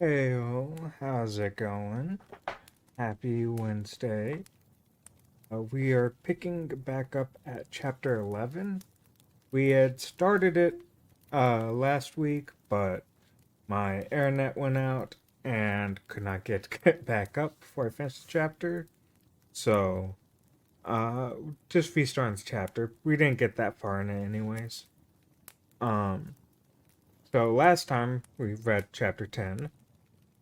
Heyo, how's it going? Happy Wednesday. We are picking back up at chapter 11. We had started it last week, but my internet went out and could not get back up before I finished the chapter. So, just restarting the chapter. We didn't get that far in it anyways. Um, so last time we read chapter 10.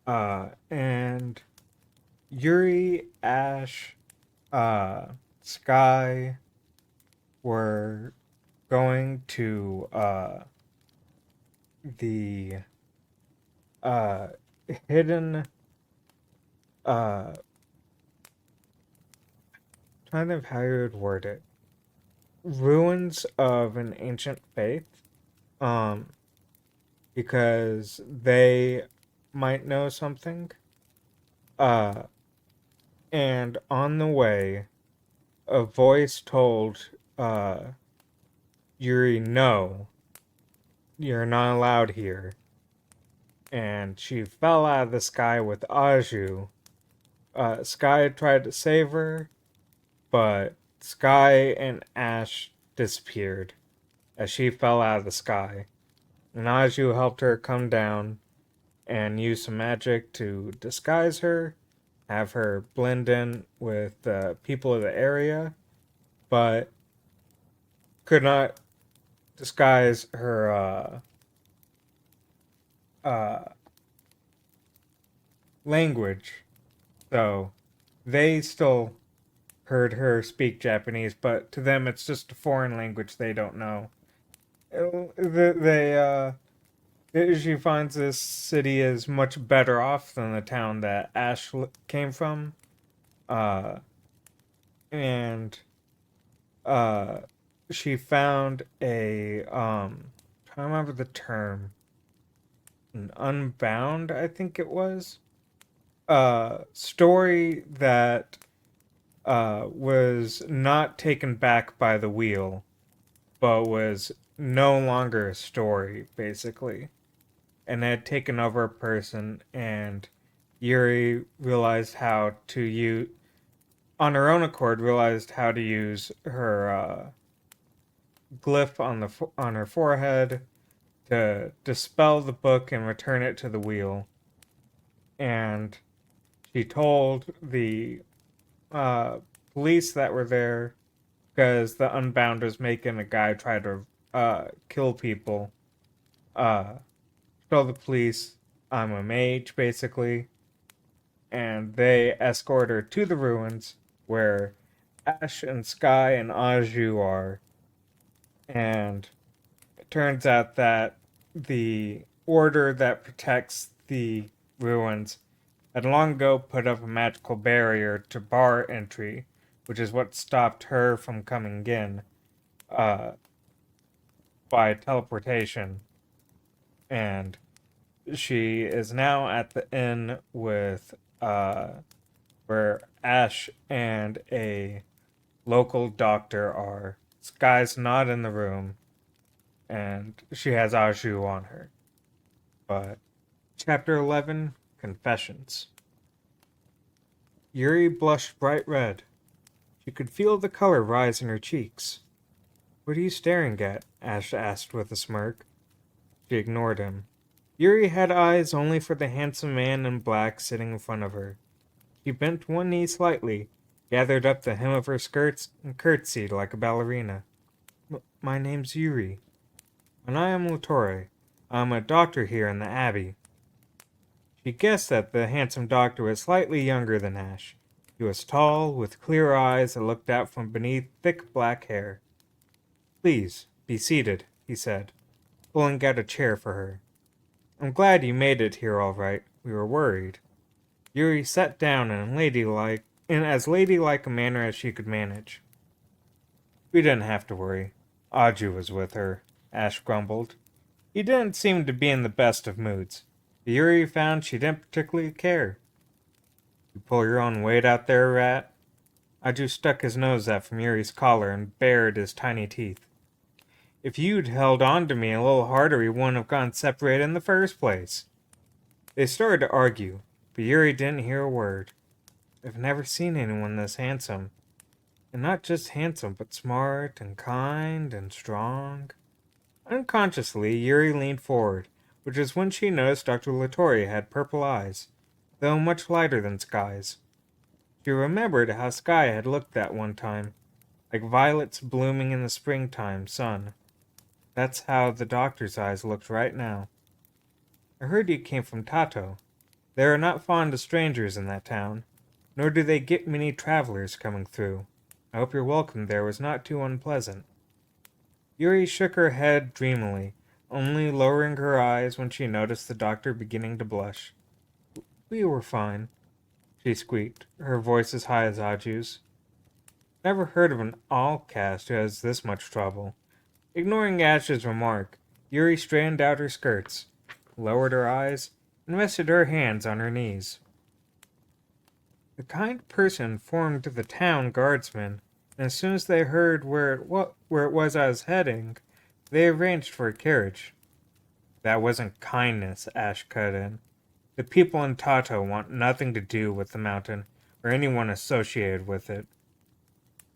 And Yuri, Ash, uh, Sky were going to the uh, hidden uh, trying to think of how you would word it, ruins of an ancient faith, um, because they might know something. Uh, and on the way, a voice told Yuri, "No, you're not allowed here." And she fell out of the sky with Aju. Sky tried to save her, but Sky and Ash disappeared as she fell out of the sky. And Aju helped her come down and use some magic to disguise her, have her blend in with the people of the area, but could not disguise her uh, language. So they still heard her speak Japanese, but to them it's just a foreign language they don't know. She finds this city is much better off than the town that Ash came from, uh, and uh, she found a trying to remember the term, an Unbound, I think it was, story that was not taken back by the wheel but was no longer a story, basically. And had taken over a person, and Yuri realized how to use, on her own accord, realized how to use her glyph on her forehead to dispel the book and return it to the wheel. And she told the uh, police that were there because the Unbound was making a guy try to kill people. Uh, Told the police I'm a mage, basically, and they escort her to the ruins where Ash and Sky and Aju are. And it turns out that the order that protects the ruins had long ago put up a magical barrier to bar entry, which is what stopped her from coming in uh, by teleportation. And she is now at the inn with where Ash and a local doctor are. Sky's not in the room, and she has Aju on her. But chapter 11, Confessions. Yuri blushed bright red. She could feel the color rise in her cheeks. "What are you staring at?" Ash asked with a smirk. She ignored him. Yuri had eyes only for the handsome man in black sitting in front of her. She bent one knee slightly, gathered up the hem of her skirts, and curtsied like a ballerina. "My name's Yuri, and I am Latore. I'm a doctor here in the Abbey." She guessed that the handsome doctor was slightly younger than Ash. He was tall, with clear eyes that looked out from beneath thick black hair. "Please, be seated," he said, pulling out a chair for her. "I'm glad you made it here all right. We were worried." Yuri sat down in as ladylike a manner as she could manage. "We didn't have to worry. Aju was with her," Ash grumbled. He didn't seem to be in the best of moods. But Yuri found she didn't particularly care. "You pull your own weight out there, rat?" Aju stuck his nose out from Yuri's collar and bared his tiny teeth. "If you'd held on to me a little harder, we wouldn't have gotten separated in the first place." They started to argue, but Yuri didn't hear a word. I've never seen anyone this handsome. And not just handsome, but smart and kind and strong. Unconsciously, Yuri leaned forward, which is when she noticed Dr. Latorre had purple eyes, though much lighter than Sky's. She remembered how Sky had looked that one time, like violets blooming in the springtime sun. That's how the doctor's eyes looked right now. I heard you came from Tato. They are not fond of strangers in that town, nor do they get many travelers coming through. I hope your welcome there was not too unpleasant. Yuri shook her head dreamily, only lowering her eyes when she noticed the doctor beginning to blush. We were fine, she squeaked, her voice as high as Aju's. Never heard of an all-caste who has this much trouble. Ignoring Ash's remark, Yuri straightened out her skirts, lowered her eyes, and rested her hands on her knees. The kind person informed the town guardsmen, and as soon as they heard where it was I was heading, they arranged for a carriage. That wasn't kindness, Ash cut in. The people in Tato want nothing to do with the mountain or anyone associated with it.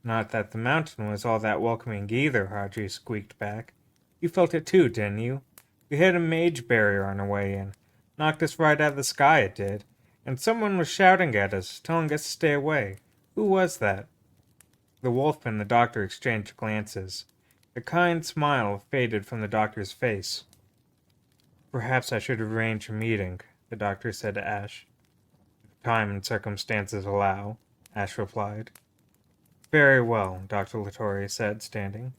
Not that the mountain was all that welcoming either, Haji squeaked back. You felt it too, didn't you? We hit a mage barrier on our way in. Knocked us right out of the sky, it did. And someone was shouting at us, telling us to stay away. Who was that? The wolf and the doctor exchanged glances. The kind smile faded from the doctor's face. Perhaps I should arrange a meeting, the doctor said to Ash. If time and circumstances allow, Ash replied. Very well, Dr. Latorre said, standing.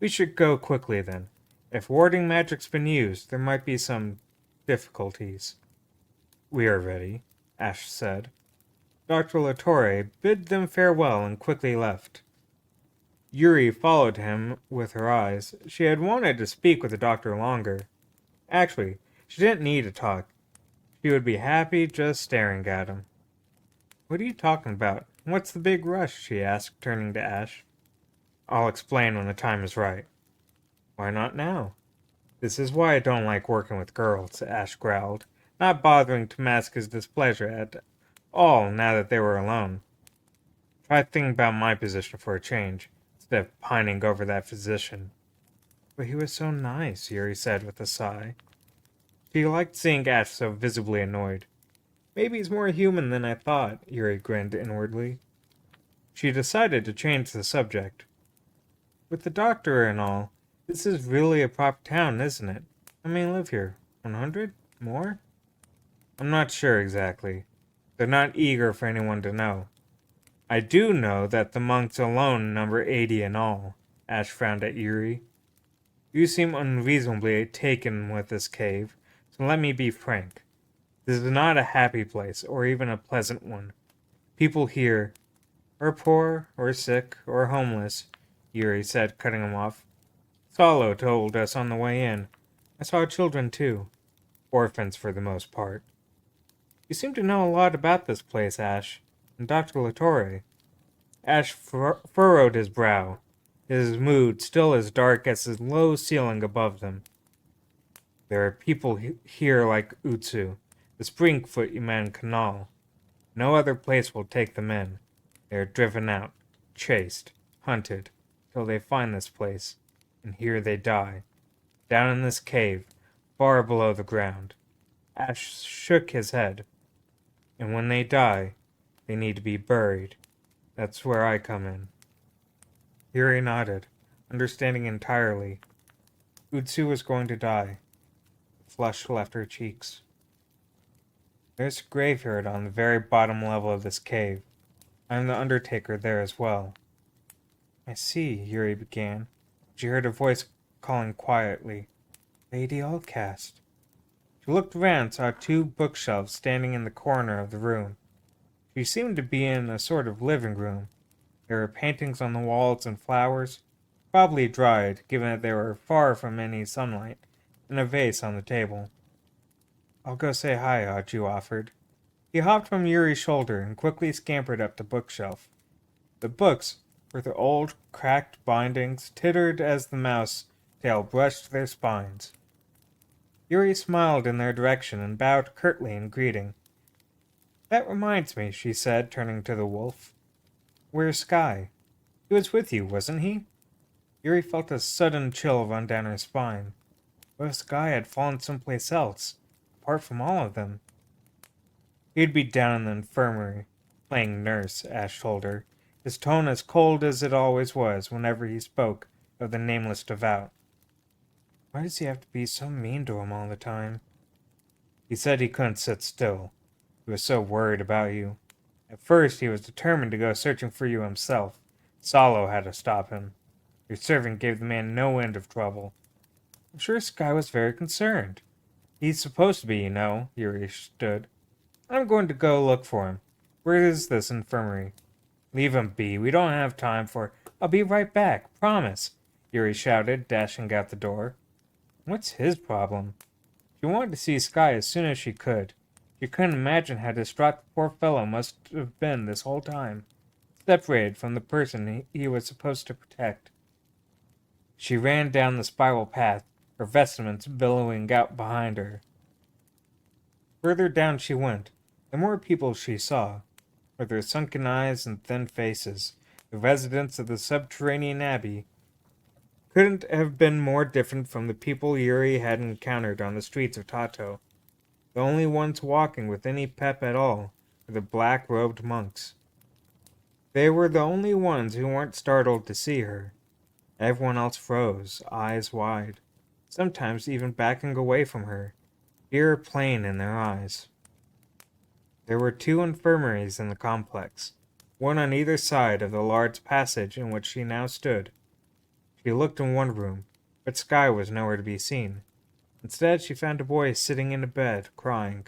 We should go quickly, then. If warding magic's been used, there might be some difficulties. We are ready, Ash said. Dr. Latorre bid them farewell and quickly left. Yuri followed him with her eyes. She had wanted to speak with the doctor longer. Actually, she didn't need to talk. She would be happy just staring at him. What are you talking about? What's the big rush? She asked, turning to Ash. I'll explain when the time is right. Why not now? This is why I don't like working with girls, Ash growled, not bothering to mask his displeasure at all now that they were alone. Try thinking about my position for a change, instead of pining over that physician. But he was so nice, Yuri said with a sigh. She liked seeing Ash so visibly annoyed. Maybe he's more human than I thought, Yuri grinned inwardly. She decided to change the subject. With the doctor and all, this is really a proper town, isn't it? How many live here? 100? More? I'm not sure exactly. They're not eager for anyone to know. I do know that the monks alone number 80 in all. Ash frowned at Yuri. You seem unreasonably taken with this cave, so let me be frank. This is not a happy place, or even a pleasant one. People here are poor, or sick, or homeless, Yuri said, cutting him off. Salo told us on the way in. I saw children, too. Orphans, for the most part. You seem to know a lot about this place, Ash. And Dr. Latorre. Ash furrowed his brow, his mood still as dark as the low ceiling above them. There are people here like Utsu, the Springfoot Yaman Canal. No other place will take them in. They are driven out, chased, hunted, till they find this place, and here they die, down in this cave, far below the ground. Ash shook his head. And when they die, they need to be buried. That's where I come in. Yuri nodded, understanding entirely. Utsu was going to die. The flush left her cheeks. There's a graveyard on the very bottom level of this cave. I'm the undertaker there as well. I see, Yuri began. She heard a voice calling quietly, Lady Allcast. She looked around and saw two bookshelves standing in the corner of the room. She seemed to be in a sort of living room. There were paintings on the walls and flowers, probably dried, given that they were far from any sunlight, and a vase on the table. I'll go say hi, Aju offered. He hopped from Yuri's shoulder and quickly scampered up the bookshelf. The books, with their old, cracked bindings, tittered as the mouse tail brushed their spines. Yuri smiled in their direction and bowed curtly in greeting. That reminds me, she said, turning to the wolf. Where's Sky? He was with you, wasn't he? Yuri felt a sudden chill run down her spine. What if Sky had fallen someplace else, apart from all of them? He'd be down in the infirmary, playing nurse, Ash told her, his tone as cold as it always was whenever he spoke of the nameless devout. Why does he have to be so mean to him all the time? He said he couldn't sit still. He was so worried about you. At first, he was determined to go searching for you himself. Salo had to stop him. Your servant gave the man no end of trouble. I'm sure Sky was very concerned. He's supposed to be, you know, Yuri stood. I'm going to go look for him. Where is this infirmary? Leave him be. We don't have time for... I'll be right back. Promise, Yuri shouted, dashing out the door. What's his problem? She wanted to see Sky as soon as she could. She couldn't imagine how distraught the poor fellow must have been this whole time, separated from the person he was supposed to protect. She ran down the spiral path, her vestments billowing out behind her. Further down she went. The more people she saw, with their sunken eyes and thin faces, the residents of the subterranean abbey, couldn't have been more different from the people Yuri had encountered on the streets of Tato. The only ones walking with any pep at all were the black-robed monks. They were the only ones who weren't startled to see her. Everyone else froze, eyes wide, sometimes even backing away from her, fear plain in their eyes. There were 2 infirmaries in the complex, one on either side of the large passage in which she now stood. She looked in one room, but Sky was nowhere to be seen. Instead, she found a boy sitting in a bed, crying.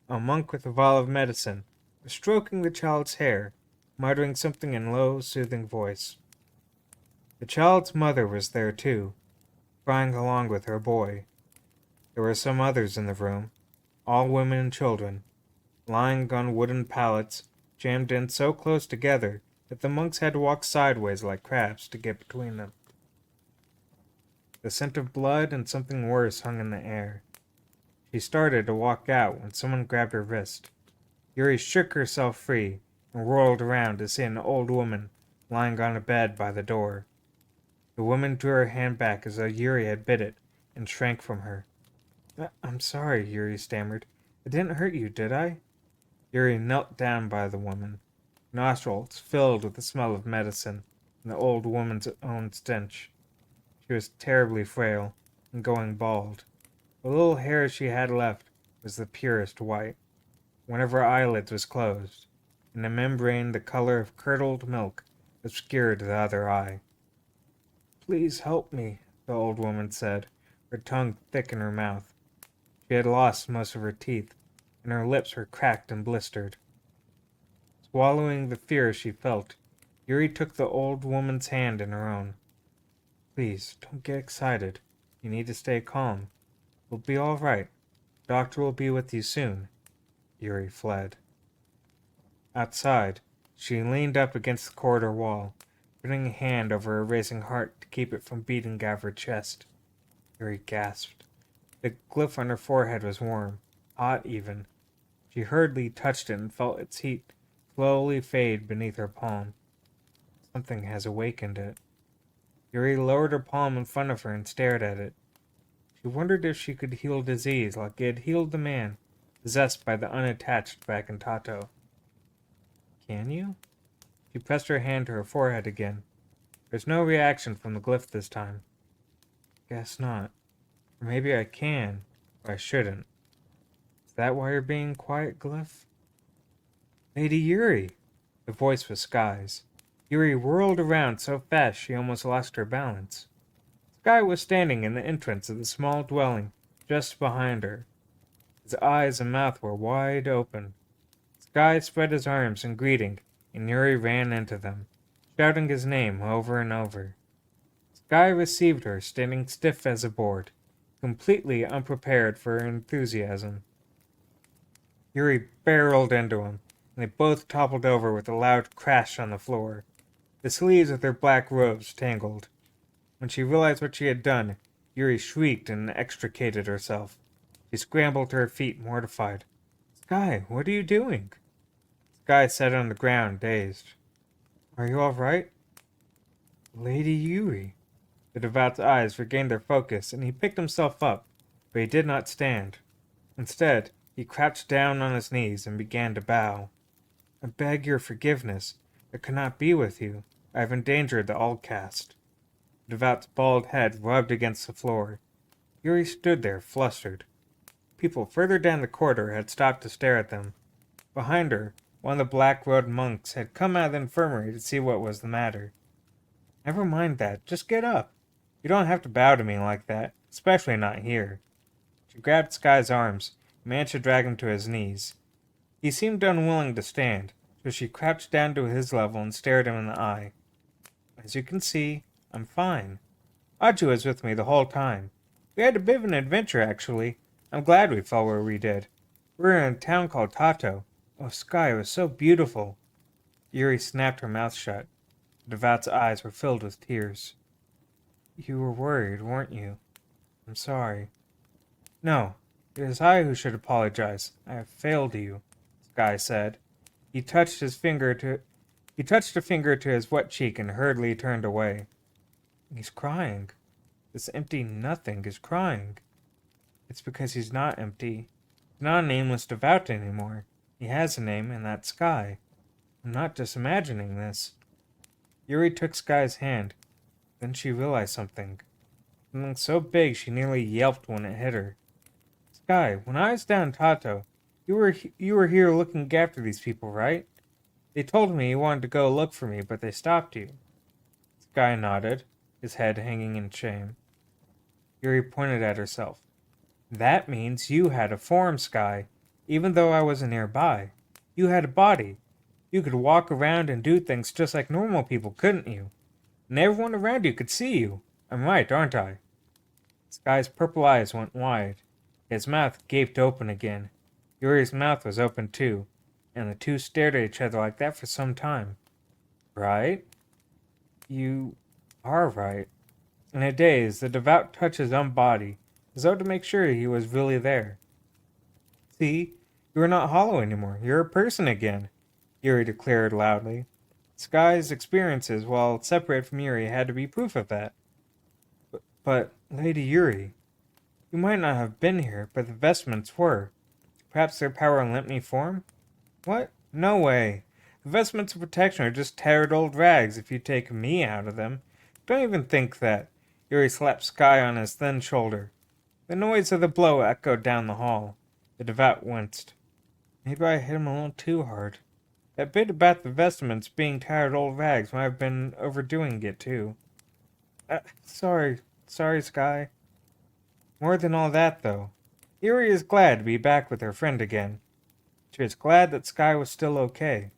A monk with a vial of medicine was stroking the child's hair, muttering something in low, soothing voice. The child's mother was there too, crying along with her boy. There were some others in the room, all women and children, lying on wooden pallets, jammed in so close together that the monks had to walk sideways like crabs to get between them. The scent of blood and something worse hung in the air. She started to walk out when someone grabbed her wrist. Yuri shook herself free and whirled around to see an old woman lying on a bed by the door. The woman drew her hand back as though Yuri had bit it and shrank from her. I'm sorry, Yuri stammered. I didn't hurt you, did I? Yuri knelt down by the woman, nostrils filled with the smell of medicine and the old woman's own stench. She was terribly frail and going bald. The little hair she had left was the purest white. One of her eyelids was closed, and a membrane the color of curdled milk obscured the other eye. Please help me, the old woman said, her tongue thick in her mouth. She had lost most of her teeth, and her lips were cracked and blistered. Swallowing the fear she felt, Yuri took the old woman's hand in her own. Please, don't get excited. You need to stay calm. We'll be all right. The doctor will be with you soon. Yuri fled. Outside, she leaned up against the corridor wall, putting a hand over her racing heart to keep it from beating out of her chest. Yuri gasped. The glyph on her forehead was warm, hot even. She hurriedly touched it and felt its heat slowly fade beneath her palm. Something has awakened it. Yuri lowered her palm in front of her and stared at it. She wondered if she could heal disease like it had healed the man possessed by the unattached back in Tato. Can you? She pressed her hand to her forehead again. There's no reaction from the glyph this time. Guess not. Or maybe I can, or I shouldn't. Is that why you're being quiet, glyph? Lady Yuri! The voice was Sky's. Yuri whirled around so fast she almost lost her balance. Sky was standing in the entrance of the small dwelling just behind her. His eyes and mouth were wide open. Sky spread his arms in greeting, and Yuri ran into them, shouting his name over and over. Sky received her, standing stiff as a board, completely unprepared for her enthusiasm. Yuri barreled into him, and they both toppled over with a loud crash on the floor. The sleeves of their black robes tangled. When she realized what she had done, Yuri shrieked and extricated herself. She scrambled to her feet, mortified. Sky, what are you doing? Sky sat on the ground, dazed. Are you all right? Lady Yuri. The devout's eyes regained their focus, and he picked himself up, but he did not stand. Instead, he crouched down on his knees and began to bow. I beg your forgiveness. I could not be with you. I have endangered the Allcast. The devout's bald head rubbed against the floor. Yuri stood there, flustered. People further down the corridor had stopped to stare at them. Behind her, one of the black-robed monks had come out of the infirmary to see what was the matter. Never mind that. Just get up. You don't have to bow to me like that, especially not here. She grabbed Sky's arms and managed to drag him to his knees. He seemed unwilling to stand, so she crouched down to his level and stared him in the eye. As you can see, I'm fine. Aju was with me the whole time. We had a bit of an adventure, actually. I'm glad we fell where we did. We were in a town called Tato. Oh, Sky, it was so beautiful. Yuri snapped her mouth shut. The devout's eyes were filled with tears. You were worried, weren't you? I'm sorry. No, it is I who should apologize. I have failed you, Sky said. He touched a finger to his wet cheek and hurriedly turned away. He's crying. This empty nothing is crying. It's because he's not empty. He's not a nameless devout anymore. He has a name, and that's Sky. I'm not just imagining this. Yuri took Sky's hand. Then she realized something. Something so big she nearly yelped when it hit her. Sky, when I was down in Tato, you were here looking after these people, right? They told me you wanted to go look for me, but they stopped you. Sky nodded, his head hanging in shame. Yuri pointed at herself. That means you had a form, Sky, even though I wasn't nearby. You had a body. You could walk around and do things just like normal people, couldn't you? And everyone around you could see you. I'm right, aren't I? Sky's purple eyes went wide. His mouth gaped open again. Yuri's mouth was open too, and the two stared at each other like that for some time. Right? You are right. In a daze, the devout touched his own body, as though to make sure he was really there. See, you are not hollow anymore. You're a person again, Yuri declared loudly. Sky's experiences, while separate from Yuri, had to be proof of that. But Lady Yuri, you might not have been here, but the vestments were. Perhaps their power lent me form? What? No way. The vestments of protection are just tattered old rags if you take me out of them. Don't even think that. Yuri slapped Sky on his thin shoulder. The noise of the blow echoed down the hall. The devout winced. Maybe I hit him a little too hard. That bit about the vestments being tattered old rags might have been overdoing it too. Sorry, Sky. More than all that, though, Yuri is glad to be back with her friend again. She was glad that Sky was still okay.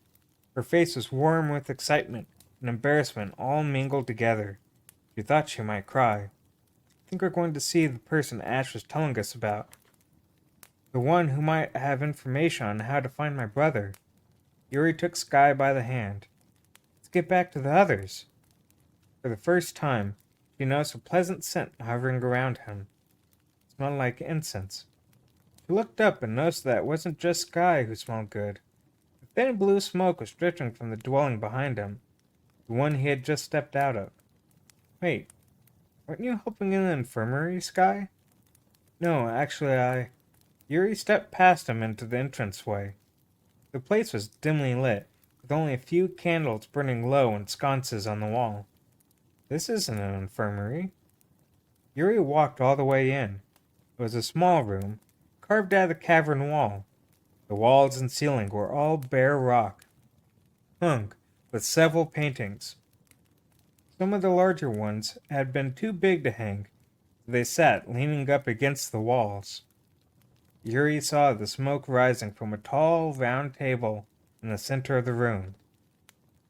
Her face was warm with excitement and embarrassment all mingled together. She thought she might cry. I think we're going to see the person Ash was telling us about. The one who might have information on how to find my brother. Yuri took Sky by the hand. Let's get back to the others. For the first time, she noticed a pleasant scent hovering around him. It smelled like incense. She looked up and noticed that it wasn't just Sky who smelled good. The thin blue smoke was drifting from the dwelling behind him, the one he had just stepped out of. Wait, weren't you helping in the infirmary, Sky? No, actually, Yuri stepped past him into the entranceway. The place was dimly lit, with only a few candles burning low in sconces on the wall. This isn't an infirmary. Yuri walked all the way in. It was a small room, carved out of the cavern wall. The walls and ceiling were all bare rock, hung with several paintings. Some of the larger ones had been too big to hang, so they sat leaning up against the walls. Yuri saw the smoke rising from a tall, round table in the center of the room.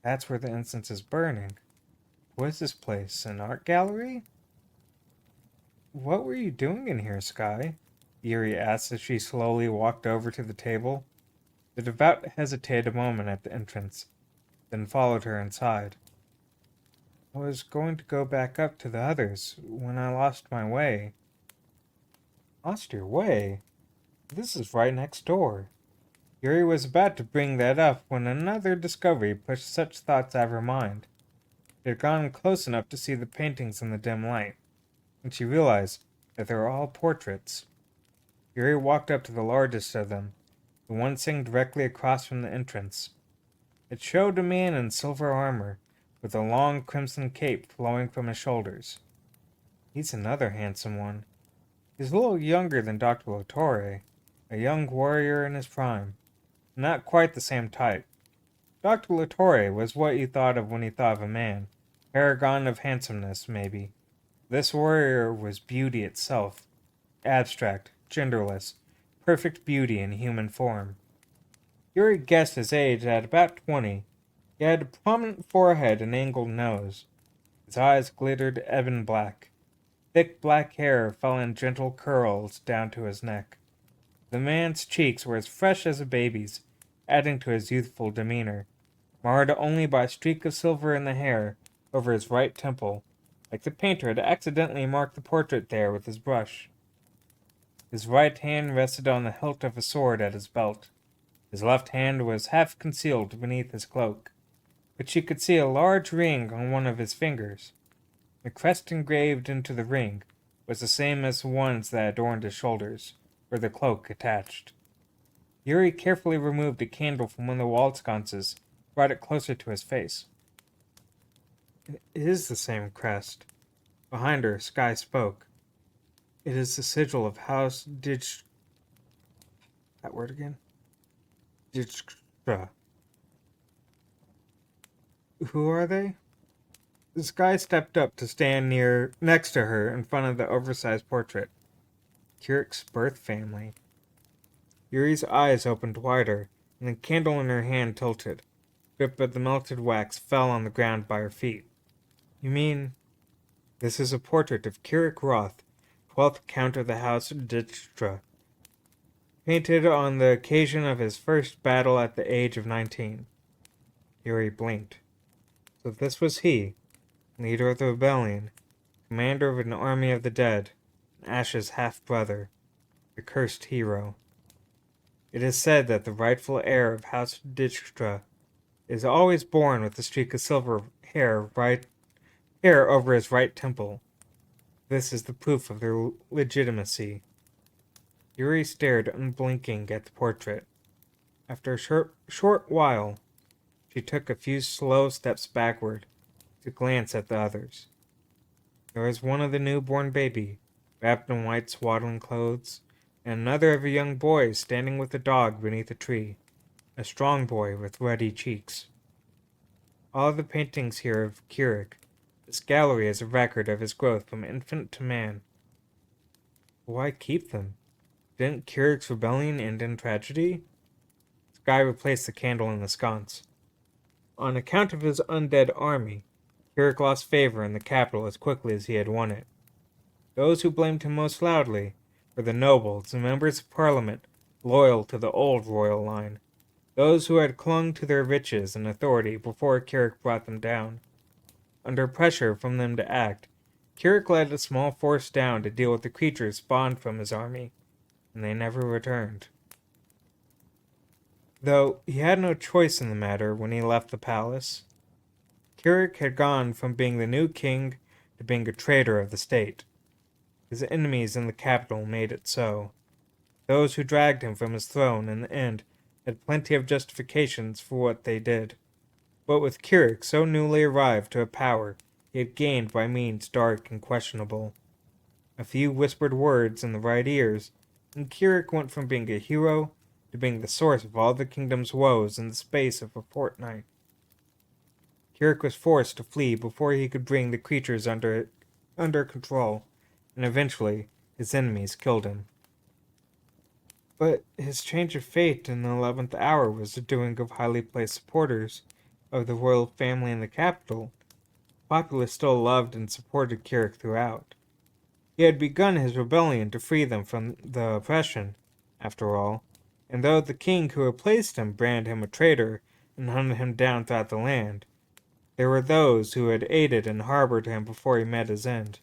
That's where the incense is burning. What is this place, an art gallery? What were you doing in here, Sky? Yuri asked as she slowly walked over to the table. The devout hesitated a moment at the entrance, then followed her inside. I was going to go back up to the others when I lost my way. Lost your way? This is right next door. Yuri was about to bring that up when another discovery pushed such thoughts out of her mind. She had gone close enough to see the paintings in the dim light, and she realized that they were all portraits. Yuri walked up to the largest of them, the one sitting directly across from the entrance. It showed a man in silver armor, with a long crimson cape flowing from his shoulders. He's another handsome one. He's a little younger than Dr. Latore, a young warrior in his prime. Not quite the same type. Dr. Latore was what you thought of when you thought of a man. Paragon of handsomeness, maybe. This warrior was beauty itself. Abstract, genderless, perfect beauty in human form. Yuri guessed his age at about 20. He had a prominent forehead and angled nose. His eyes glittered ebon black. Thick black hair fell in gentle curls down to his neck. The man's cheeks were as fresh as a baby's, adding to his youthful demeanor, marred only by a streak of silver in the hair over his right temple, like the painter had accidentally marked the portrait there with his brush. His right hand rested on the hilt of a sword at his belt. His left hand was half concealed beneath his cloak, but she could see a large ring on one of his fingers. The crest engraved into the ring was the same as the ones that adorned his shoulders, where the cloak attached. Yuri carefully removed a candle from one of the wall sconces, brought it closer to his face. It is the same crest. Behind her, Sky spoke. It is the sigil of House That word again? Dijkstra. Who are they? Sky stepped up to stand next to her in front of the oversized portrait. Kirik's birth family. Yuri's eyes opened wider, and the candle in her hand tilted. A bit of the melted wax fell on the ground by her feet. You mean... This is a portrait of Kirik Roth, 12th Count of the House Dijkstra, painted on the occasion of his first battle at the age of 19. Yuri blinked. So this was he, leader of the rebellion, commander of an army of the dead, Ash's half-brother, the cursed hero. It is said that the rightful heir of House Dijkstra is always born with a streak of silver hair over his right temple. This is the proof of their legitimacy. Yuri stared unblinking at the portrait. After a short while, she took a few slow steps backward to glance at the others. There was one of the newborn baby, wrapped in white swaddling clothes, and another of a young boy standing with a dog beneath a tree, a strong boy with ruddy cheeks. All the paintings here of Kirik. This gallery is a record of his growth from infant to man. Why keep them? Didn't Kirik's rebellion end in tragedy? Sky replaced the candle in the sconce. On account of his undead army, Kirik lost favor in the capital as quickly as he had won it. Those who blamed him most loudly were the nobles and members of parliament loyal to the old royal line, those who had clung to their riches and authority before Kirik brought them down. Under pressure from them to act, Kirik led a small force down to deal with the creatures spawned from his army, and they never returned. Though he had no choice in the matter when he left the palace. Kirik had gone from being the new king to being a traitor of the state. His enemies in the capital made it so. Those who dragged him from his throne in the end had plenty of justifications for what they did. But with Kirik so newly arrived to a power he had gained by means dark and questionable, a few whispered words in the right ears, and Kirik went from being a hero to being the source of all the kingdom's woes in the space of a fortnight. Kirik was forced to flee before he could bring the creatures under control, and eventually his enemies killed him. But his change of fate in the 11th hour was the doing of highly placed supporters of the royal family in the capital. The populace still loved and supported Kirik throughout. He had begun his rebellion to free them from the oppression, after all, and though the king who replaced him branded him a traitor and hunted him down throughout the land, there were those who had aided and harbored him before he met his end.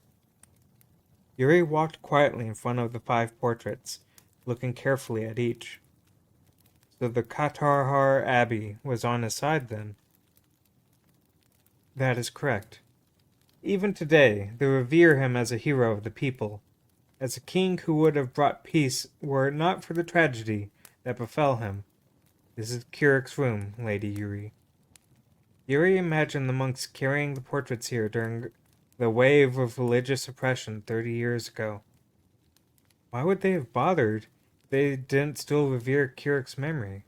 Yuri walked quietly in front of the 5 portraits, looking carefully at each. So the Katarhar Abbey was on his side then? That is correct. Even today, they revere him as a hero of the people, as a king who would have brought peace were it not for the tragedy that befell him. This is Kirik's room, Lady Yuri. Yuri imagined the monks carrying the portraits here during the wave of religious oppression 30 years ago. Why would they have bothered if they didn't still revere Kirik's memory?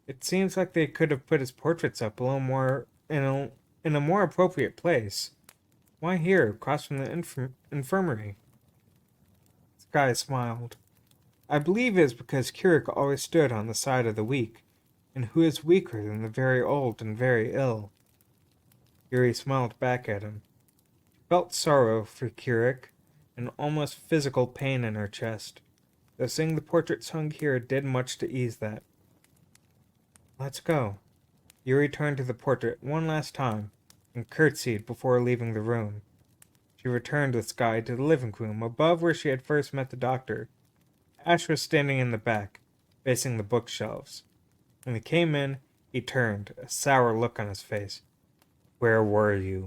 It seems like they could have put his portraits up a little more in a more appropriate place. Why here, across from the infirmary? Sky smiled. I believe it is because Kirik always stood on the side of the weak, and who is weaker than the very old and very ill? Yuri smiled back at him. She felt sorrow for Kirik, an almost physical pain in her chest, though seeing the portraits hung here did much to ease that. Let's go. Yuri turned to the portrait one last time and curtsied before leaving the room. She returned with Sky to the living room above where she had first met the doctor. Ash was standing in the back, facing the bookshelves. When he came in, he turned, a sour look on his face. Where were you?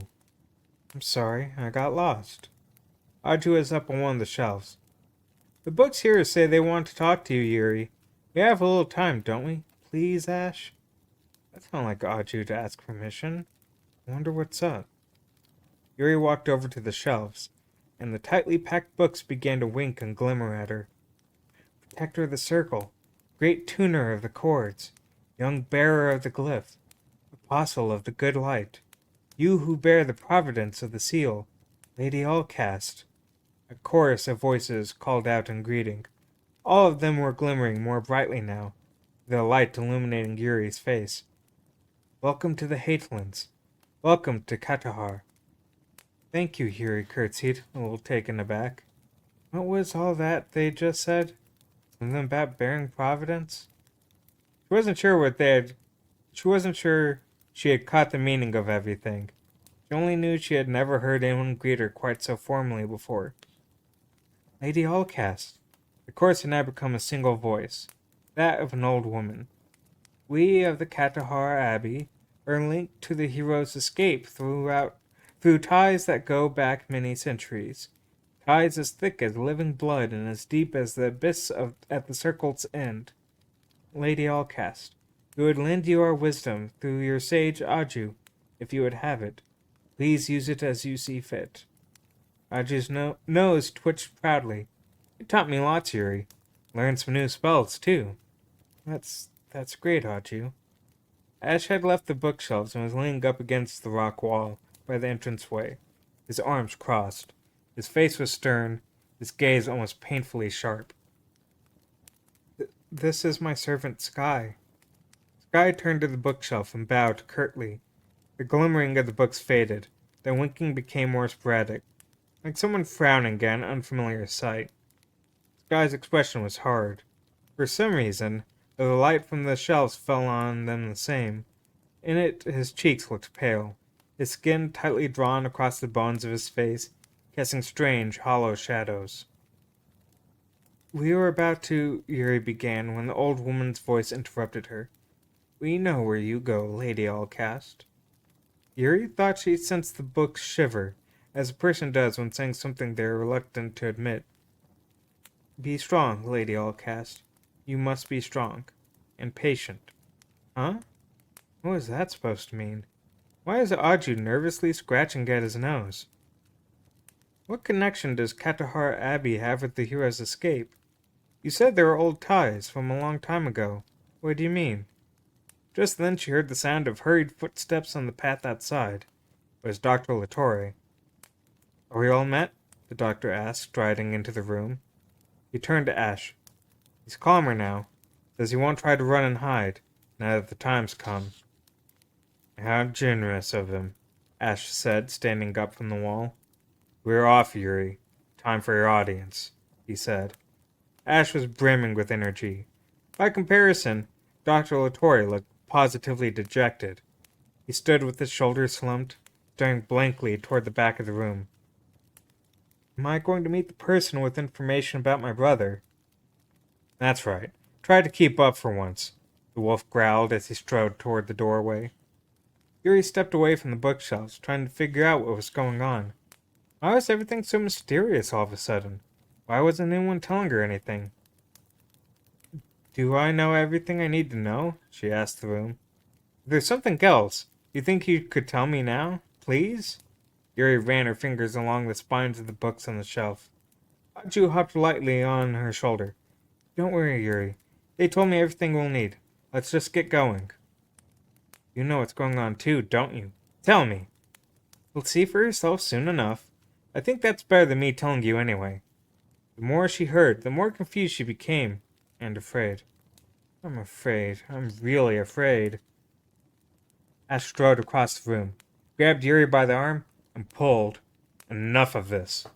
I'm sorry, I got lost. Aju is up on one of the shelves. The books here say they want to talk to you, Yuri. We have a little time, don't we? Please, Ash? That's not like Aju to ask permission. I wonder what's up. Yuri walked over to the shelves, and the tightly packed books began to wink and glimmer at her. Protector of the Circle, Great Tuner of the Chords, Young Bearer of the Glyph, Apostle of the Good Light, You who bear the Providence of the Seal, Lady Allcast. A chorus of voices called out in greeting. All of them were glimmering more brightly now, the light illuminating Yuri's face. Welcome to the Hatelands. Welcome to Katahar. Thank you, Yuri curtsied, a little taken aback. What was all that they just said? Something about bearing Providence? She wasn't sure she had caught the meaning of everything. She only knew she had never heard anyone greet her quite so formally before. Lady Allcast. The chorus had now become a single voice, that of an old woman. We of the Katahar Abbey are linked to the hero's escape through ties that go back many centuries, ties as thick as living blood and as deep as the abyss at the circle's end. Lady Allcast, we would lend you our wisdom through your sage Aju, if you would have it. Please use it as you see fit. Aju's nose twitched proudly. You taught me lots, Yuri. Learned some new spells, too. That's great, Aju. Ash had left the bookshelves and was leaning up against the rock wall by the entranceway, his arms crossed. His face was stern, his gaze almost painfully sharp. This is my servant Sky. Sky turned to the bookshelf and bowed curtly. The glimmering of the books faded, their winking became more sporadic, like someone frowning at an unfamiliar sight. Sky's expression was hard. For some reason, though the light from the shelves fell on them the same, in it his cheeks looked pale, his skin tightly drawn across the bones of his face, casting strange, hollow shadows. We were about to, Yuri began, when the old woman's voice interrupted her. We know where you go, Lady Allcast. Yuri thought she sensed the books shiver, as a person does when saying something they are reluctant to admit. Be strong, Lady Allcast. You must be strong. And patient. Huh? What was that supposed to mean? Why is Aju nervously scratching at his nose? What connection does Katahar Abbey have with the hero's escape? You said they were old ties from a long time ago. What do you mean? Just then she heard the sound of hurried footsteps on the path outside. It was Dr. Latore. Are we all met? The doctor asked, striding into the room. He turned to Ash. He's calmer now. Says he won't try to run and hide, now that the time's come. How generous of him, Ash said, standing up from the wall. We're off, Yuri. Time for your audience, he said. Ash was brimming with energy. By comparison, Dr. Latore looked positively dejected. He stood with his shoulders slumped, staring blankly toward the back of the room. Am I going to meet the person with information about my brother? That's right. Try to keep up for once, the wolf growled as he strode toward the doorway. Yuri stepped away from the bookshelves, trying to figure out what was going on. Why was everything so mysterious all of a sudden? Why wasn't anyone telling her anything? Do I know everything I need to know? She asked the room. If there's something else, you think you could tell me now? Please? Yuri ran her fingers along the spines of the books on the shelf. Aju hopped lightly on her shoulder. Don't worry, Yuri. They told me everything we'll need. Let's just get going. You know what's going on too, don't you? Tell me. You'll see for yourself soon enough. I think that's better than me telling you anyway. The more she heard, the more confused she became, and afraid. I'm afraid. I'm really afraid. Ash strode across the room, grabbed Yuri by the arm, and pulled. Enough of this.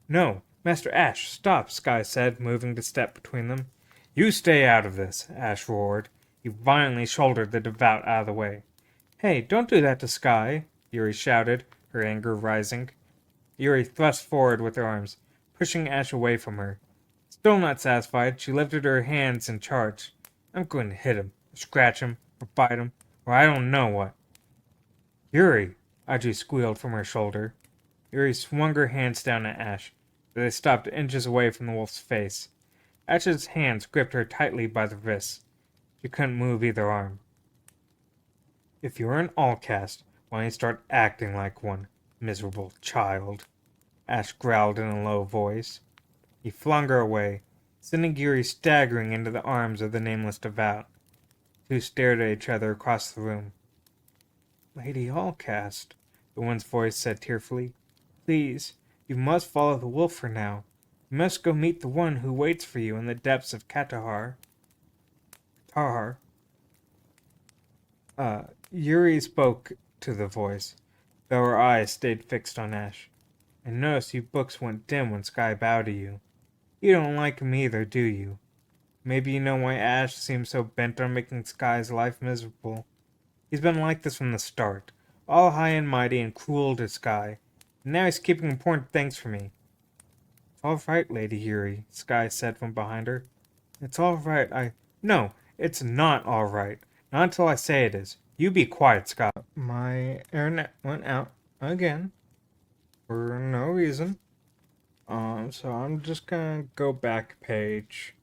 No, Master Ash, stop, Sky said, moving to step between them. You stay out of this, Ash roared. He violently shouldered the devout out of the way. Hey, don't do that to Sky, Yuri shouted, her anger rising. Yuri thrust forward with her arms, pushing Ash away from her. Still not satisfied, she lifted her hands in charge. I'm going to hit him, or scratch him, or bite him, or I don't know what. Yuri, Aju squealed from her shoulder. Yuri swung her hands down at Ash, but they stopped inches away from the wolf's face. Ash's hands gripped her tightly by the wrists. She couldn't move either arm. If you're an all-caste, why don't you start acting like one, miserable child? Ash growled in a low voice. He flung her away, sending Yuri staggering into the arms of the nameless devout. The two stared at each other across the room. Lady Allcast, the one's voice said tearfully, please, you must follow the wolf for now. You must go meet the one who waits for you in the depths of Katahar. Yuri spoke to the voice, though her eyes stayed fixed on Ash. I noticed you books went dim when Sky bowed to you. You don't like him either, do you? Maybe you know why Ash seems so bent on making Sky's life miserable. He's been like this from the start, all high and mighty and cruel to Sky, and now he's keeping important things from me. It's all right, Lady Yuri, Sky said from behind her. It's all right, No, it's not all right. Not until I say it is. You be quiet, Sky. My internet went out again for no reason. So I'm just gonna go back page.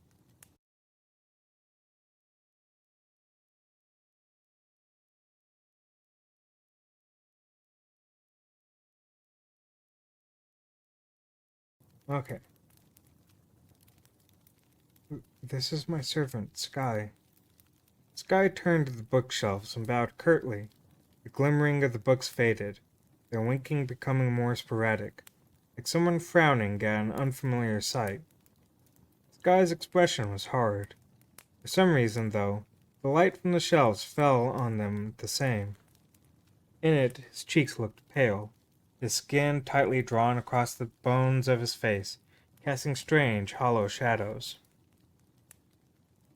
Okay. This is my servant, Sky. Sky turned to the bookshelves and bowed curtly. The glimmering of the books faded, their winking becoming more sporadic, like someone frowning at an unfamiliar sight. Sky's expression was hard. For some reason, though, the light from the shelves fell on them the same. In it, his cheeks looked pale, his skin tightly drawn across the bones of his face, casting strange, hollow shadows.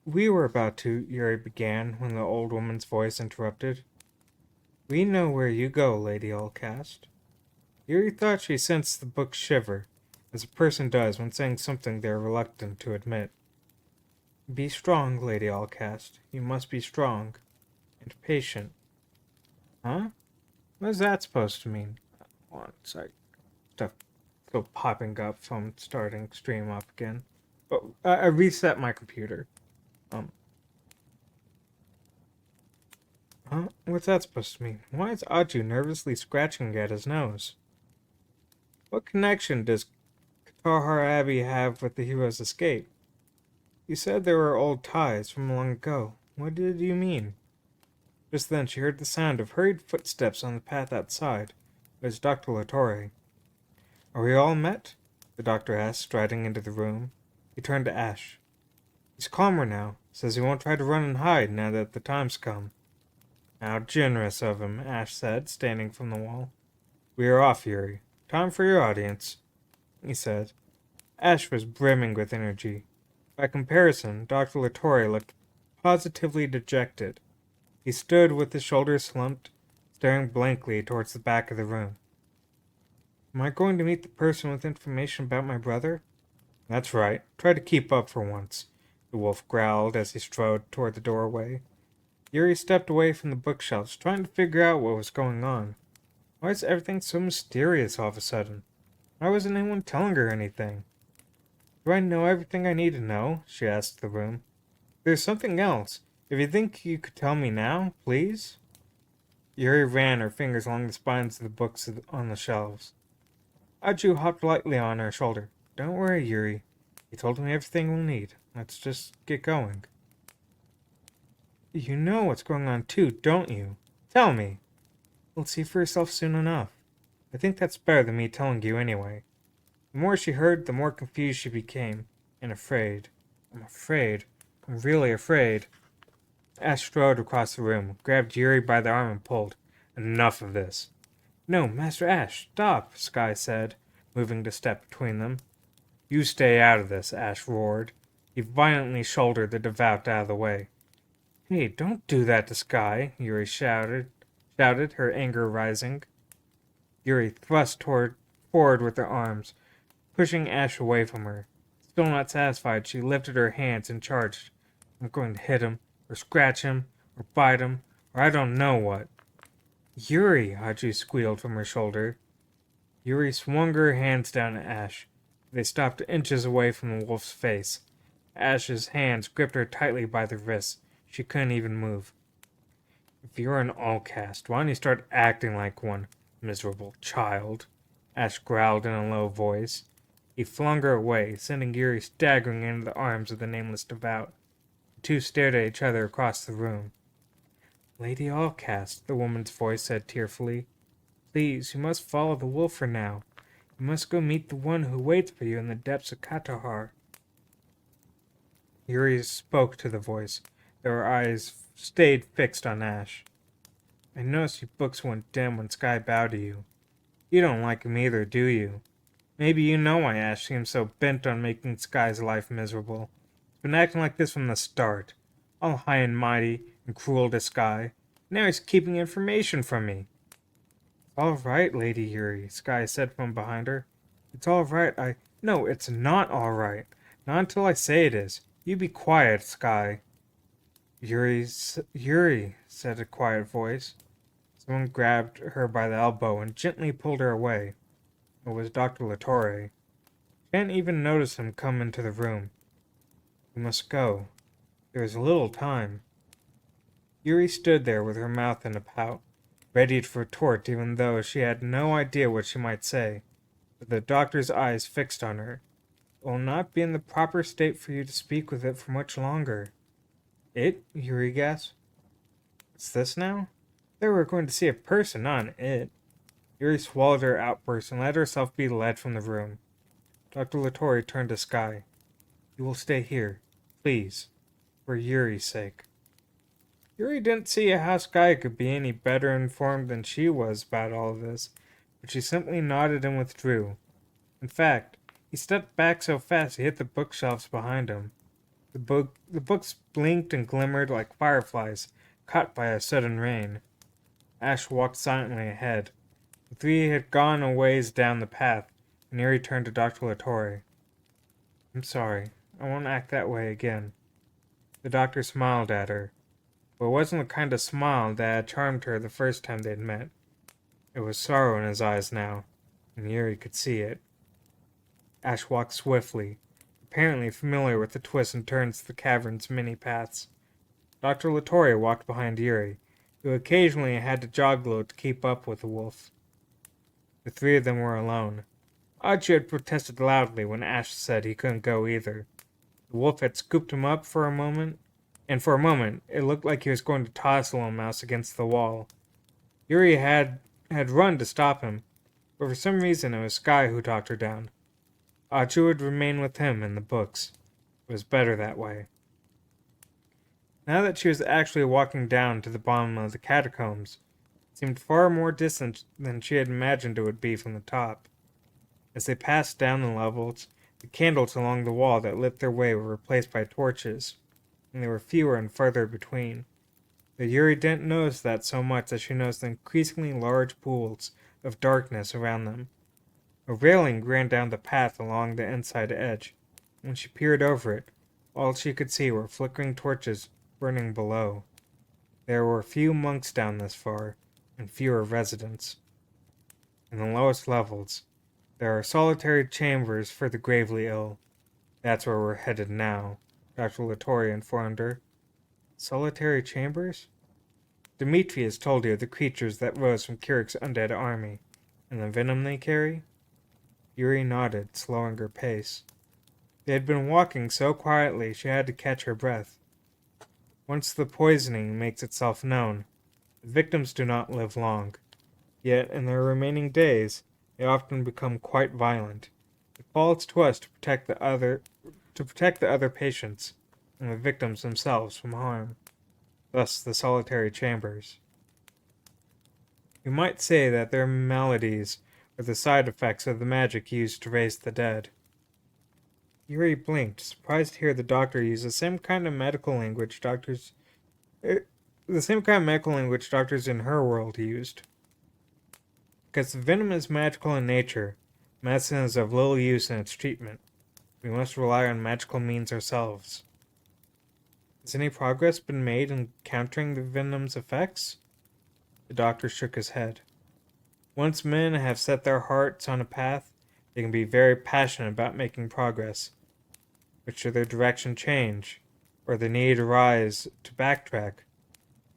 We were about to, Yuri began, when the old woman's voice interrupted. We know where you go, Lady Allcast. Yuri thought she sensed the book shiver, as a person does when saying something they are reluctant to admit. Be strong, Lady Allcast. You must be strong. And patient. Huh? What is that supposed to mean? One sec. Stuff still popping up from starting stream up again. Oh, I reset my computer. Huh? What's that supposed to mean? Why is Aju nervously scratching at his nose? What connection does Katahar Abbey have with the hero's escape? You said there were old ties from long ago. What did you mean? Just then she heard the sound of hurried footsteps on the path outside. It was Dr. Latore. Are we all met? The doctor asked, striding into the room. He turned to Ash. He's calmer now. Says he won't try to run and hide now that the time's come. How generous of him, Ash said, standing from the wall. We are off, Yuri. Time for your audience, he said. Ash was brimming with energy. By comparison, Dr. Latore looked positively dejected. He stood with his shoulders slumped, staring blankly towards the back of the room. Am I going to meet the person with information about my brother? That's right. Try to keep up for once. the wolf growled as he strode toward the doorway. Yuri stepped away from the bookshelves, trying to figure out what was going on. Why is everything so mysterious all of a sudden? Why wasn't anyone telling her anything? Do I know everything I need to know? She asked the room. There's something else. If you think you could tell me now, please? Yuri ran her fingers along the spines of the books on the shelves. Aju hopped lightly on her shoulder. Don't worry, Yuri. You told me everything we'll need. Let's just get going. You know what's going on too, don't you? Tell me. You'll see for yourself soon enough. I think that's better than me telling you anyway. The more she heard, the more confused she became, and afraid. I'm afraid. I'm really afraid. Ash strode across the room, grabbed Yuri by the arm and pulled. Enough of this. No, Master Ash, stop, Sky said, moving to step between them. You stay out of this, Ash roared. He violently shouldered the devout out of the way. Hey, don't do that to Sky, Yuri shouted, her anger rising. Yuri thrust forward with her arms, pushing Ash away from her. Still not satisfied, she lifted her hands and charged. I'm going to hit him, or scratch him, or bite him, or I don't know what. Yuri, Aju squealed from her shoulder. Yuri swung her hands down at Ash. They stopped inches away from the wolf's face. Ash's hands gripped her tightly by the wrists. She couldn't even move. If you're an all-caste, why don't you start acting like one, miserable child? Ash growled in a low voice. He flung her away, sending Yuri staggering into the arms of the nameless devout. The two stared at each other across the room. Lady Allcast, the woman's voice said tearfully. Please, you must follow the wolf for now. You must go meet the one who waits for you in the depths of Katahar. Yuri spoke to the voice, though her eyes stayed fixed on Ash. I noticed your books went dim when Sky bowed to you. You don't like him either, do you? Maybe you know why Ash seems so bent on making Sky's life miserable. He's been acting like this from the start, all high and mighty and cruel to Sky. Now he's keeping information from me. All right, Lady Yuri, Sky said from behind her. It's all right, No, it's not all right. Not until I say it is. You be quiet, Sky. Yuri, said a quiet voice. Someone grabbed her by the elbow and gently pulled her away. It was Dr. Latore. She hadn't even noticed him come into the room. We must go. There is little time. Yuri stood there with her mouth in a pout, ready to retort even though she had no idea what she might say, with the doctor's eyes fixed on her. It will not be in the proper state for you to speak with it for much longer. It? Yuri gasped. What's this now? They were going to see a person, not an it. Yuri swallowed her outburst and let herself be led from the room. Dr. Latore turned to Sky. You will stay here, please, for Yuri's sake. Yuri didn't see how Sky could be any better informed than she was about all of this, but she simply nodded and withdrew. In fact, he stepped back so fast he hit the bookshelves behind him. The books blinked and glimmered like fireflies caught by a sudden rain. Ash walked silently ahead. The three had gone a ways down the path, and Yuri turned to Dr. Latore. I'm sorry. I won't act that way again. The doctor smiled at her, but it wasn't the kind of smile that had charmed her the first time they'd met. It was sorrow in his eyes now, and Yuri could see it. Ash walked swiftly, apparently familiar with the twists and turns of the cavern's many paths. Dr. Latore walked behind Yuri, who occasionally had to jog low to keep up with the wolf. The three of them were alone. Aju had protested loudly when Ash said he couldn't go either. The wolf had scooped him up for a moment, and for a moment it looked like he was going to toss the little mouse against the wall. Yuri had run to stop him, but for some reason it was Sky who talked her down. Aju would remain with him in the books. It was better that way. Now that she was actually walking down to the bottom of the catacombs, it seemed far more distant than she had imagined it would be from the top. As they passed down the levels, the candles along the wall that lit their way were replaced by torches, and they were fewer and farther between. But Yuri didn't notice that so much as she noticed the increasingly large pools of darkness around them. A railing ran down the path along the inside edge. When she peered over it, All she could see were flickering torches burning below. There were few monks down this far, and fewer residents. In the lowest levels, there are solitary chambers for the gravely ill. That's where we're headed now, Dr. Latore informed her. Solitary chambers? Dimitri has told you of the creatures that rose from Kirik's undead army, and the venom they carry? Yuri nodded, slowing her pace. They had been walking so quietly she had to catch her breath. Once the poisoning makes itself known, the victims do not live long. Yet, in their remaining days, they often become quite violent. It falls to us to protect the other patients and the victims themselves from harm. Thus the solitary chambers. You might say that their maladies are the side effects of the magic used to raise the dead. Yuri blinked, surprised to hear the doctor use the same kind of medical language doctors in her world used. Because the venom is magical in nature, medicine is of little use in its treatment. We must rely on magical means ourselves. Has any progress been made in countering the venom's effects? The doctor shook his head. Once men have set their hearts on a path, they can be very passionate about making progress. But should their direction change, or the need arise to backtrack,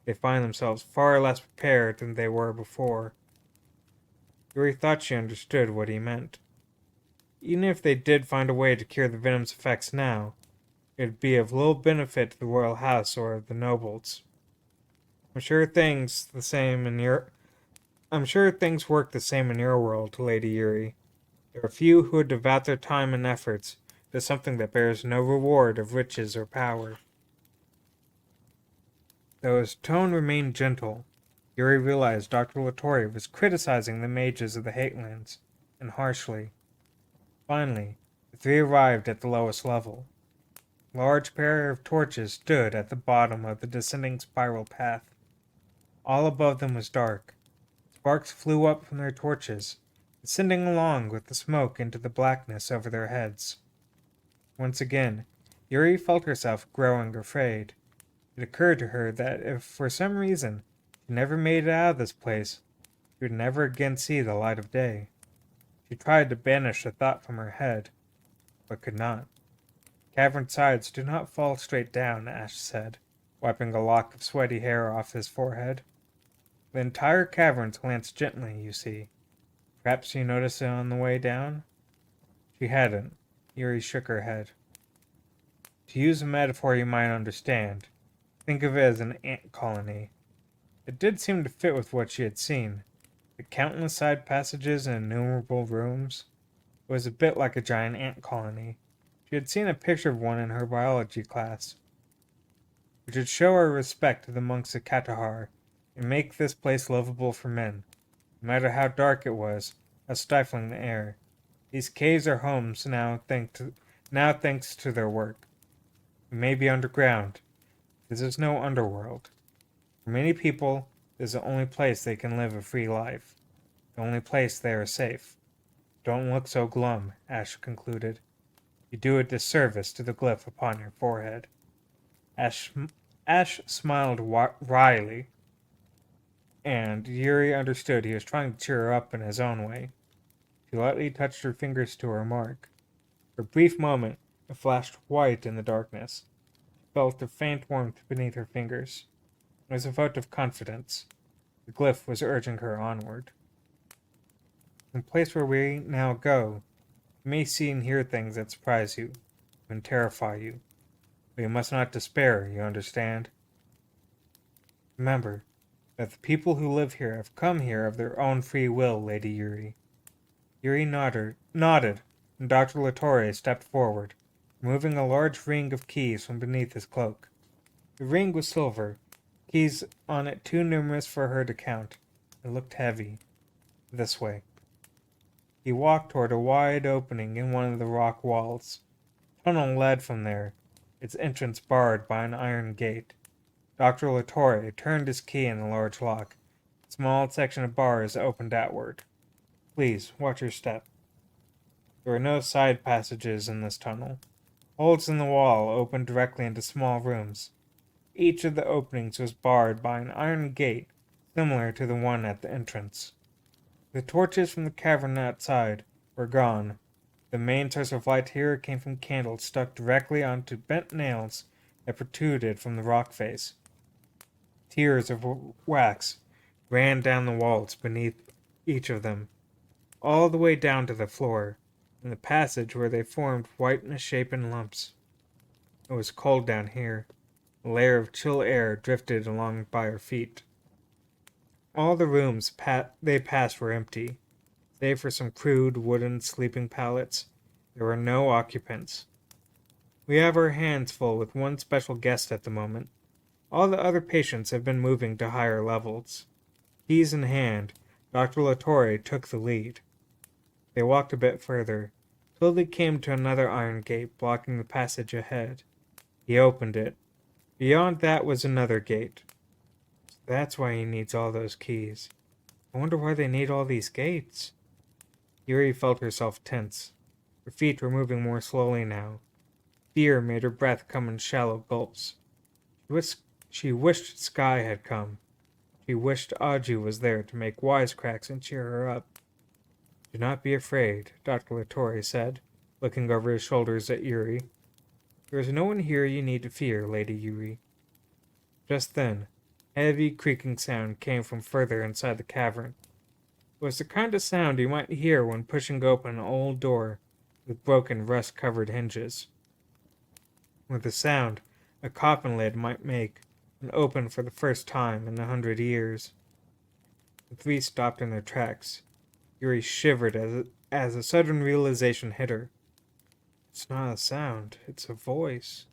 they find themselves far less prepared than they were before. Yuri thought she understood what he meant. Even if they did find a way to cure the venom's effects now, it would be of little benefit to the royal house or the nobles. I'm sure things work the same in your world, Lady Yuri. There are few who would devote their time and efforts to something that bears no reward of riches or power. Though his tone remained gentle, Yuri realized Dr. Latore was criticizing the mages of the Hatelands, and harshly. Finally, the three arrived at the lowest level. A large pair of torches stood at the bottom of the descending spiral path. All above them was dark. Sparks flew up from their torches, ascending along with the smoke into the blackness over their heads. Once again, Yuri felt herself growing afraid. It occurred to her that if for some reason she never made it out of this place, she would never again see the light of day. She tried to banish the thought from her head, but could not. Cavern sides do not fall straight down, Ash said, wiping a lock of sweaty hair off his forehead. The entire cavern slants gently, you see. Perhaps you noticed it on the way down? She hadn't. Yuri shook her head. To use a metaphor you might understand, think of it as an ant colony. It did seem to fit with what she had seen. The countless side passages and innumerable rooms. It was a bit like a giant ant colony. She had seen a picture of one in her biology class. Which would show her respect to the monks of Katahar and make this place livable for men, no matter how dark it was, how stifling the air. These caves are homes now thanks to their work. They may be underground, because there's no underworld. For many people, this is the only place they can live a free life. The only place they are safe. Don't look so glum, Ash concluded. You do a disservice to the glyph upon your forehead. Ash smiled wryly, and Yuri understood he was trying to cheer her up in his own way. She lightly touched her fingers to her mark. For a brief moment, it flashed white in the darkness. She felt a faint warmth beneath her fingers. It was a vote of confidence. The glyph was urging her onward. In the place where we now go, you may see and hear things that surprise you, and terrify you. But you must not despair, you understand? Remember that the people who live here have come here of their own free will, Lady Yuri. Yuri nodded, and Dr. Latore stepped forward, removing a large ring of keys from beneath his cloak. The ring was silver, keys on it too numerous for her to count. It looked heavy. This way. He walked toward a wide opening in one of the rock walls. A tunnel led from there, its entrance barred by an iron gate. Dr. Latore turned his key in the large lock. A small section of bars opened outward. Please, watch your step. There were no side passages in this tunnel. Holes in the wall opened directly into small rooms. Each of the openings was barred by an iron gate similar to the one at the entrance. The torches from the cavern outside were gone. The main source of light here came from candles stuck directly onto bent nails that protruded from the rock face. Tiers of wax ran down the walls beneath each of them, all the way down to the floor, in the passage where they formed white misshapen lumps. It was cold down here. A layer of chill air drifted along by our feet. All the rooms they passed were empty. Save for some crude wooden sleeping pallets, there were no occupants. We have our hands full with one special guest at the moment. All the other patients have been moving to higher levels. Keys in hand, Dr. Latorre took the lead. They walked a bit further, till they came to another iron gate blocking the passage ahead. He opened it. Beyond that was another gate. So that's why he needs all those keys. I wonder why they need all these gates. Yuri felt herself tense. Her feet were moving more slowly now. Fear made her breath come in shallow gulps. She wished Sky had come. She wished Aju was there to make wisecracks and cheer her up. Do not be afraid, Dr. Latorre said, looking over his shoulders at Yuri. There is no one here you need to fear, Lady Yuri. Just then, a heavy creaking sound came from further inside the cavern. It was the kind of sound you might hear when pushing open an old door with broken, rust-covered hinges. With the sound a coffin lid might make when opened for the first time in 100 years. The three stopped in their tracks. Yuri shivered as a sudden realization hit her. It's not a sound, it's a voice.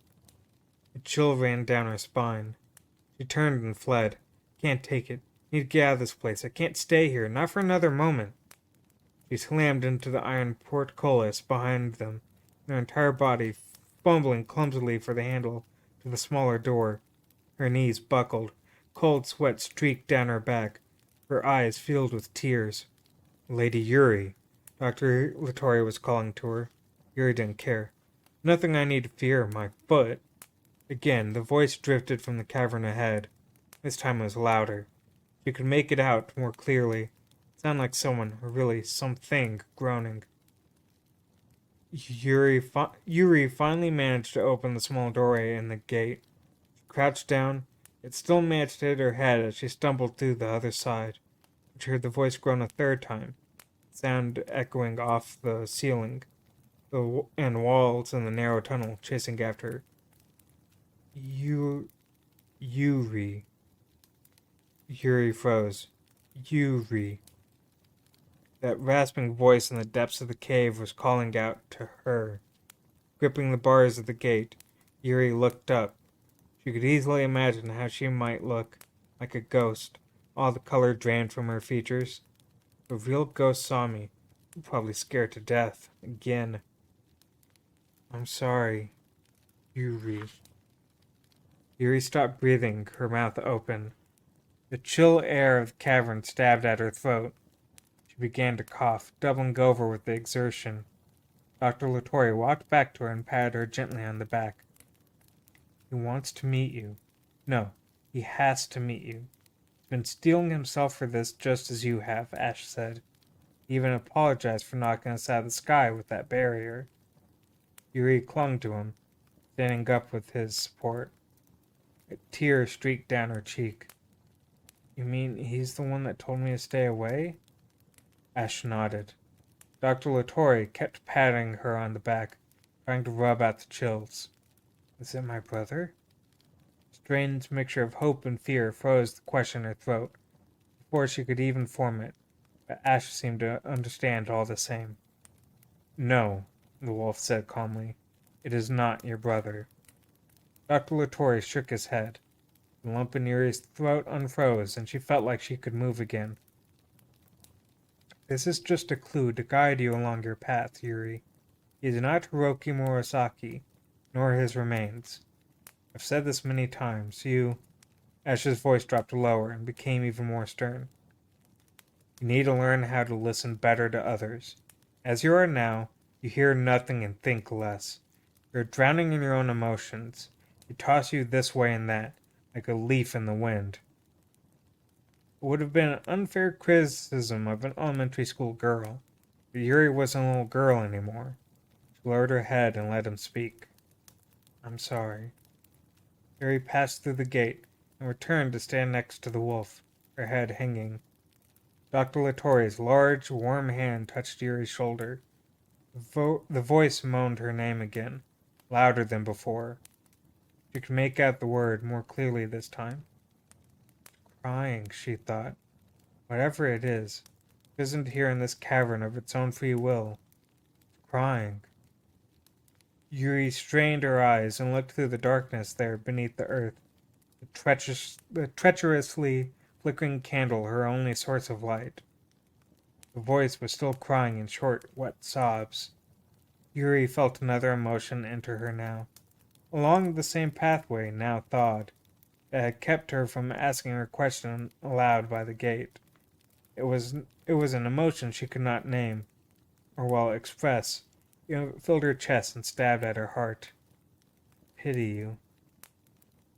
A chill ran down her spine. She turned and fled. Can't take it. Need to get out of this place. I can't stay here, not for another moment. She slammed into the iron portcullis behind them, her entire body fumbling clumsily for the handle to the smaller door. Her knees buckled. Cold sweat streaked down her back. Her eyes filled with tears. Lady Yuri, Dr. Latorre was calling to her. Yuri didn't care. Nothing I need to fear, my foot. Again, the voice drifted from the cavern ahead. This time it was louder. She could make it out more clearly. It sounded like someone, or really something, groaning. Yuri finally managed to open the small doorway in the gate. She crouched down. It still managed to hit her head as she stumbled through the other side. She heard the voice groan a third time, sound echoing off the ceiling and walls in the narrow tunnel, chasing after her. Yuri. Yuri froze. Yuri. That rasping voice in the depths of the cave was calling out to her. Gripping the bars of the gate, Yuri looked up. She could easily imagine how she might look, like a ghost, all the color drained from her features. If a real ghost saw me, I'd probably scare to death. Again. I'm sorry, Yuri. Yuri stopped breathing, her mouth open. The chill air of the cavern stabbed at her throat. She began to cough, doubling over with the exertion. Dr. Latorre walked back to her and patted her gently on the back. He wants to meet you. No, he has to meet you. He's been steeling himself for this just as you have, Ash said. He even apologized for knocking us out of the sky with that barrier. Yuri clung to him, standing up with his support. A tear streaked down her cheek. You mean he's the one that told me to stay away? Ash nodded. Dr. Latorre kept patting her on the back, trying to rub out the chills. Is it my brother? A strange mixture of hope and fear froze the question in her throat, before she could even form it, but Ash seemed to understand all the same. No, the wolf said calmly. It is not your brother. Dr. Latorre shook his head. The lump in Yuri's throat unfroze, and she felt like she could move again. This is just a clue to guide you along your path, Yuri. He is not Hiroki Murasaki, nor his remains. I've said this many times. Ash's voice dropped lower and became even more stern. You need to learn how to listen better to others. As you are now, you hear nothing and think less. You're drowning in your own emotions. You toss you this way and that, like a leaf in the wind. It would have been an unfair criticism of an elementary school girl, but Yuri wasn't a little girl anymore. She lowered her head and let him speak. I'm sorry. Yuri passed through the gate and returned to stand next to the wolf, her head hanging. Dr. Latorre's large, warm hand touched Yuri's shoulder. The voice moaned her name again, louder than before. She could make out the word more clearly this time. Crying, she thought. Whatever it isn't here in this cavern of its own free will. It's crying. Yuri strained her eyes and looked through the darkness there beneath the earth, the treacherously flickering candle her only source of light. The voice was still crying in short, wet sobs. Yuri felt another emotion enter her now, along the same pathway now thawed, that had kept her from asking her question aloud by the gate. It was an emotion she could not name, or well express. It filled her chest and stabbed at her heart. Pity you.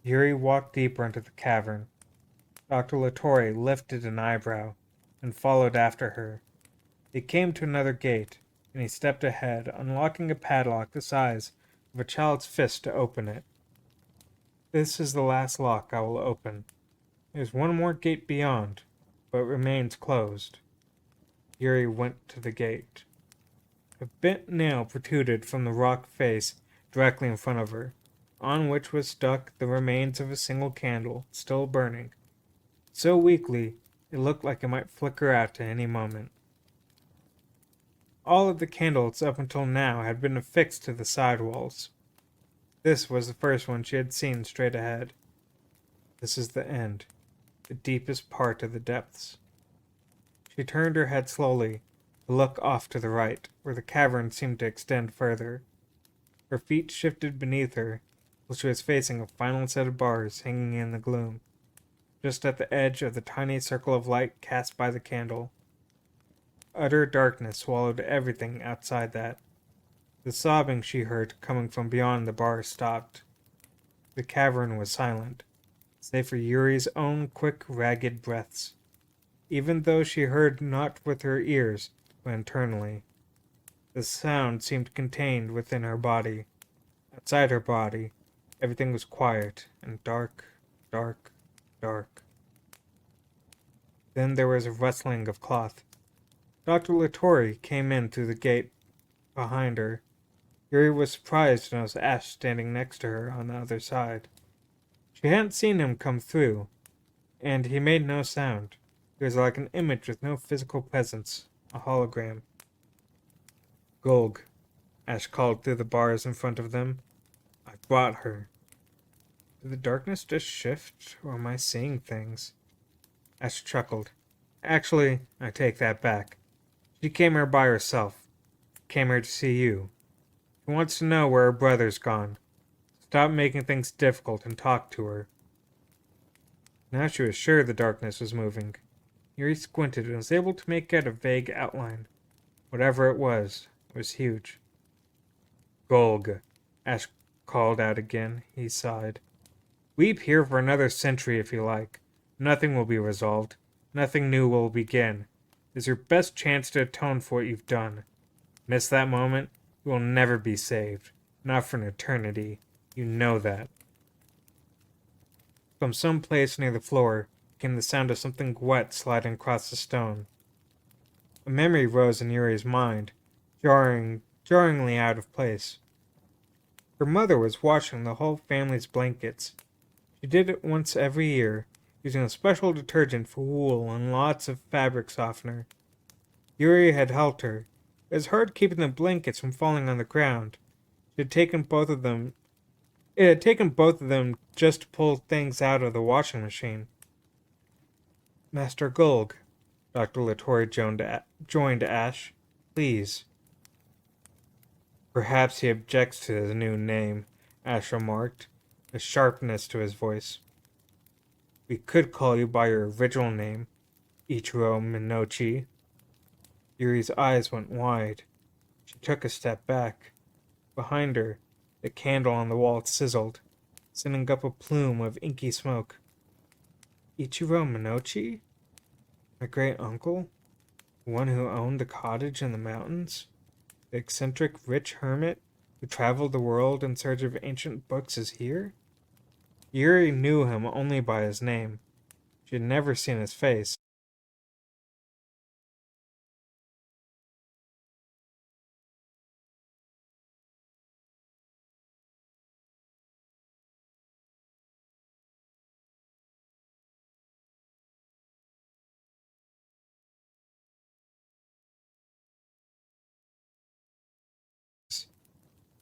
Yuri walked deeper into the cavern. Dr. Latorre lifted an eyebrow and followed after her. They came to another gate, and he stepped ahead, unlocking a padlock the size of a child's fist to open it. This is the last lock I will open. There's one more gate beyond, but it remains closed. Yuri went to the gate. A bent nail protruded from the rock face directly in front of her, on which was stuck the remains of a single candle, still burning. So weakly, it looked like it might flicker out at any moment. All of the candles up until now had been affixed to the side walls. This was the first one she had seen straight ahead. This is the end, the deepest part of the depths. She turned her head slowly to look off to the right, where the cavern seemed to extend further. Her feet shifted beneath her, till she was facing a final set of bars hanging in the gloom, just at the edge of the tiny circle of light cast by the candle. Utter darkness swallowed everything outside that. The sobbing she heard coming from beyond the bars stopped. The cavern was silent, save for Yuri's own quick, ragged breaths, even though she heard not with her ears, but internally. The sound seemed contained within her body. Outside her body, everything was quiet and dark, dark, dark. Then there was a rustling of cloth. Dr. Latorre came in through the gate behind her. Yuri was surprised to notice Ash standing next to her on the other side. She hadn't seen him come through, and he made no sound. He was like an image with no physical presence, a hologram. Golg, Ash called through the bars in front of them. I brought her. Did the darkness just shift, or am I seeing things? Ash chuckled. Actually, I take that back. She came here by herself. Came here to see you. She wants to know where her brother's gone. Stop making things difficult and talk to her. Now she was sure the darkness was moving. Yuri squinted and was able to make out a vague outline. Whatever it was huge. Golg, Ash called out again. He sighed. Weep here for another century if you like. Nothing will be resolved. Nothing new will begin. It's your best chance to atone for what you've done. Miss that moment, you will never be saved. Not for an eternity. You know that. From some place near the floor came the sound of something wet sliding across the stone. A memory rose in Yuri's mind, jarringly out of place. Her mother was washing the whole family's blankets. She did it once every year, using a special detergent for wool and lots of fabric softener. Yuri had helped her. It was hard keeping the blankets from falling on the ground. It had taken both of them just to pull things out of the washing machine. Master Golg, Dr. Latorre joined Ash. Please. Perhaps he objects to his new name, Ash remarked, a sharpness to his voice. We could call you by your original name, Ichiro Minochi. Yuri's eyes went wide. She took a step back. Behind her, The candle on the wall sizzled, sending up a plume of inky smoke. Ichiro Minochi? My great uncle? The one who owned the cottage in the mountains? The eccentric rich hermit who traveled the world in search of ancient books is here? Yuri knew him only by his name. She had never seen his face.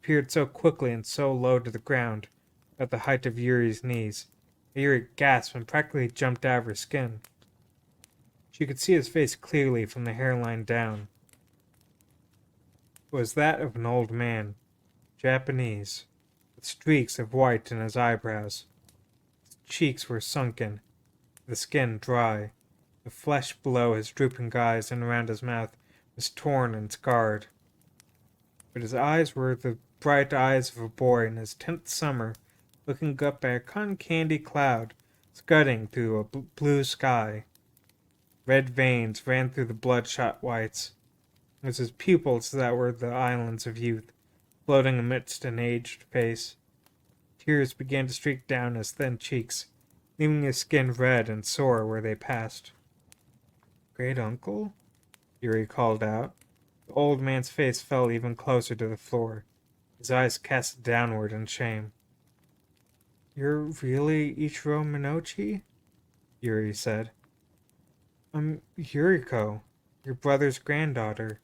Appeared so quickly and so low to the ground, at the height of Yuri's knees. Yuri gasped and practically jumped out of her skin. She could see his face clearly from the hairline down. It was that of an old man, Japanese, with streaks of white in his eyebrows. His cheeks were sunken, the skin dry. The flesh below his drooping eyes and around his mouth was torn and scarred. But his eyes were the bright eyes of a boy in his 10th summer, looking up at a cotton candy cloud scudding through a blue sky. Red veins ran through the bloodshot whites. It was his pupils that were the islands of youth, floating amidst an aged face. Tears began to streak down his thin cheeks, leaving his skin red and sore where they passed. Great uncle? Yuri called out. The old man's face fell even closer to the floor, his eyes cast downward in shame. You're really Ichiro Minochi? Yuri said. I'm Yuriko, your brother's granddaughter.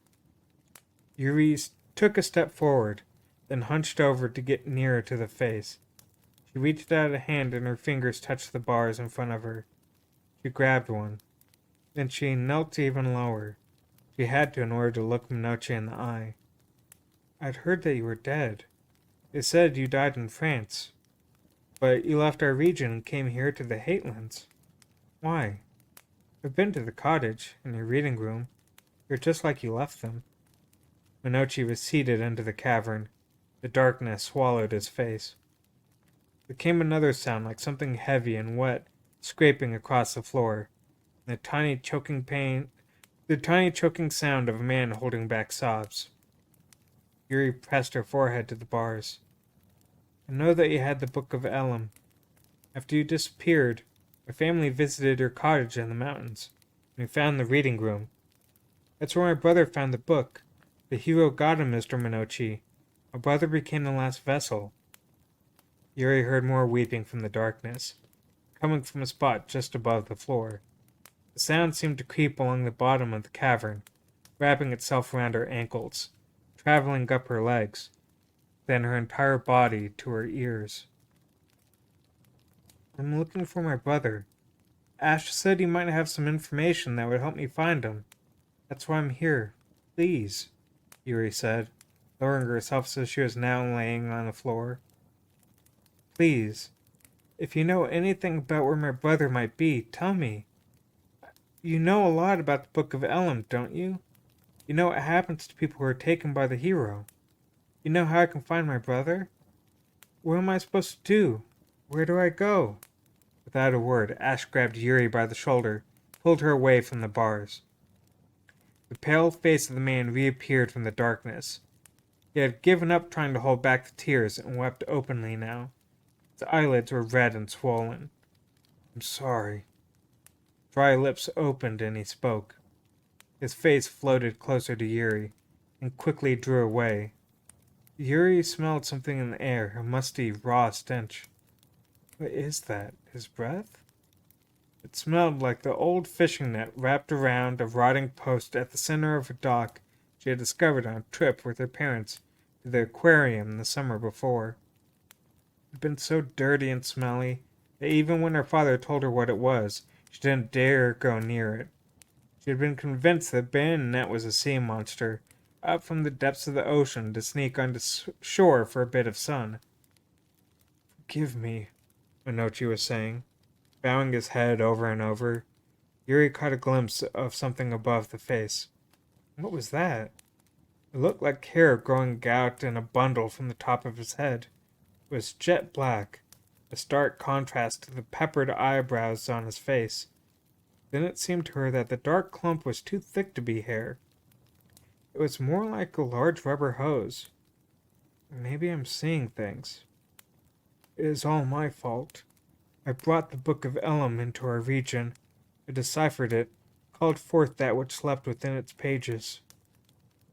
Yuri took a step forward, then hunched over to get nearer to the face. She reached out a hand and her fingers touched the bars in front of her. She grabbed one. Then she knelt even lower. She had to in order to look Minochi in the eye. I'd heard that you were dead. They said you died in France. But you left our region and came here to the Hatelands. Why? I've been to the cottage, and your reading room. You're just like you left them. Minochi receded into the cavern. The darkness swallowed his face. There came another sound like something heavy and wet scraping across the floor. The tiny choking sound of a man holding back sobs. Yuri pressed her forehead to the bars. I know that you had the Book of Elam. After you disappeared, my family visited your cottage in the mountains, and we found the reading room. That's where my brother found the book. The hero got him, Mr. Minochi. My brother became the last vessel. Yuri heard more weeping from the darkness, coming from a spot just above the floor. The sound seemed to creep along the bottom of the cavern, wrapping itself around her ankles, traveling up her legs, then her entire body to her ears. I'm looking for my brother. Ash said he might have some information that would help me find him. That's why I'm here. Please, Yuri said, lowering herself so she was now laying on the floor. Please, if you know anything about where my brother might be, tell me. You know a lot about the Book of Elam, don't you? You know what happens to people who are taken by the hero. You know how I can find my brother? What am I supposed to do? Where do I go? Without a word, Ash grabbed Yuri by the shoulder, pulled her away from the bars. The pale face of the man reappeared from the darkness. He had given up trying to hold back the tears and wept openly now. His eyelids were red and swollen. I'm sorry. Dry lips opened and he spoke. His face floated closer to Yuri, and quickly drew away. Yuri smelled something in the air, a musty, raw stench. What is that? His breath? It smelled like the old fishing net wrapped around a rotting post at the center of a dock she had discovered on a trip with her parents to the aquarium the summer before. It had been so dirty and smelly that even when her father told her what it was, she didn't dare go near it. She had been convinced that Bayonet was a sea monster, up from the depths of the ocean to sneak onto shore for a bit of sun. Forgive me, Minochi was saying, bowing his head over and over. Yuri caught a glimpse of something above the face. What was that? It looked like hair growing out in a bundle from the top of his head. It was jet black, a stark contrast to the peppered eyebrows on his face. Then it seemed to her that the dark clump was too thick to be hair. It was more like a large rubber hose. Maybe I'm seeing things. It is all my fault. I brought the Book of Elam into our region. I deciphered it, called forth that which slept within its pages.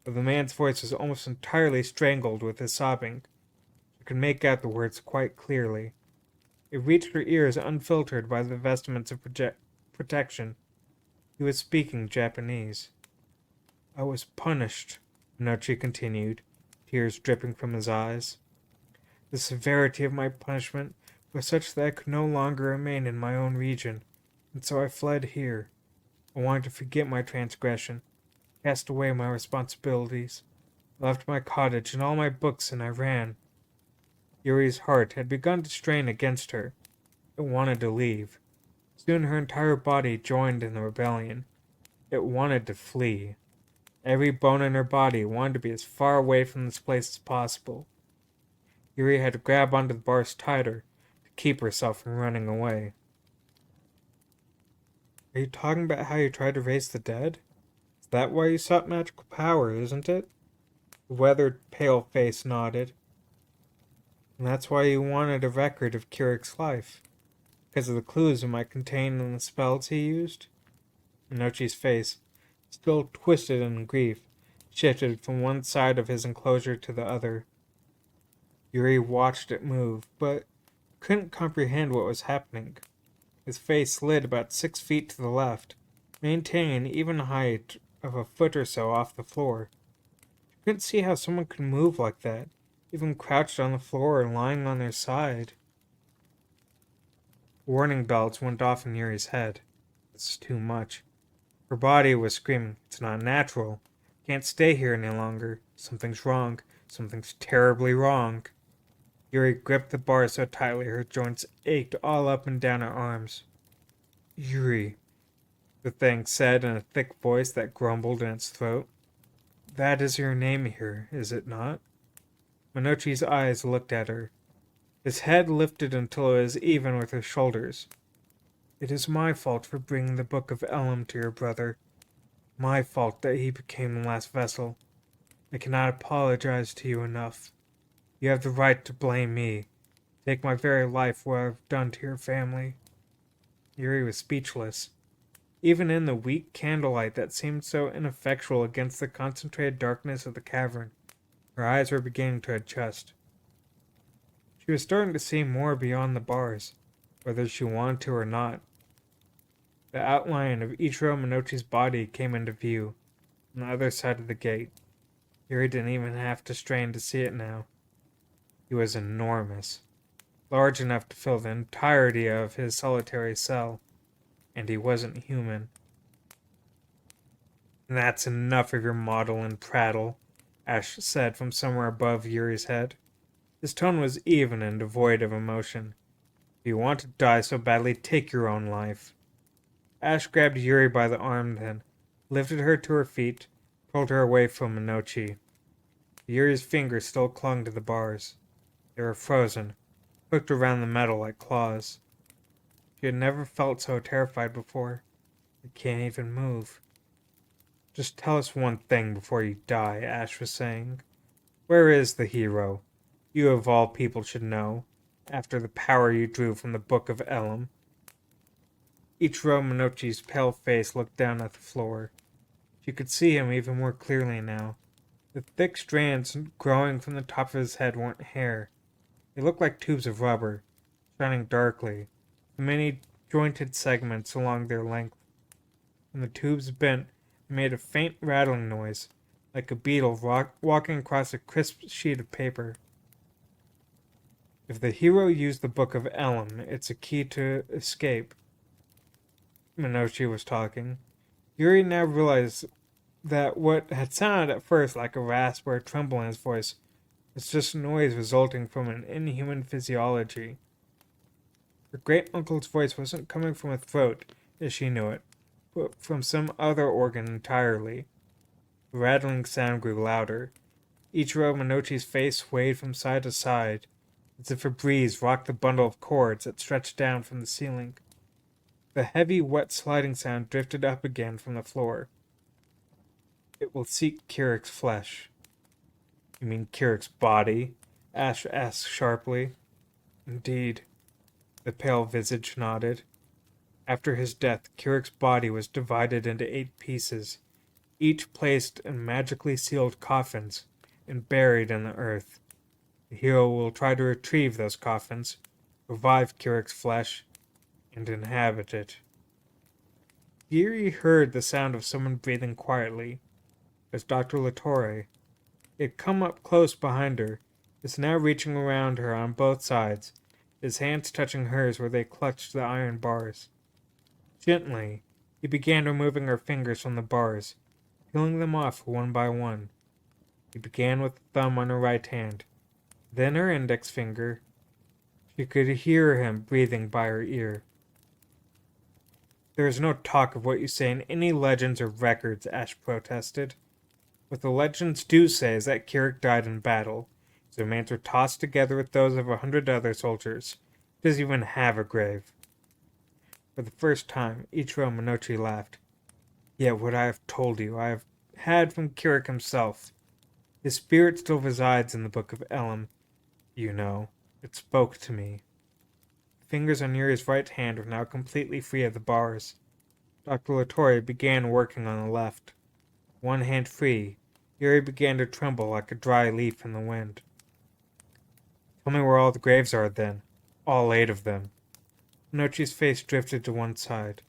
But the man's voice was almost entirely strangled with his sobbing. She could make out the words quite clearly. It reached her ears unfiltered by the vestments of protection. He was speaking Japanese. I was punished, Nochi continued, tears dripping from his eyes. The severity of my punishment was such that I could no longer remain in my own region, and so I fled here. I wanted to forget my transgression, cast away my responsibilities. I left my cottage and all my books, and I ran. Yuri's heart had begun to strain against her. It wanted to leave. Soon her entire body joined in the rebellion. It wanted to flee. Every bone in her body wanted to be as far away from this place as possible. Yuri had to grab onto the bars tighter to keep herself from running away. Are you talking about how you tried to raise the dead? Is that why you sought magical power, isn't it? The weathered, pale face nodded. And that's why you wanted a record of Kurik's life? Because of the clues it might contain in the spells he used? Minochi's face, still twisted in grief, shifted from one side of his enclosure to the other. Yuri watched it move, but couldn't comprehend what was happening. His face slid about 6 feet to the left, maintaining an even height of a foot or so off the floor. She couldn't see how someone could move like that, even crouched on the floor or lying on their side. Warning bells went off in Yuri's head. It's too much. Her body was screaming, it's not natural. Can't stay here any longer. Something's wrong. Something's terribly wrong. Yuri gripped the bar so tightly her joints ached all up and down her arms. Yuri, the thing said in a thick voice that grumbled in its throat. That is your name here, is it not? Minochi's eyes looked at her. His head lifted until it was even with her shoulders. It is my fault for bringing the Book of Elam to your brother. My fault that he became the last vessel. I cannot apologize to you enough. You have the right to blame me. Take my very life for what I've done to your family. Yuri was speechless. Even in the weak candlelight that seemed so ineffectual against the concentrated darkness of the cavern, her eyes were beginning to adjust. She was starting to see more beyond the bars, whether she wanted to or not. The outline of Ichiro Minochi's body came into view, on the other side of the gate. Yuri didn't even have to strain to see it now. He was enormous, large enough to fill the entirety of his solitary cell, and he wasn't human. That's enough of your model and prattle, Ash said from somewhere above Yuri's head. His tone was even and devoid of emotion. If you want to die so badly, take your own life. Ash grabbed Yuri by the arm then, lifted her to her feet, pulled her away from Minochi. Yuri's fingers still clung to the bars. They were frozen, hooked around the metal like claws. She had never felt so terrified before. I can't even move. Just tell us one thing before you die, Ash was saying. Where is the hero? You of all people should know, after the power you drew from the Book of Elam. Ichiro Minochi's pale face looked down at the floor. She could see him even more clearly now. The thick strands growing from the top of his head weren't hair. They looked like tubes of rubber, shining darkly, with many jointed segments along their length. When the tubes bent, they made a faint rattling noise, like a beetle walking across a crisp sheet of paper. If the hero used the Book of Elam, it's a key to escape. Minochi was talking. Yuri now realized that what had sounded at first like a rasp or a tremble in his voice was just noise resulting from an inhuman physiology. Her great-uncle's voice wasn't coming from a throat, as she knew it, but from some other organ entirely. The rattling sound grew louder. Ichiro Minochi's face swayed from side to side, as if a breeze rocked the bundle of cords that stretched down from the ceiling. The heavy, wet sliding sound drifted up again from the floor. It will seek Kirik's flesh. You mean Kirik's body? Ash asked sharply. Indeed. The pale visage nodded. After his death, Kirik's body was divided into 8 pieces, each placed in magically sealed coffins and buried in the earth. The hero will try to retrieve those coffins, revive Kirik's flesh, and inhabit it. Yuri heard the sound of someone breathing quietly. It was Dr. Latore. He had come up close behind her, is now reaching around her on both sides, his hands touching hers where they clutched the iron bars. Gently, he began removing her fingers from the bars, peeling them off one by one. He began with the thumb on her right hand, then her index finger. She could hear him breathing by her ear. There is no talk of what you say in any legends or records, Ash protested. What the legends do say is that Kirik died in battle. His remains were tossed together with those of 100 other soldiers. He doesn't even have a grave. For the first time, Ichiro Minochi laughed. Yet what I have told you, I have had from Kirik himself. His spirit still resides in the Book of Elam. You know, it spoke to me. The fingers on Yuri's right hand were now completely free of the bars. Dr. Latore began working on the left. One hand free, Yuri began to tremble like a dry leaf in the wind. Tell me where all the graves are, then. All 8 of them. Minochi's face drifted to one side.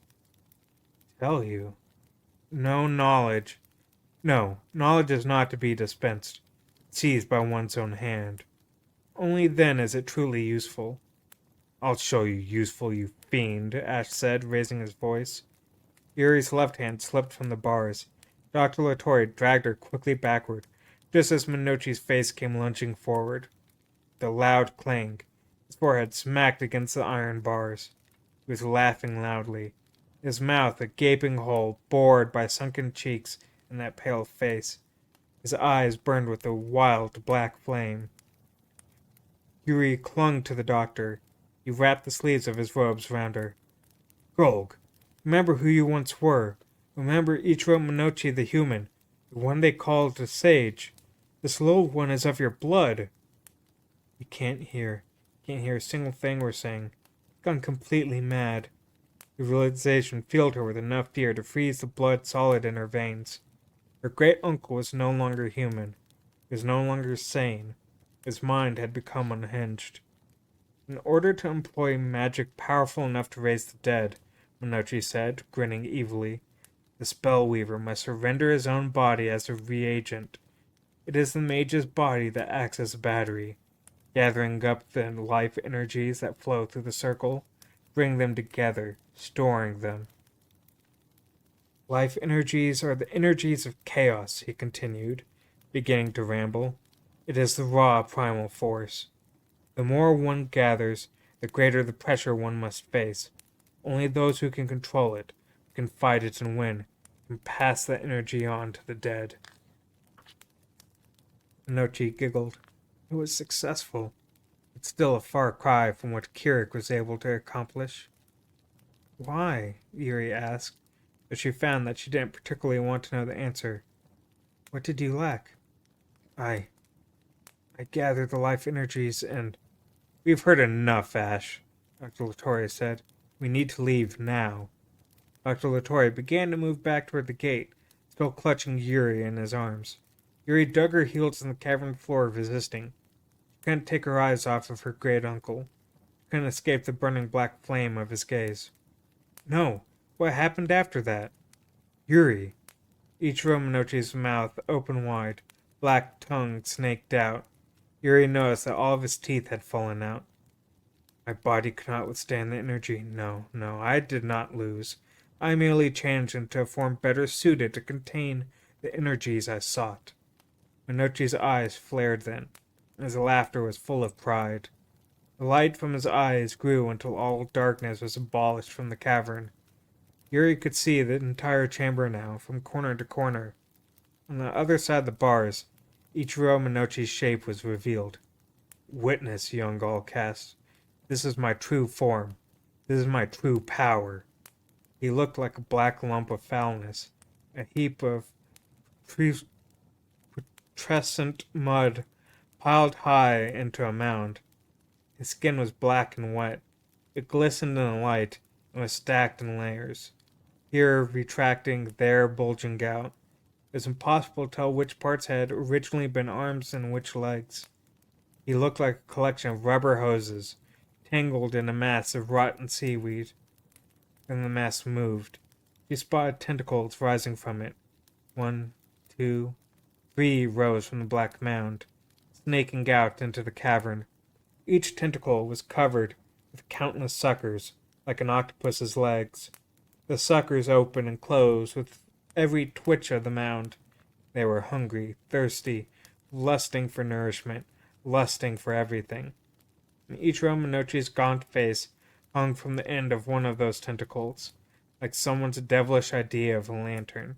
Tell you? No knowledge. No, knowledge is not to be dispensed, seized by one's own hand. Only then is it truly useful. I'll show you useful, you fiend, Ash said, raising his voice. Yuri's left hand slipped from the bars. Dr. Latore dragged her quickly backward, just as Minochi's face came lunging forward. With a loud clang, his forehead smacked against the iron bars. He was laughing loudly, his mouth a gaping hole bored by sunken cheeks and that pale face. His eyes burned with a wild black flame. Yuri clung to the doctor. He wrapped the sleeves of his robes round her. Golg, remember who you once were. Remember Ichiro Minochi the human, the one they called a sage. This little one is of your blood. He can't hear a single thing we're saying. Gone completely mad. The realization filled her with enough fear to freeze the blood solid in her veins. Her great uncle was no longer human. He was no longer sane. His mind had become unhinged. In order to employ magic powerful enough to raise the dead, Minochi said, grinning evilly, the spellweaver must surrender his own body as a reagent. It is the mage's body that acts as a battery, gathering up the life energies that flow through the circle, bring them together, storing them. Life energies are the energies of chaos, he continued, beginning to ramble. It is the raw primal force. The more one gathers, the greater the pressure one must face. Only those who can control it, who can fight it and win, can pass that energy on to the dead. Minochi giggled. It was successful, but still a far cry from what Kirik was able to accomplish. Why? Yuri asked, but she found that she didn't particularly want to know the answer. What did you lack? I gathered the life energies and... We've heard enough, Ash, Dr. Latore said. We need to leave now. Dr. Latore began to move back toward the gate, still clutching Yuri in his arms. Yuri dug her heels in the cavern floor, resisting. She couldn't take her eyes off of her great uncle. She couldn't escape the burning black flame of his gaze. No, what happened after that? Yuri. Ichiro Minochi's mouth opened wide, black tongue snaked out. Yuri noticed that all of his teeth had fallen out. My body could not withstand the energy. No, I did not lose. I merely changed into a form better suited to contain the energies I sought. Minochi's eyes flared then, and his laughter was full of pride. The light from his eyes grew until all darkness was abolished from the cavern. Yuri could see the entire chamber now, from corner to corner. On the other side of the bars, Ichiro Minochi's shape was revealed. Witness, young Allcast. This is my true form. This is my true power. He looked like a black lump of foulness, a heap of putrescent mud piled high into a mound. His skin was black and wet. It glistened in the light and was stacked in layers, here retracting, there bulging out. It was impossible to tell which parts had originally been arms and which legs. He looked like a collection of rubber hoses, tangled in a mass of rotten seaweed. Then the mass moved. She spotted tentacles rising from it. 1, 2, 3 rose from the black mound, snaking out into the cavern. Each tentacle was covered with countless suckers, like an octopus's legs. The suckers opened and closed with every twitch of the mound. They were hungry, thirsty, lusting for nourishment, lusting for everything. And Ichiro Minochi's gaunt face hung from the end of one of those tentacles, like someone's devilish idea of a lantern.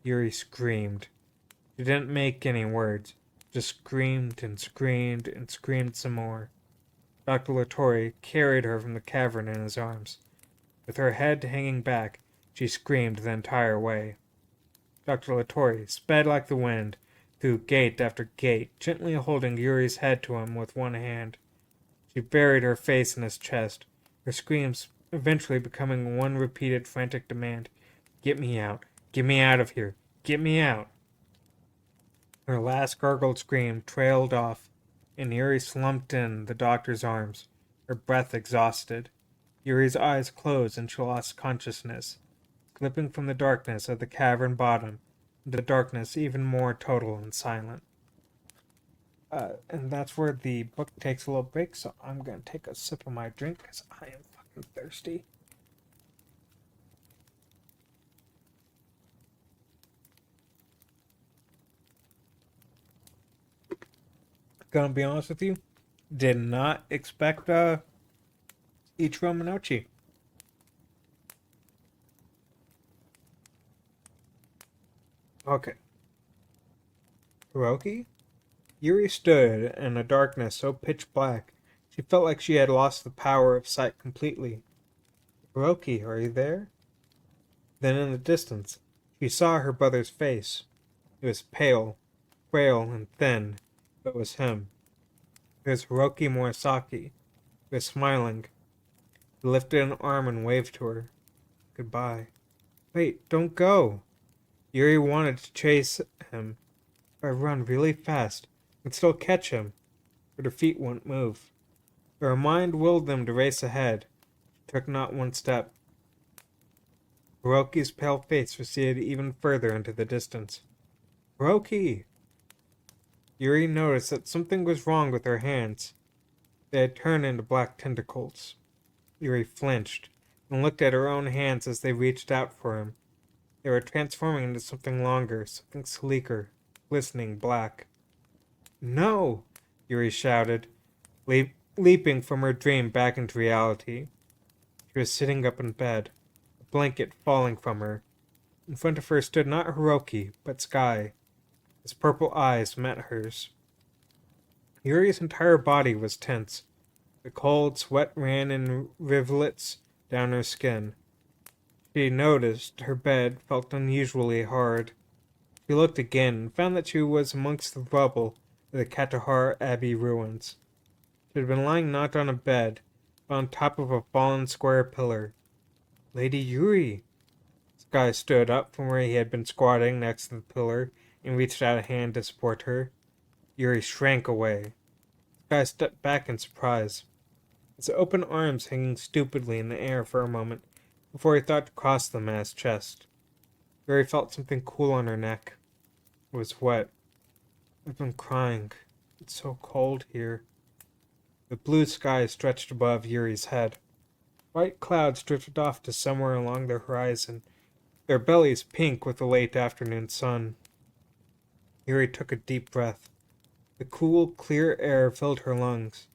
Yuri screamed. She didn't make any words, just screamed and screamed and screamed some more. Dr. Latorre carried her from the cavern in his arms. With her head hanging back, she screamed the entire way. Dr. Latorre sped like the wind through gate after gate, gently holding Yuri's head to him with one hand. She buried her face in his chest, her screams eventually becoming one repeated frantic demand. Get me out. Get me out of here. Get me out. Her last gargled scream trailed off, and Yuri slumped in the doctor's arms, her breath exhausted. Yuri's eyes closed and she lost consciousness, slipping from the darkness of the cavern bottom into darkness even more total and silent. And that's where the book takes a little break, so I'm going to take a sip of my drink because I am fucking thirsty. Gonna be honest with you, did not expect Ichiro Minochi. Okay. Hiroki? Yuri stood in a darkness so pitch black she felt like she had lost the power of sight completely. Hiroki, are you there? Then in the distance, she saw her brother's face. It was pale, frail, and thin, but it was him. It was Hiroki Murasaki. He was smiling. He lifted an arm and waved to her. Goodbye. Wait, don't go! Yuri wanted to chase him, or run really fast, and still catch him, but her feet wouldn't move. Her mind willed them to race ahead. She took not one step. Hiroki's pale face receded even further into the distance. Hiroki! Yuri noticed that something was wrong with her hands. They had turned into black tentacles. Yuri flinched and looked at her own hands as they reached out for him. They were transforming into something longer, something sleeker, glistening black. No! Yuri shouted, leaping from her dream back into reality. She was sitting up in bed, a blanket falling from her. In front of her stood not Hiroki, but Sky. His purple eyes met hers. Yuri's entire body was tense. The cold sweat ran in rivulets down her skin. She noticed her bed felt unusually hard. She looked again and found that she was amongst the rubble of the Katahar Abbey ruins. She had been lying not on a bed, but on top of a fallen square pillar. Lady Yuri! Sky stood up from where he had been squatting next to the pillar and reached out a hand to support her. Yuri shrank away. Sky stepped back in surprise, his open arms hanging stupidly in the air for a moment before he thought to cross them at his chest. Yuri felt something cool on her neck. It was wet. I've been crying. It's so cold here. The blue sky stretched above Yuri's head. White clouds drifted off to somewhere along the horizon, their bellies pink with the late afternoon sun. Yuri took a deep breath. The cool, clear air filled her lungs.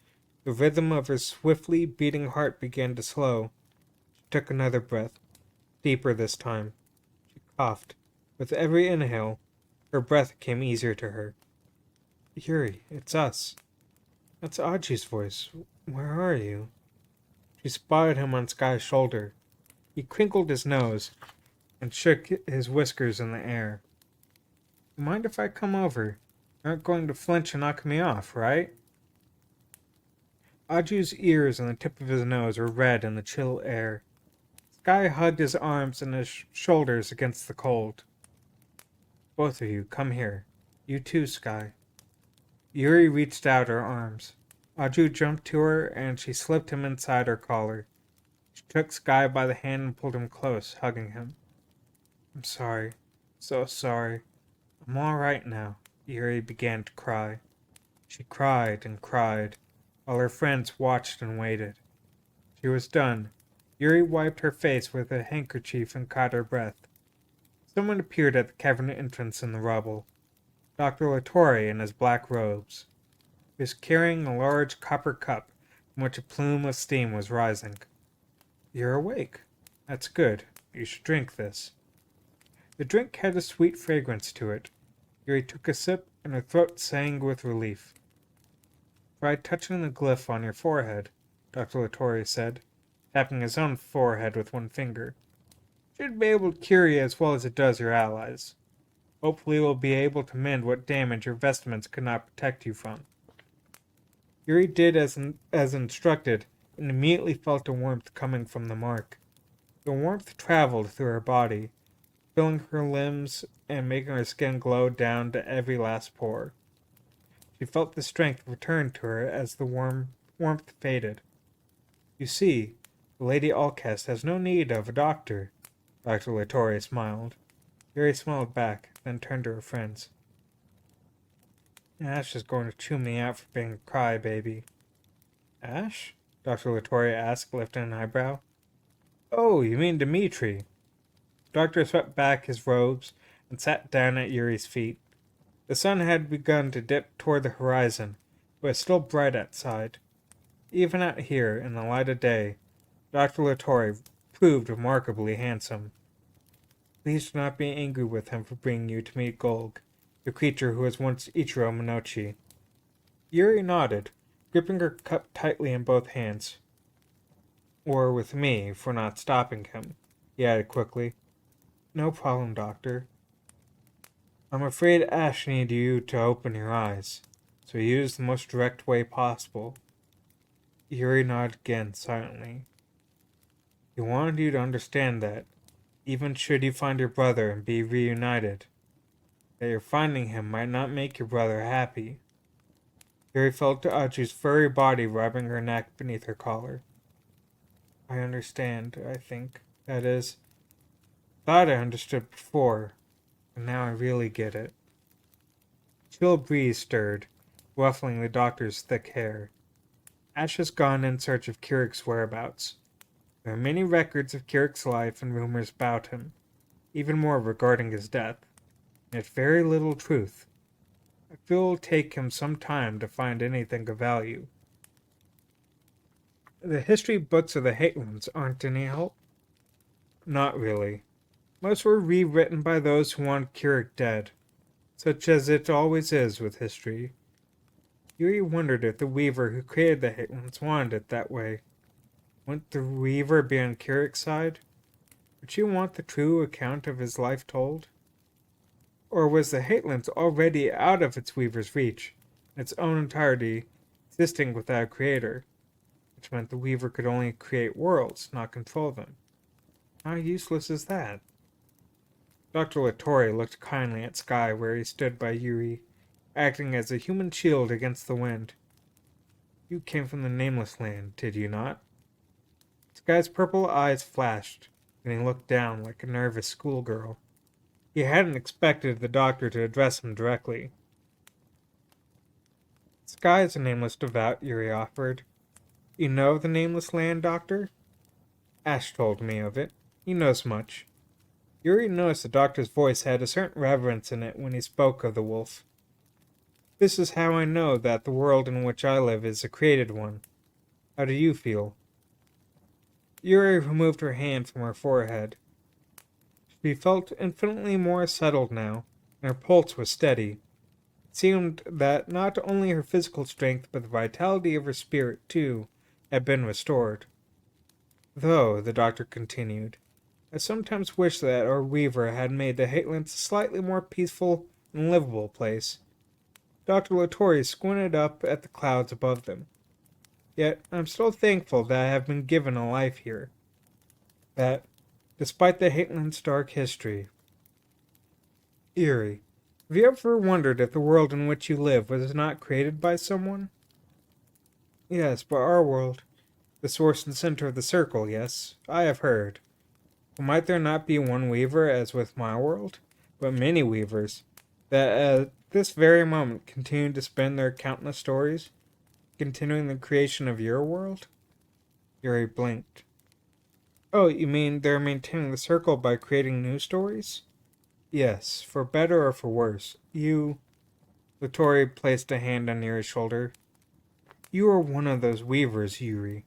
The rhythm of her swiftly beating heart began to slow. She took another breath, deeper this time. She coughed. With every inhale, Her breath came easier to her. Yuri, it's us. That's Aji's voice. Where are you? She spotted him on Sky's shoulder. He crinkled his nose and shook his whiskers in the air. Mind if I come over? You aren't going to flinch and knock me off, right? Aju's ears and the tip of his nose were red in the chill air. Sky hugged his arms and his shoulders against the cold. Both of you, come here. You too, Sky. Yuri reached out her arms. Aju jumped to her and she slipped him inside her collar. She took Sky by the hand and pulled him close, hugging him. I'm sorry. So sorry. I'm all right now. Yuri began to cry. She cried and cried, while her friends watched and waited. She was done. Yuri wiped her face with a handkerchief and caught her breath. Someone appeared at the cavern entrance in the rubble. Dr. Latore in his black robes. He was carrying a large copper cup from which a plume of steam was rising. You're awake. That's good. You should drink this. The drink had a sweet fragrance to it. Yuri took a sip, and her throat sang with relief. Try touching the glyph on your forehead, Dr. Latore said, tapping his own forehead with one finger. Should be able to cure you as well as it does your allies. Hopefully we'll be able to mend what damage your vestments could not protect you from. Yuri did as instructed, and immediately felt a warmth coming from the mark. The warmth traveled through her body, filling her limbs and making her skin glow down to every last pore. She felt the strength return to her as the warmth faded. You see, the Lady Alcest has no need of a doctor. Dr. Latore smiled. Yuri smiled back, then turned to her friends. Ash is going to chew me out for being a crybaby. Ash? Dr. Latore asked, lifting an eyebrow. Oh, you mean Dimitri. The doctor swept back his robes and sat down at Yuri's feet. The sun had begun to dip toward the horizon, but it was still bright outside. Even out here, in the light of day, Dr. Latore proved remarkably handsome. Please do not be angry with him for bringing you to meet Golg, the creature who was once Ichiro Minochi. Yuri nodded, gripping her cup tightly in both hands. Or with me for not stopping him, he added quickly. No problem, Doctor. I'm afraid Ash needed you to open your eyes, so he used the most direct way possible. Yuri nodded again silently. He wanted you to understand that, even should you find your brother and be reunited, that your finding him might not make your brother happy. Yuri felt Aju's furry body rubbing her neck beneath her collar. I understand, I think. That is, thought I understood before, and now I really get it. A chill breeze stirred, ruffling the doctor's thick hair. Ash has gone in search of Kirik's whereabouts. There are many records of Kirik's life and rumors about him, even more regarding his death, yet very little truth. I feel it will take him some time to find anything of value. The history books of the Hatelens aren't any help? Not really. Most were rewritten by those who want Kirik dead, such as it always is with history. Yuri wondered if the Weaver who created the Hatelens wanted it that way. Wouldn't the Weaver be on Kirik's side? Would she want the true account of his life told? Or was the Hatelens already out of its Weaver's reach, in its own entirety, existing without a creator, which meant the Weaver could only create worlds, not control them? How useless is that? Dr. Latore looked kindly at Sky where he stood by Yuri, acting as a human shield against the wind. You came from the Nameless Land, did you not? Sky's purple eyes flashed, and he looked down like a nervous schoolgirl. He hadn't expected the doctor to address him directly. Sky is a nameless devout, Yuri offered. You know of the Nameless Land, Doctor? Ash told me of it. He knows much. Yuri noticed the doctor's voice had a certain reverence in it when he spoke of the wolf. This is how I know that the world in which I live is a created one. How do you feel? Yuri removed her hand from her forehead. She felt infinitely more settled now, and her pulse was steady. It seemed that not only her physical strength, but the vitality of her spirit, too, had been restored. Though, the doctor continued, I sometimes wish that our Weaver had made the Hatelands a slightly more peaceful and livable place. Dr. Latorre squinted up at the clouds above them. Yet I'm still thankful that I have been given a life here. That, despite the Hateland's dark history. Eerie, have you ever wondered if the world in which you live was not created by someone? Yes, but our world, the source and center of the circle, yes, I have heard. But might there not be one Weaver as with my world, but many Weavers, that at this very moment continue to spin their countless stories, continuing the creation of your world? Yuri blinked. Oh, you mean they're maintaining the circle by creating new stories? Yes, for better or for worse. Latorre placed a hand on Yuri's shoulder. You are one of those weavers, Yuri.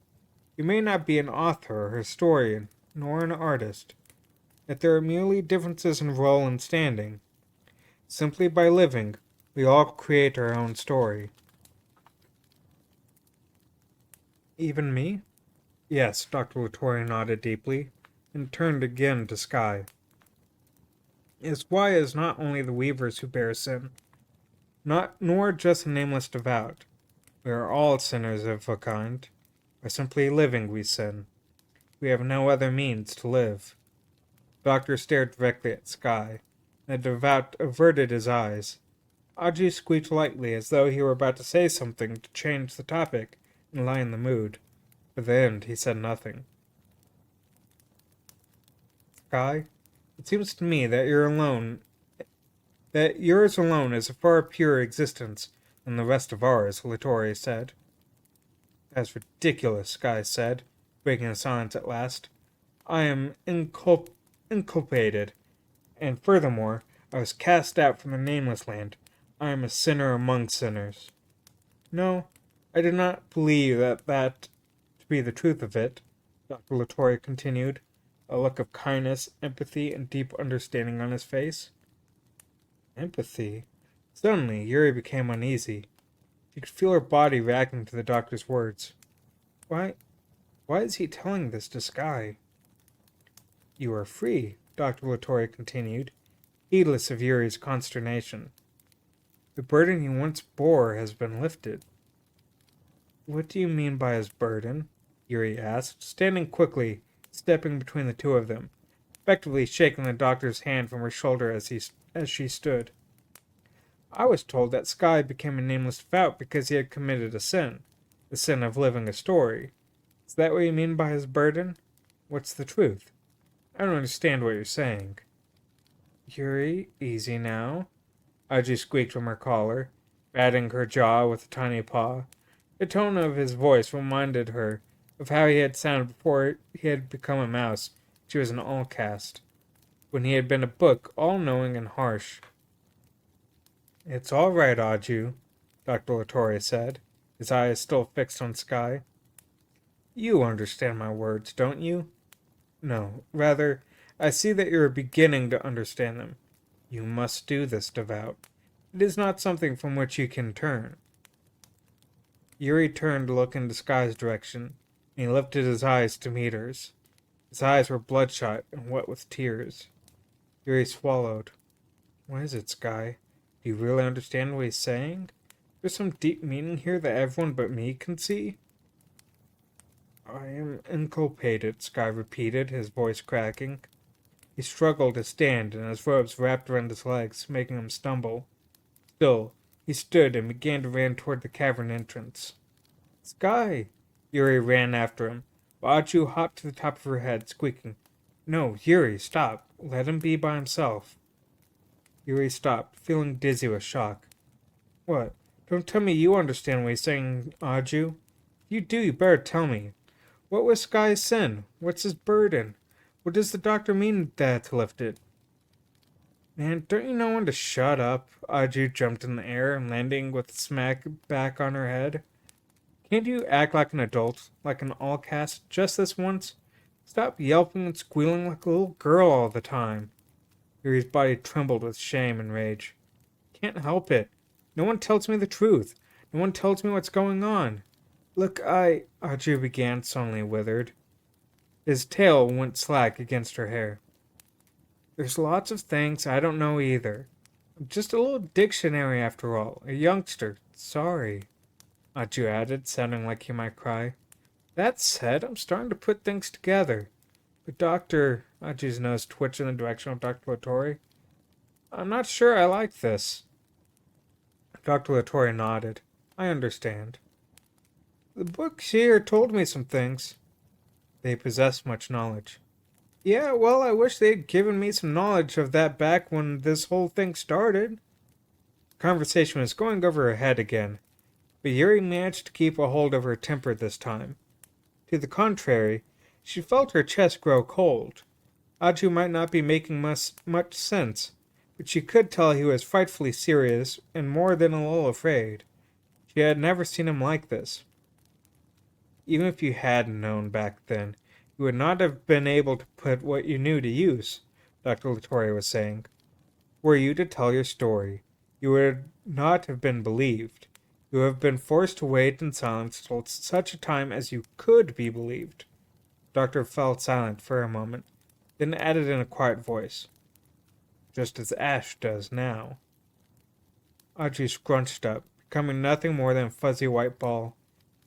You may not be an author or historian, nor an artist, yet there are merely differences in role and standing. Simply by living, we all create our own story. Even me? Yes, Dr. Latorre nodded deeply, and turned again to Sky. Is why it is not only the weavers who bear sin, nor just the nameless devout. We are all sinners of a kind. By simply living we sin. We have no other means to live. The doctor stared directly at Sky, and the devout averted his eyes. Aju squeaked lightly as though he were about to say something to change the topic and lighten the mood. At the end, he said nothing. Sky, it seems to me that yours alone is a far purer existence than the rest of ours, Latorre said. That's ridiculous, Sky said, breaking the silence at last. I am inculpated, and furthermore, I was cast out from the nameless land. I am a sinner among sinners. No, I do not believe that to be the truth of it, Dr. Latorre continued, a look of kindness, empathy, and deep understanding on his face. Empathy? Suddenly, Yuri became uneasy. She could feel her body reacting to the doctor's words. Why is he telling this to Sky? You are free, Dr. Latorre continued, heedless of Yuri's consternation. The burden you once bore has been lifted. What do you mean by his burden? Yuri asked, standing quickly, stepping between the two of them, effectively shaking the doctor's hand from her shoulder as she stood. I was told that Sky became a nameless devout because he had committed a sin, the sin of living a story. Is that what you mean by his burden? What's the truth? I don't understand what you're saying. Yuri, easy now. Aju squeaked from her collar, batting her jaw with a tiny paw. The tone of his voice reminded her of how he had sounded before he had become a mouse. She was an all-caste, when he had been a book, all-knowing and harsh. It's all right, Aju, Dr. Latorre said, his eyes still fixed on Sky. You understand my words, don't you? No, rather, I see that you are beginning to understand them. You must do this, devout. It is not something from which you can turn. Yuri turned to look in Sky's direction, and he lifted his eyes to meet hers. His eyes were bloodshot and wet with tears. Yuri swallowed. What is it, Sky? Do you really understand what he's saying? There's some deep meaning here that everyone but me can see. I am inculpated, Sky repeated, his voice cracking. He struggled to stand, and his robes wrapped around his legs, making him stumble. Still, he stood and began to run toward the cavern entrance. Sky! Yuri ran after him, while Aju hopped to the top of her head, squeaking, No, Yuri, stop. Let him be by himself. Yuri stopped, feeling dizzy with shock. What? Don't tell me you understand what he's saying, Aju. If you do, you better tell me. What was Sky's sin? What's his burden? What does the doctor mean that to lift it? Man, don't you know when to shut up? Aju jumped in the air, landing with a smack back on her head. Can't you act like an adult, like an all-caste, just this once? Stop yelping and squealing like a little girl all the time. Yuri's body trembled with shame and rage. Can't help it. No one tells me the truth. No one tells me what's going on. Look, Aju began, suddenly withered. His tail went slack against her hair. There's lots of things I don't know either. I'm just a little dictionary after all. A youngster. Sorry. Aju added, sounding like he might cry. That said, I'm starting to put things together. But Aju's nose twitched in the direction of Dr. Latorre. I'm not sure I like this. Dr. Latorre nodded. I understand. The books here told me some things. They possess much knowledge. Yeah, well, I wish they'd given me some knowledge of that back when this whole thing started. The conversation was going over her head again, but Yuri managed to keep a hold of her temper this time. To the contrary, she felt her chest grow cold. Aju might not be making much sense, but she could tell he was frightfully serious and more than a little afraid. She had never seen him like this. Even if you had known back then, you would not have been able to put what you knew to use, Dr. Latorre was saying. Were you to tell your story, you would not have been believed. You have been forced to wait in silence till such a time as you could be believed. The doctor fell silent for a moment, then added in a quiet voice, just as Ash does now. Audrey scrunched up, becoming nothing more than a fuzzy white ball,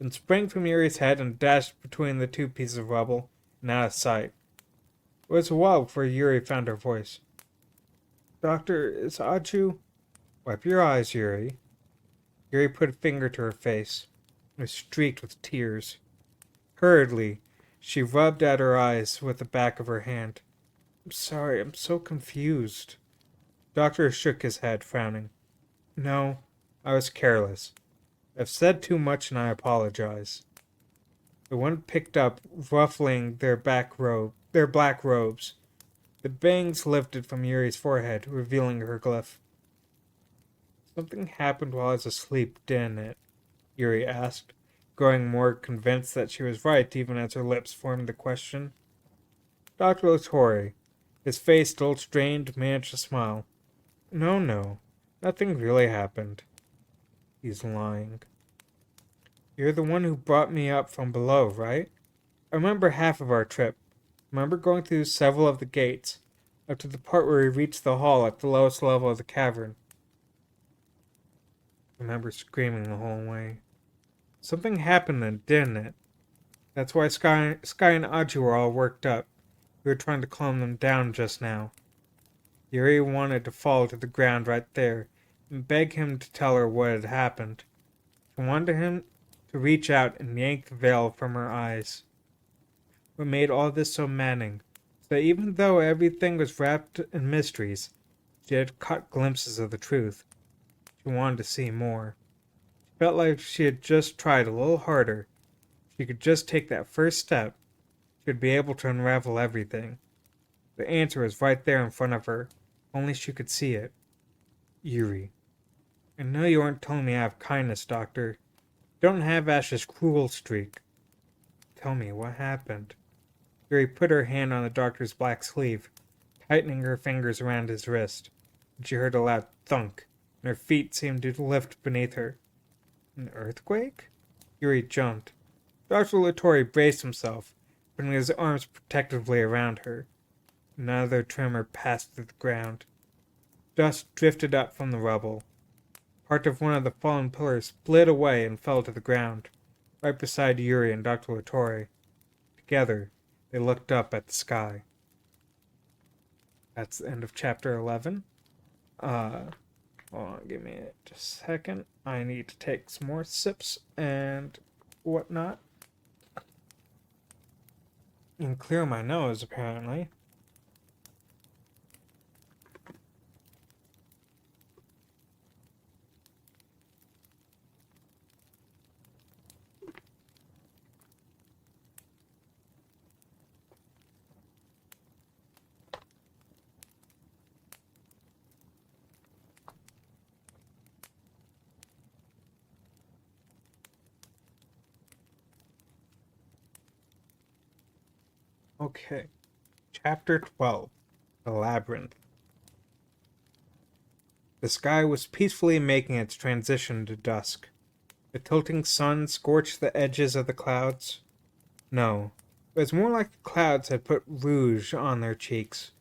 then sprang from Yuri's head and dashed between the two pieces of rubble and out of sight. It was a while before Yuri found her voice. Doctor, is Aju? Wipe your eyes, Yuri. Yuri put a finger to her face. It was streaked with tears. Hurriedly, she rubbed at her eyes with the back of her hand. I'm sorry, I'm so confused. The doctor shook his head, frowning. No, I was careless. I've said too much and I apologize. The wind picked up, ruffling their black robes. The bangs lifted from Yuri's forehead, revealing her glyph. Something happened while I was asleep, didn't it? Yuri asked, growing more convinced that she was right even as her lips formed the question. Dr. Latorre, his face still strained, managed to smile. No, nothing really happened. He's lying. You're the one who brought me up from below, right? I remember half of our trip. I remember going through several of the gates, up to the part where we reached the hall at the lowest level of the cavern. I remember screaming the whole way. Something happened then, didn't it? That's why Sky and Aju were all worked up. We were trying to calm them down just now. Yuri wanted to fall to the ground right there and beg him to tell her what had happened. She wanted him to reach out and yank the veil from her eyes. What made all this so maddening, so that even though everything was wrapped in mysteries, she had caught glimpses of the truth. She wanted to see more. She felt like she had just tried a little harder. If she could just take that first step, she would be able to unravel everything. The answer was right there in front of her, only she could see it. Yuri. I know you aren't telling me out of kindness, Doctor. Don't have Ash's cruel streak. Tell me, what happened? Yuri put her hand on the doctor's black sleeve, tightening her fingers around his wrist. And she heard a loud thunk, and her feet seemed to lift beneath her. An earthquake? Yuri jumped. Dr. Latorre braced himself, putting his arms protectively around her. Another tremor passed through the ground. Dust drifted up from the rubble. Part of one of the fallen pillars split away and fell to the ground, right beside Yuri and Dr. Latorre. Together, they looked up at the sky. That's the end of chapter 11. Hold on, give me just a second. I need to take some more sips and whatnot. And clear my nose, apparently. Okay. Chapter 12. The Labyrinth. The sky was peacefully making its transition to dusk. The tilting sun scorched the edges of the clouds. No, it was more like the clouds had put rouge on their cheeks.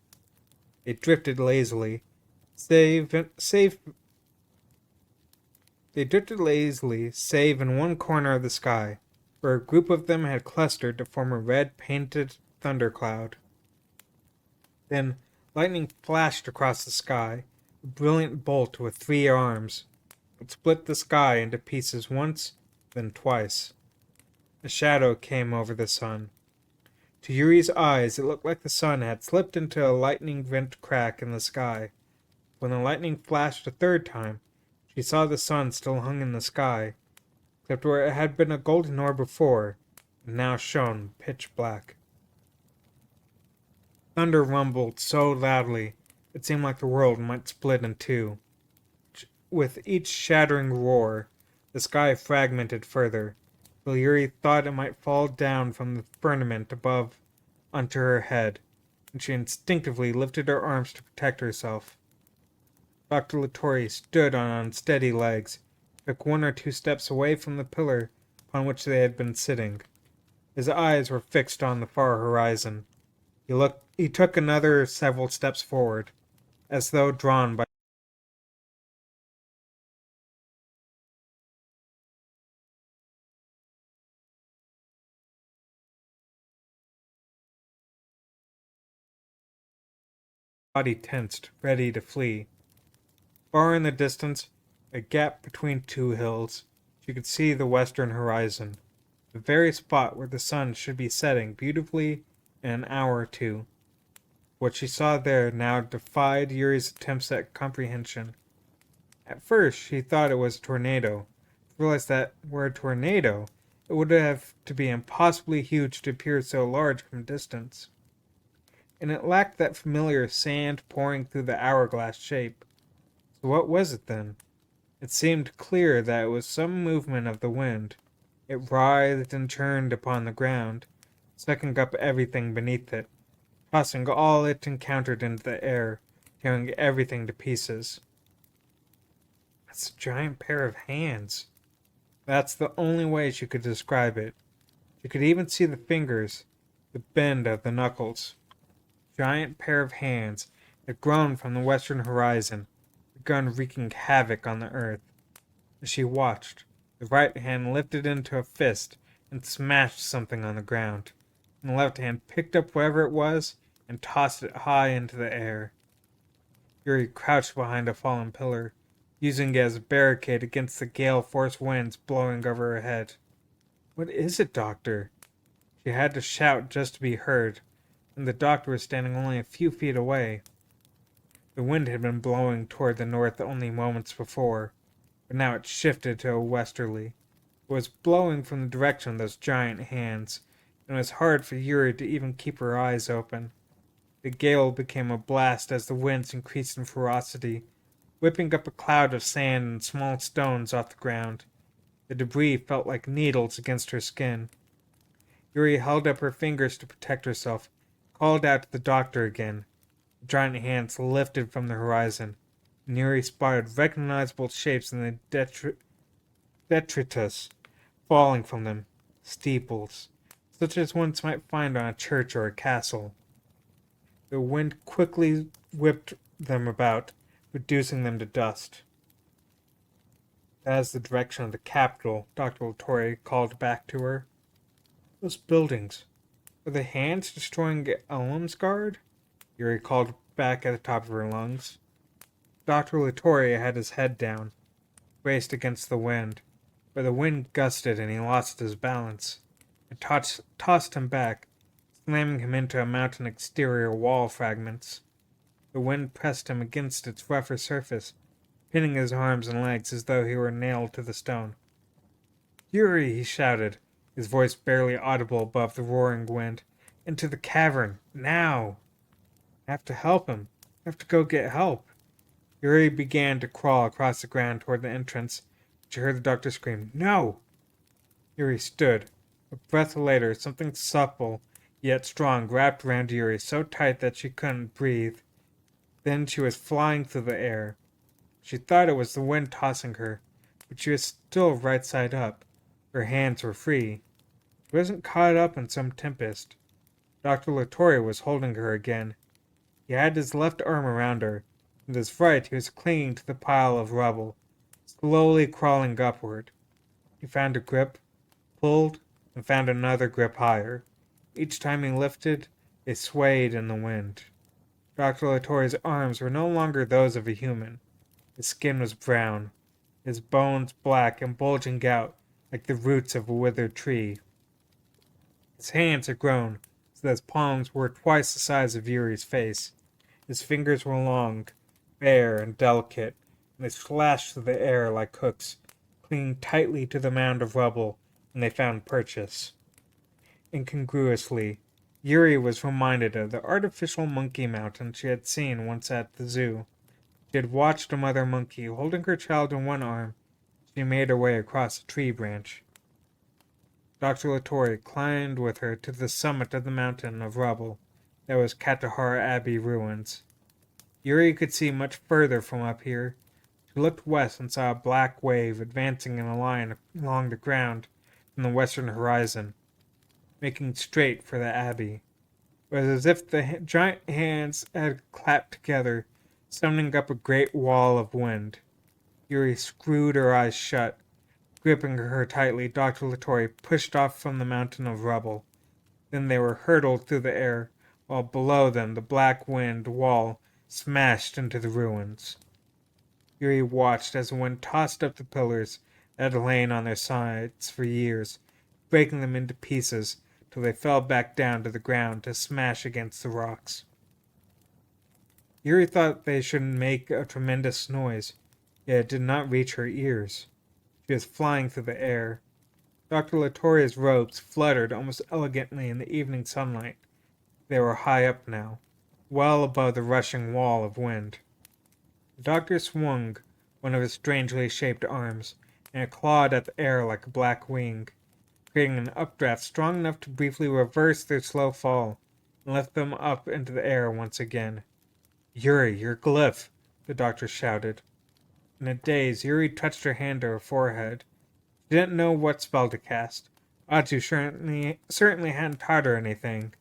They drifted lazily, save they drifted lazily, save in one corner of the sky, where a group of them had clustered to form a red painted thundercloud. Then lightning flashed across the sky, a brilliant bolt with 3 arms. It split the sky into pieces once, then twice. A shadow came over the sun. To Yuri's eyes, it looked like the sun had slipped into a lightning-rent crack in the sky. When the lightning flashed a third time, she saw the sun still hung in the sky, except where it had been a golden orb before, it now shone pitch black. Thunder rumbled so loudly, it seemed like the world might split in two. With each shattering roar, the sky fragmented further, till Yuri thought it might fall down from the firmament above onto her head, and she instinctively lifted her arms to protect herself. Dr. Latorre stood on unsteady legs, took 1 or 2 steps away from the pillar upon which they had been sitting. His eyes were fixed on the far horizon. He took another several steps forward, as though drawn by body tensed, ready to flee. Far in the distance, a gap between 2 hills, she could see the western horizon, the very spot where the sun should be setting beautifully in an hour or two. What she saw there now defied Yuri's attempts at comprehension. At first, she thought it was a tornado, realized that were a tornado, it would have to be impossibly huge to appear so large from a distance. And it lacked that familiar sand pouring through the hourglass shape. So what was it then? It seemed clear that it was some movement of the wind. It writhed and churned upon the ground, sucking up everything beneath it, tossing all it encountered into the air, tearing everything to pieces. It's a giant pair of hands. That's the only way she could describe it. She could even see the fingers, the bend of the knuckles. Giant pair of hands had grown from the western horizon, begun wreaking havoc on the earth. As she watched, the right hand lifted into a fist and smashed something on the ground, and the left hand picked up whatever it was and tossed it high into the air. Yuri crouched behind a fallen pillar, using it as a barricade against the gale-force winds blowing over her head. "What is it, Doctor?" She had to shout just to be heard, and the doctor was standing only a few feet away. The wind had been blowing toward the north only moments before, but now it shifted to a westerly. It was blowing from the direction of those giant hands, and it was hard for Yuri to even keep her eyes open. The gale became a blast as the winds increased in ferocity, whipping up a cloud of sand and small stones off the ground. The debris felt like needles against her skin. Yuri held up her fingers to protect herself, called out to the doctor again. The giant hands lifted from the horizon, and Yuri spotted recognizable shapes in the detritus falling from them, steeples, such as one might find on a church or a castle. The wind quickly whipped them about, reducing them to dust. That is the direction of the capital, Dr. Latorre called back to her. Those buildings. Were the hands destroying Elmsgard? Yuri called back at the top of her lungs. Dr. Latorre had his head down, braced against the wind, but the wind gusted and he lost his balance. It tossed him back, slamming him into a mountain exterior wall fragments. The wind pressed him against its rougher surface, pinning his arms and legs as though he were nailed to the stone. "Yuri!" he shouted, his voice barely audible above the roaring wind. "Into the cavern! Now!" "I have to help him. I have to go get help." Yuri began to crawl across the ground toward the entrance. She heard the doctor scream, "No!" Yuri stood. A breath later, something supple yet strong wrapped around Yuri so tight that she couldn't breathe. Then she was flying through the air. She thought it was the wind tossing her, but she was still right side up. Her hands were free. She wasn't caught up in some tempest. Dr. Latoria was holding her again. He had his left arm around her. With his right, he was clinging to the pile of rubble, slowly crawling upward. He found a grip, pulled, and found another grip higher. Each time he lifted, they swayed in the wind. Dr. Latoria's arms were no longer those of a human. His skin was brown, his bones black and bulging out like the roots of a withered tree. His hands had grown so that his palms were twice the size of Yuri's face. His fingers were long, bare, and delicate, and they slashed through the air like hooks, clinging tightly to the mound of rubble when they found purchase. Incongruously, Yuri was reminded of the artificial monkey mountain she had seen once at the zoo. She had watched a mother monkey holding her child in one arm. She made her way across a tree branch. Dr. Latori climbed with her to the summit of the mountain of rubble that was Katahar Abbey ruins. Yuri could see much further from up here. She looked west and saw a black wave advancing in a line along the ground from the western horizon, making straight for the abbey. It was as if the giant hands had clapped together, summoning up a great wall of wind. Yuri screwed her eyes shut. Gripping her tightly, Dr. Latori pushed off from the mountain of rubble. Then they were hurtled through the air, while below them the black wind wall smashed into the ruins. Yuri watched as the wind tossed up the pillars that had lain on their sides for years, breaking them into pieces till they fell back down to the ground to smash against the rocks. Yuri thought they should make a tremendous noise, yet it did not reach her ears. She was flying through the air. Dr. Latoria's robes fluttered almost elegantly in the evening sunlight. They were high up now, well above the rushing wall of wind. The doctor swung one of his strangely shaped arms, and it clawed at the air like a black wing, creating an updraft strong enough to briefly reverse their slow fall and lift them up into the air once again. "Yuri, your glyph!" the doctor shouted. In a daze, Yuri touched her hand to her forehead. She didn't know what spell to cast. Atu certainly hadn't taught her anything.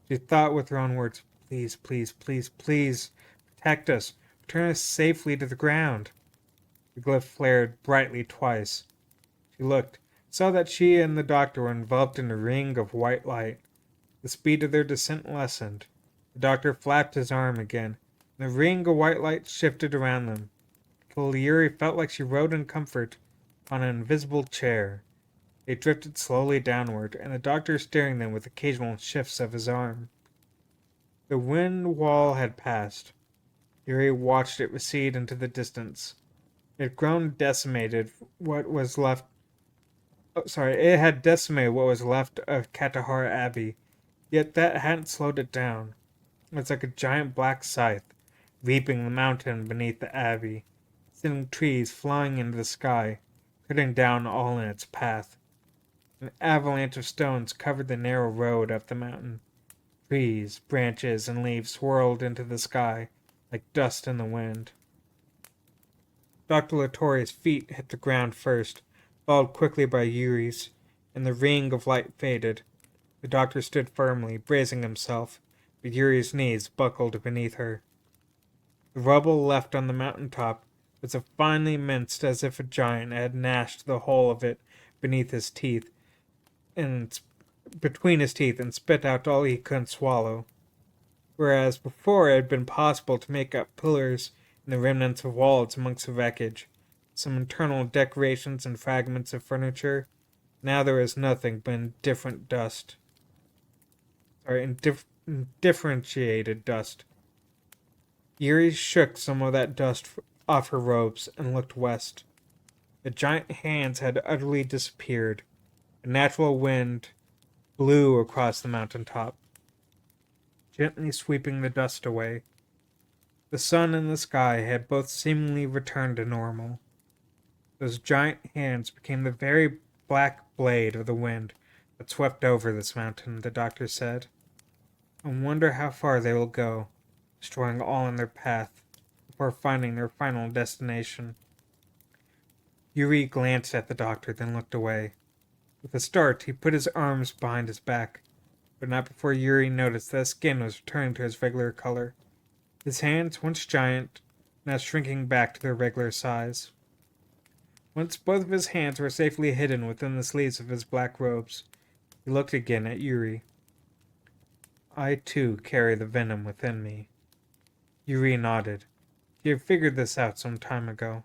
She thought with her own words, "Please, please, please, please, protect us. Return us safely to the ground." The glyph flared brightly twice. She looked, saw that she and the doctor were enveloped in a ring of white light. The speed of their descent lessened. The doctor flapped his arm again, and the ring of white light shifted around them, till Yuri felt like she rode in comfort on an invisible chair. They drifted slowly downward, and the doctor steering them with occasional shifts of his arm. The wind wall had passed. Yuri watched it recede into the distance. It had grown decimated what was left. It had decimated what was left of Katahar Abbey, yet that hadn't slowed it down. It was like a giant black scythe, reaping the mountain beneath the abbey, sending trees flying into the sky, cutting down all in its path. An avalanche of stones covered the narrow road up the mountain. Trees, branches, and leaves swirled into the sky like dust in the wind. Dr. Latori's feet hit the ground first, followed quickly by Yuri's, and the ring of light faded. The doctor stood firmly, bracing himself, but Yuri's knees buckled beneath her. The rubble left on the mountain top was as finely minced as if a giant had gnashed the whole of it beneath his teeth, and between his teeth, and spit out all he couldn't swallow. Whereas before it had been possible to make out pillars and the remnants of walls amongst the wreckage, some internal decorations and fragments of furniture, now there was nothing but indifferentiated dust. Yuri shook some of that dust off her robes and looked west. The giant hands had utterly disappeared. A natural wind blew across the mountain top, gently sweeping the dust away. The sun and the sky had both seemingly returned to normal. Those giant hands became the very black blade of the wind that swept over this mountain, the doctor said. I wonder how far they will go, destroying all in their path, before finding their final destination. Yuri glanced at the doctor, then looked away. With a start, he put his arms behind his back, but not before Yuri noticed that his skin was returning to its regular color. His hands, once giant, now shrinking back to their regular size. Once both of his hands were safely hidden within the sleeves of his black robes, he looked again at Yuri. I, too, carry the venom within me. Yuri nodded. He had figured this out some time ago.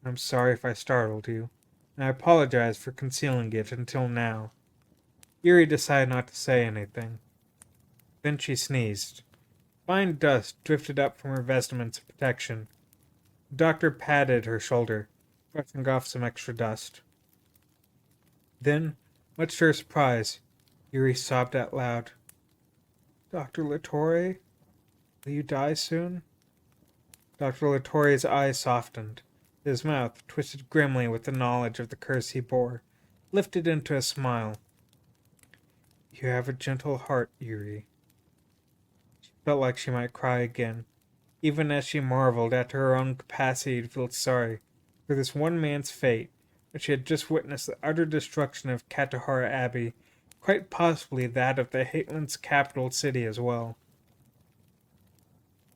I'm sorry if I startled you, and I apologize for concealing it until now. Yuri decided not to say anything. Then she sneezed. Fine dust drifted up from her vestments of protection. The doctor patted her shoulder, brushing off some extra dust. Then, much to her surprise, Yuri sobbed out loud. Dr. Latore, will you die soon? Dr. Latore's eyes softened. His mouth, twisted grimly with the knowledge of the curse he bore, lifted into a smile. You have a gentle heart, Yuri. She felt like she might cry again, even as she marveled at her own capacity to feel sorry for this one man's fate, when she had just witnessed the utter destruction of Katahara Abbey, quite possibly that of the Hatelands' capital city as well.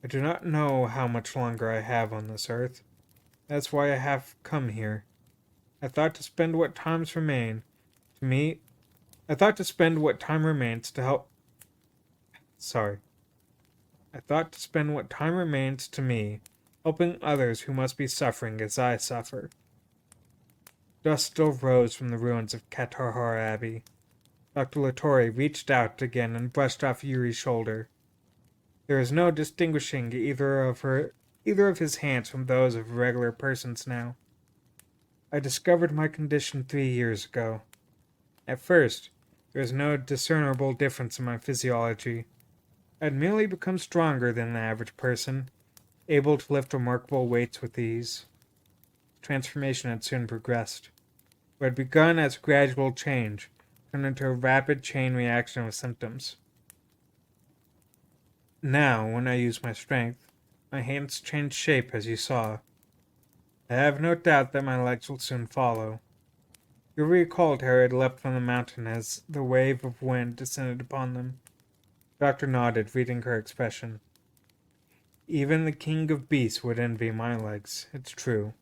I do not know how much longer I have on this earth. That's why I have come here. I thought to spend what times remain to me. I thought to spend what time remains to help. Sorry. I thought to spend what time remains to me helping others who must be suffering as I suffer. Dust still rose from the ruins of Katahara Abbey. Dr. Latore reached out again and brushed off Yuri's shoulder. There was no distinguishing either of his hands from those of a regular person's now. I discovered my condition 3 years ago. At first, there was no discernible difference in my physiology. I had merely become stronger than the average person, able to lift remarkable weights with ease. The transformation had soon progressed. What had begun as a gradual change turned into a rapid chain reaction of symptoms. Now, when I use my strength, my hands change shape as you saw. I have no doubt that my legs will soon follow. You recalled how I had leapt from the mountain as the wave of wind descended upon them. The doctor nodded, reading her expression. Even the king of beasts would envy my legs, it's true.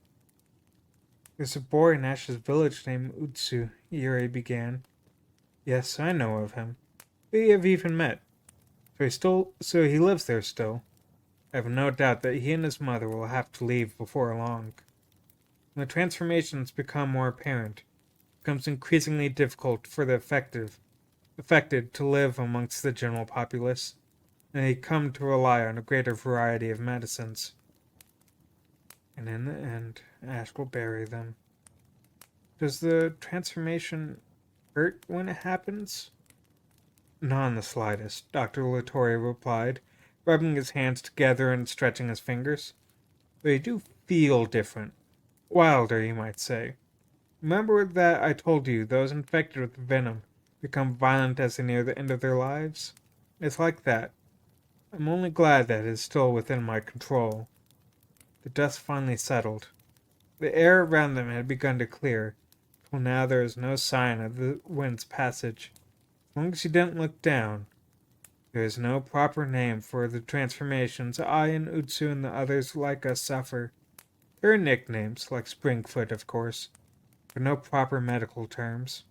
There's a boy in Ash's village named Utsu, Yuri began. Yes, I know of him. We have even met. So he lives there still. I have no doubt that he and his mother will have to leave before long. When the transformations become more apparent, it becomes increasingly difficult for the affected to live amongst the general populace, and they come to rely on a greater variety of medicines. And in the end, Ash will bury them. Does the transformation hurt when it happens? Not in the slightest, Dr. Latore replied, rubbing his hands together and stretching his fingers. They do feel different. Wilder, you might say. Remember that I told you those infected with the venom become violent as they near the end of their lives? It's like that. I'm only glad that it is still within my control. The dust finally settled. The air around them had begun to clear, till now there is no sign of the wind's passage. As long as you didn't look down, there is no proper name for the transformations I and Utsu and the others like us suffer. There are nicknames, like Springfoot, of course, but no proper medical terms.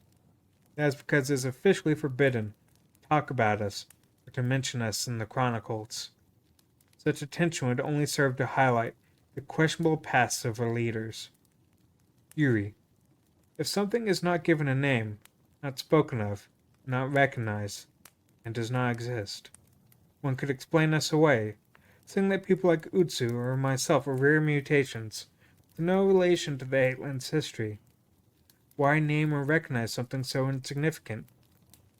That's because it is officially forbidden to talk about us or to mention us in the chronicles. Such attention would only serve to highlight the questionable pasts of our leaders. Yuri, if something is not given a name, not spoken of, not recognized, and does not exist, one could explain us away, saying that people like Utsu or myself are rare mutations, with no relation to the Hatelands' history. Why name or recognize something so insignificant?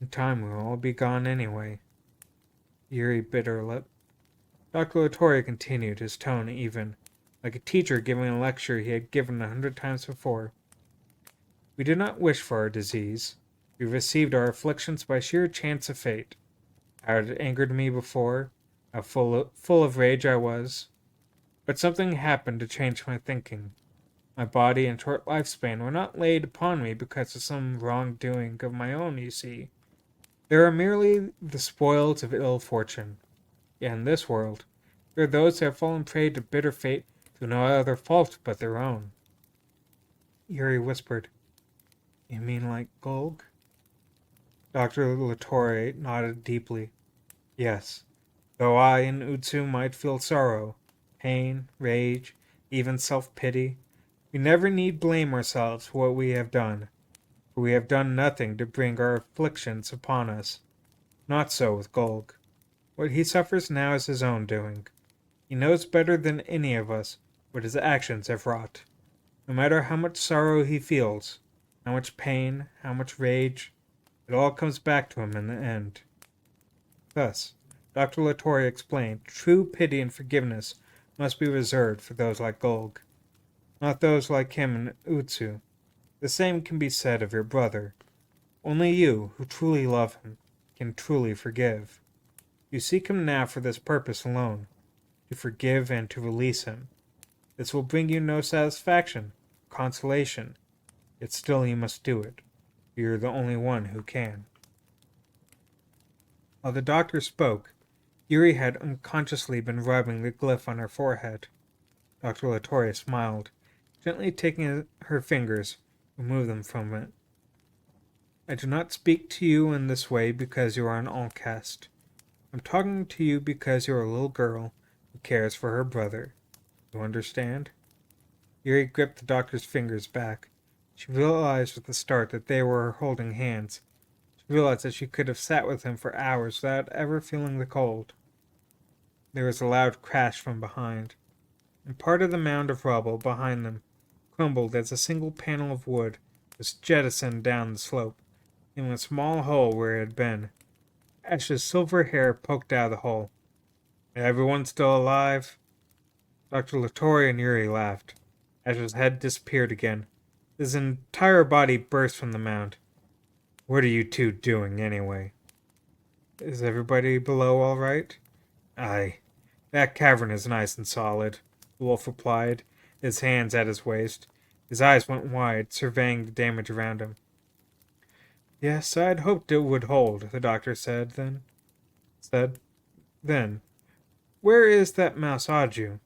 In time we will all be gone anyway. Yuri bit her lip. Dr. Latore continued, his tone even, like a teacher giving a lecture he had given 100 times before. We did not wish for our disease. We received our afflictions by sheer chance of fate. How it angered me before, how full of rage I was. But something happened to change my thinking. My body and short lifespan were not laid upon me because of some wrongdoing of my own, you see. They are merely the spoils of ill fortune. Yet in this world, there are those who have fallen prey to bitter fate through no other fault but their own. Yuri whispered, You mean like Golg? Dr. Latore nodded deeply. Yes, though I and Utsu might feel sorrow, pain, rage, even self-pity, we never need blame ourselves for what we have done, for we have done nothing to bring our afflictions upon us. Not so with Golg. What he suffers now is his own doing. He knows better than any of us what his actions have wrought. No matter how much sorrow he feels, how much pain, how much rage, it all comes back to him in the end. Thus, Dr. Latore explained, true pity and forgiveness must be reserved for those like Golg, not those like him and Utsu. The same can be said of your brother. Only you, who truly love him, can truly forgive. You seek him now for this purpose alone, to forgive and to release him. This will bring you no satisfaction, consolation, yet still you must do it. You're the only one who can. While the doctor spoke, Yuri had unconsciously been rubbing the glyph on her forehead. Dr. Latore smiled, gently taking her fingers, removed them from it. I do not speak to you in this way because you are an all-caste. I'm talking to you because you're a little girl who cares for her brother. You understand? Yuri gripped the doctor's fingers back. She realized with a start that they were holding hands. She realized that she could have sat with him for hours without ever feeling the cold. There was a loud crash from behind, and part of the mound of rubble behind them crumbled as a single panel of wood was jettisoned down the slope, in a small hole where it had been. Ash's silver hair poked out of the hole. Everyone still alive? Dr. Latore and Yuri laughed. Ash's head disappeared again. His entire body burst from the mound. What are you two doing, anyway? Is everybody below all right? Aye. That cavern is nice and solid, the wolf replied, his hands at his waist. His eyes went wide, surveying the damage around him. Yes, I'd hoped it would hold, the doctor said. Then, where is that mouse Aju?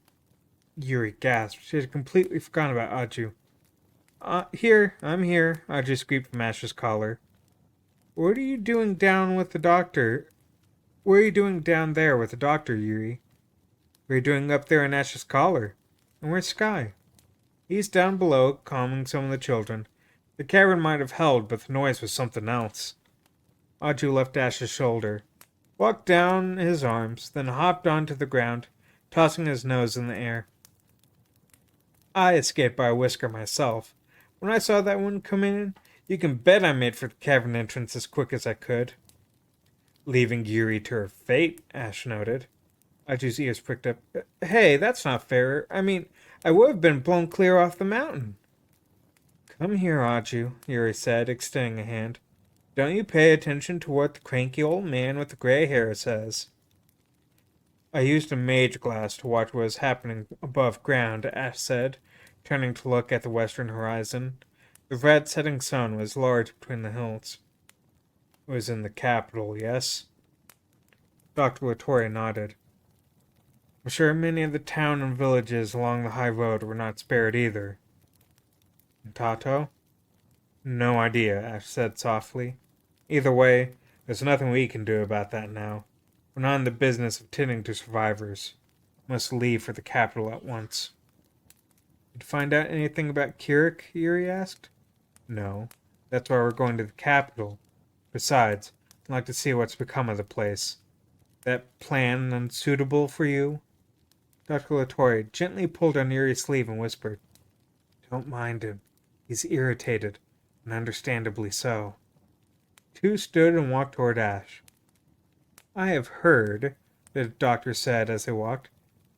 Yuri gasped. She had completely forgotten about Aju. Here, I'm here, Aju squeaked from Ash's collar. What are you doing down with the doctor? What are you doing down there with the doctor, Yuri? What are you doing up there in Ash's collar? And where's Sky? He's down below, calming some of the children. The cavern might have held, but the noise was something else. Aju left Ash's shoulder, walked down his arms, then hopped onto the ground, tossing his nose in the air. I escaped by a whisker myself. When I saw that one come in, you can bet I made for the cavern entrance as quick as I could. Leaving Yuri to her fate, Ash noted. Aju's ears pricked up. Hey, that's not fair. I mean, I would have been blown clear off the mountain. Come here, Aju, Yuri said, extending a hand. Don't you pay attention to what the cranky old man with the gray hair says. I used a mage glass to watch what was happening above ground, Ash said, turning to look at the western horizon. The red setting sun was large between the hills. It was in the capital, yes? Dr. Latore nodded. I'm sure many of the town and villages along the high road were not spared either. And Tato? No idea, Ash said softly. Either way, there's nothing we can do about that now. We're not in the business of tending to survivors. We must leave for the capital at once. Did you find out anything about Kirik? Yuri asked. No. That's why we're going to the capital. Besides, I'd like to see what's become of the place. That plan unsuitable for you? Dr. Latore gently pulled on Yuri's sleeve and whispered, Don't mind him. He's irritated, and understandably so. Two stood and walked toward Ash. I have heard, the doctor said as they walked,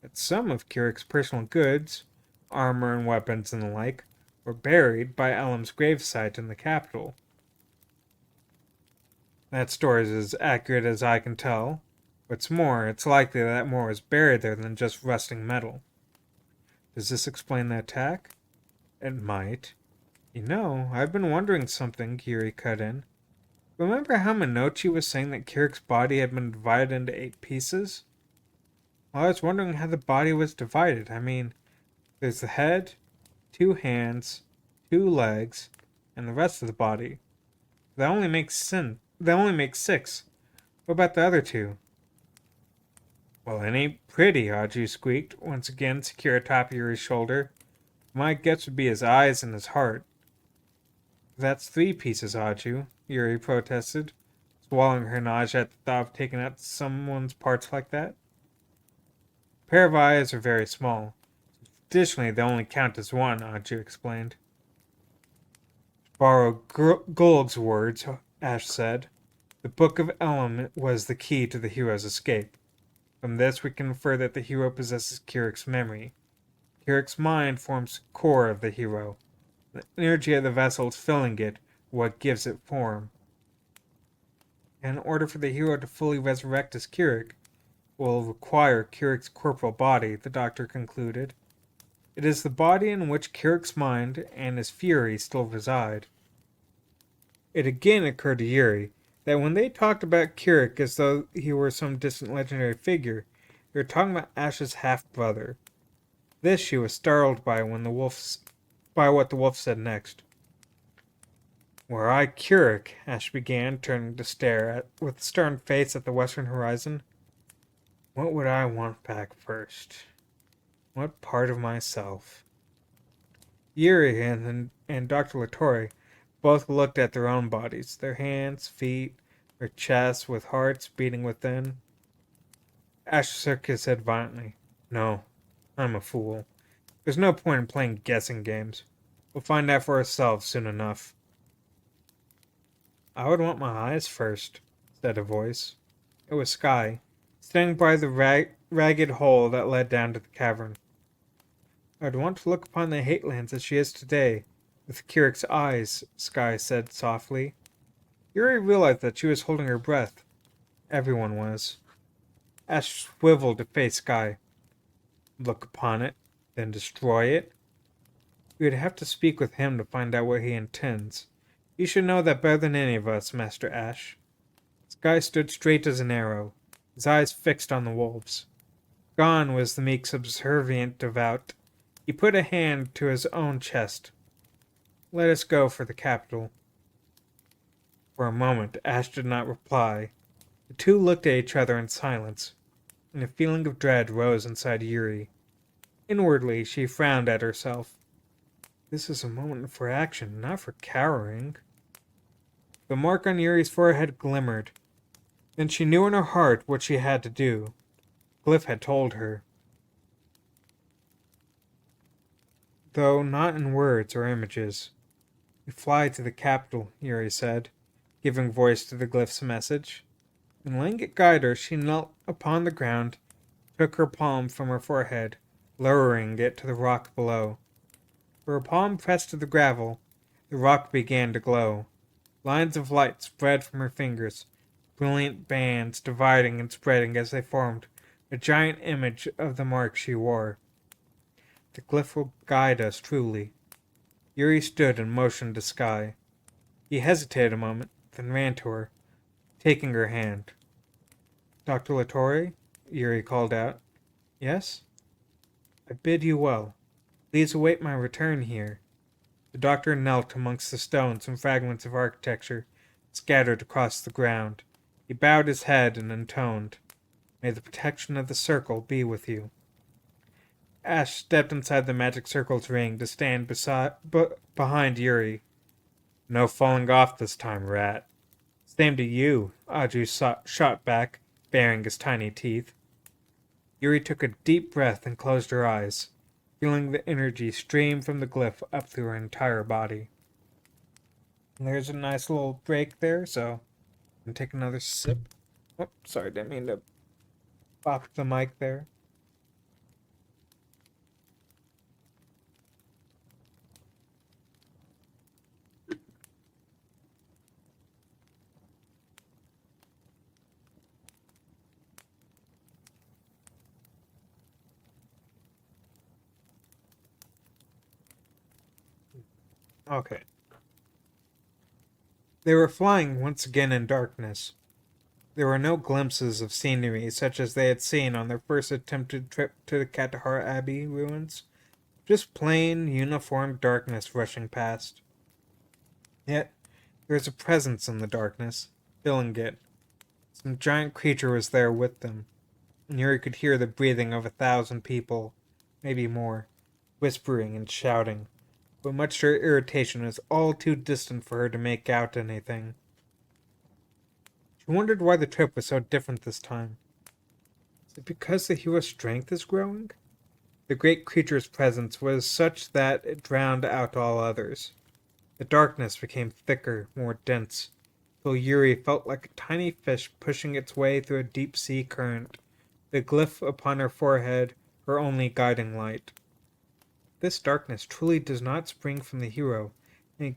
that some of Kirik's personal goods, armor and weapons and the like, were buried by Elam's gravesite in the capital. That story is as accurate as I can tell. What's more, it's likely that more was buried there than just rusting metal. Does this explain the attack? It might. You know, I've been wondering something, Yuri cut in. Remember how Minochi was saying that Kirik's body had been divided into 8 pieces? Well, I was wondering how the body was divided. I mean, there's the head, 2 hands, 2 legs, and the rest of the body. That only makes 6. What about the other 2? Well, it ain't pretty, Aju squeaked, once again secure atop Yuri's shoulder. My guess would be his eyes and his heart. That's 3 pieces, Aju, Yuri protested, swallowing her nausea at the thought of taking out someone's parts like that. A pair of eyes are very small. Additionally, they only count as 1, Aju explained. To borrow Gulg's words, Ash said, the Book of Elam was the key to the hero's escape. From this, we can infer that the hero possesses Kirik's memory. Kirik's mind forms the core of the hero. The energy of the vessel filling it, what gives it form. And in order for the hero to fully resurrect as Kirik, will require Kirik's corporal body, the doctor concluded. It is the body in which Kirik's mind and his fury still reside. It again occurred to Yuri that when they talked about Kirik as though he were some distant legendary figure, they were talking about Ash's half-brother. This she was startled by what the wolf said next. Were I Kirik, Ash began, turning to stare with a stern face at the western horizon, what would I want back first? What part of myself? Yuri and Dr. Latore both looked at their own bodies, their hands, feet, their chests with hearts beating within. Ash shook his head violently. No, I'm a fool. There's no point in playing guessing games. We'll find out for ourselves soon enough. I would want my eyes first, said a voice. It was Sky, standing by the ragged hole that led down to the cavern. I'd want to look upon the Hatelands as she is today, with Kirik's eyes, Sky said softly. Yuri realized that she was holding her breath. Everyone was. Ash swiveled to face Sky. Look upon it, then destroy it? We would have to speak with him to find out what he intends. You should know that better than any of us, Master Ash. Sky stood straight as an arrow, his eyes fixed on the wolves. Gone was the meek subservient devout. He put a hand to his own chest. Let us go for the capital. For a moment, Ash did not reply. The two looked at each other in silence, and a feeling of dread rose inside Yuri. Inwardly, she frowned at herself. This is a moment for action, not for cowering. The mark on Yuri's forehead glimmered. Then she knew in her heart what she had to do. Glyph had told her. Though not in words or images. We fly to the capital, Yuri said, giving voice to the glyph's message. And letting it guide her, she knelt upon the ground, took her palm from her forehead, lowering it to the rock below. For her palm pressed to the gravel, the rock began to glow. Lines of light spread from her fingers, brilliant bands dividing and spreading as they formed a giant image of the mark she wore. The glyph will guide us truly. Yuri stood and motioned to Sky. He hesitated a moment, then ran to her, taking her hand. Dr. Latore? Yuri called out. Yes? I bid you well. Please await my return here. The doctor knelt amongst the stones and fragments of architecture scattered across the ground. He bowed his head and intoned, May the protection of the circle be with you. Ash stepped inside the magic circle's ring to stand behind Yuri. No falling off this time, rat. Same to you, Aju shot back, baring his tiny teeth. Yuri took a deep breath and closed her eyes, feeling the energy stream from the glyph up through her entire body. And there's a nice little break there, so I can take another sip. Oh, sorry, didn't mean to pop the mic there. Okay. They were flying once again in darkness. There were no glimpses of scenery such as they had seen on their first attempted trip to the Kandahar Abbey ruins. Just plain, uniform darkness rushing past. Yet, there was a presence in the darkness, filling it. Some giant creature was there with them, and Yuri could hear the breathing of 1,000 people, maybe more, whispering and shouting, but much to her irritation, it was all too distant for her to make out anything. She wondered why the trip was so different this time. Is it because the hero's strength is growing? The great creature's presence was such that it drowned out all others. The darkness became thicker, more dense, till Yuri felt like a tiny fish pushing its way through a deep sea current, the glyph upon her forehead her only guiding light. This darkness truly does not spring from the hero, and it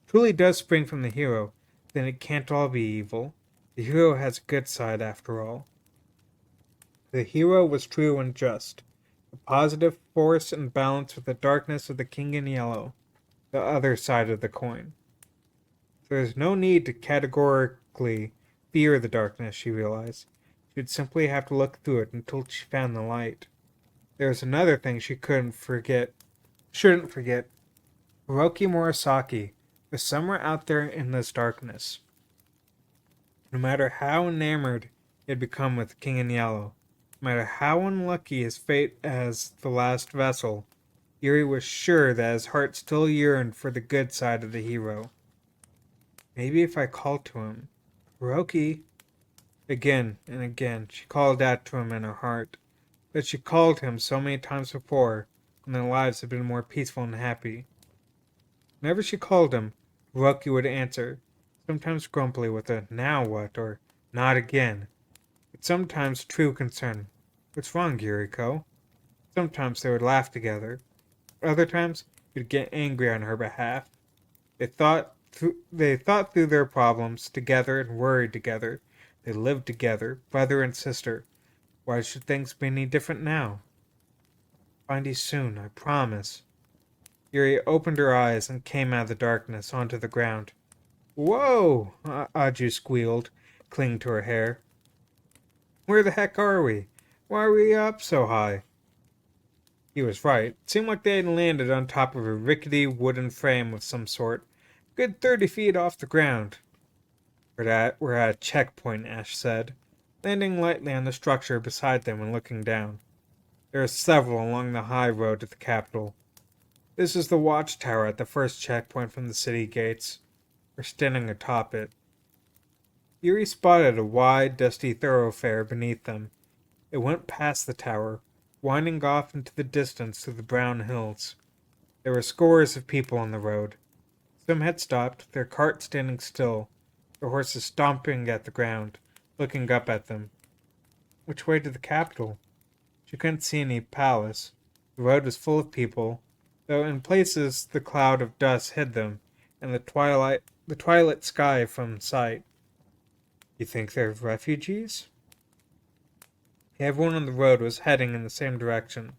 truly does spring from the hero, then it can't all be evil. The hero has a good side after all. The hero was true and just, a positive force and balance with the darkness of the King in Yellow, the other side of the coin. There is no need to categorically fear the darkness, she realized. She'd simply have to look through it until she found the light. There was another thing she shouldn't forget. Hiroki Murasaki was somewhere out there in this darkness. No matter how enamored he had become with the King in Yellow, no matter how unlucky his fate as the last vessel, Yuri was sure that his heart still yearned for the good side of the hero. Maybe if I called to him, Hiroki. Again and again she called out to him in her heart, but she called him so many times before, when their lives had been more peaceful and happy. Whenever she called him, Hiroki would answer, sometimes grumpily with a "now what?" or "not again," but sometimes true concern. "What's wrong, Yuriko?" Sometimes they would laugh together. Other times he would get angry on her behalf. They thought through their problems together and worried together. They lived together, brother and sister. Why should things be any different now? Find you soon, I promise. Yuri opened her eyes and came out of the darkness onto the ground. Whoa! Aju squealed, clinging to her hair. Where the heck are we? Why are we up so high? He was right. It seemed like they had landed on top of a rickety wooden frame of some sort, good 30 feet off the ground. We're at a checkpoint, Ash said, landing lightly on the structure beside them and looking down. There are several along the high road to the capital. This is the watchtower at the first checkpoint from the city gates. We're standing atop it. Yuri spotted a wide, dusty thoroughfare beneath them. It went past the tower, winding off into the distance to the brown hills. There were scores of people on the road. Some had stopped, their carts standing still, their horses stomping at the ground, looking up at them. Which way to the capital? She couldn't see any palace. The road was full of people, though in places the cloud of dust hid them, and the twilight sky from sight. You think they're refugees? Everyone on the road was heading in the same direction.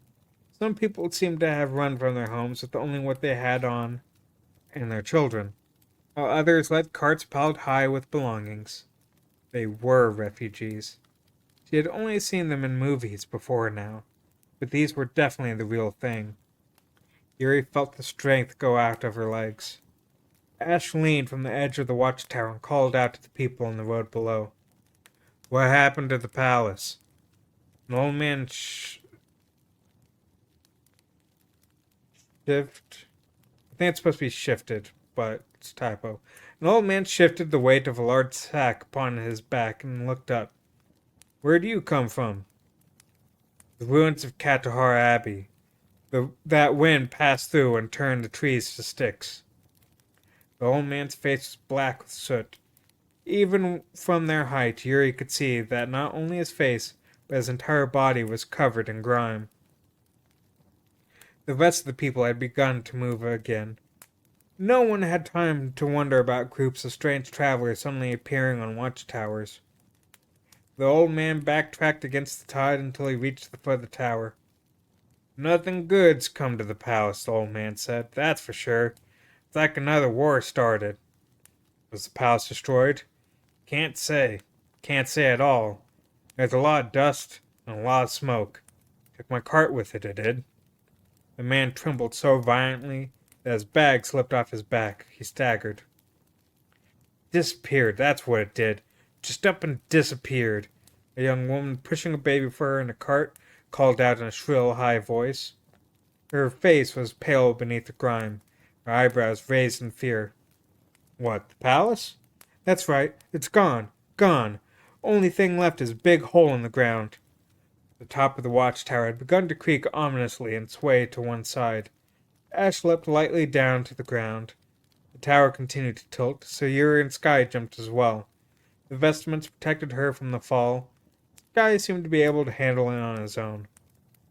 Some people seemed to have run from their homes with only what they had on and their children, while others led carts piled high with belongings. They were refugees. She had only seen them in movies before now, but these were definitely the real thing. Yuri felt the strength go out of her legs. Ash leaned from the edge of the watchtower and called out to the people on the road below. What happened to the palace? An old man shift. I think it's supposed to be shifted, but it's a typo. An old man shifted the weight of a large sack upon his back and looked up. Where do you come from? The ruins of Kandahar Abbey. That wind passed through and turned the trees to sticks. The old man's face was black with soot. Even from their height, Yuri could see that not only his face, but his entire body was covered in grime. The rest of the people had begun to move again. No one had time to wonder about groups of strange travelers suddenly appearing on watchtowers. The old man backtracked against the tide until he reached the foot of the tower. Nothing good's come to the palace, the old man said, that's for sure. It's like another war started. Was the palace destroyed? Can't say. Can't say at all. There's a lot of dust and a lot of smoke. Took my cart with it, did. The man trembled so violently that his bag slipped off his back. He staggered. Disappeared, that's what it did. Just up and disappeared. A young woman pushing a baby for her in a cart called out in a shrill, high voice. Her face was pale beneath the grime, her eyebrows raised in fear. What, the palace? That's right, it's gone. Gone. Only thing left is a big hole in the ground. The top of the watchtower had begun to creak ominously and sway to one side. Ash leapt lightly down to the ground. The tower continued to tilt, so Yuri and Sky jumped as well. The vestments protected her from the fall. Sky seemed to be able to handle it on his own.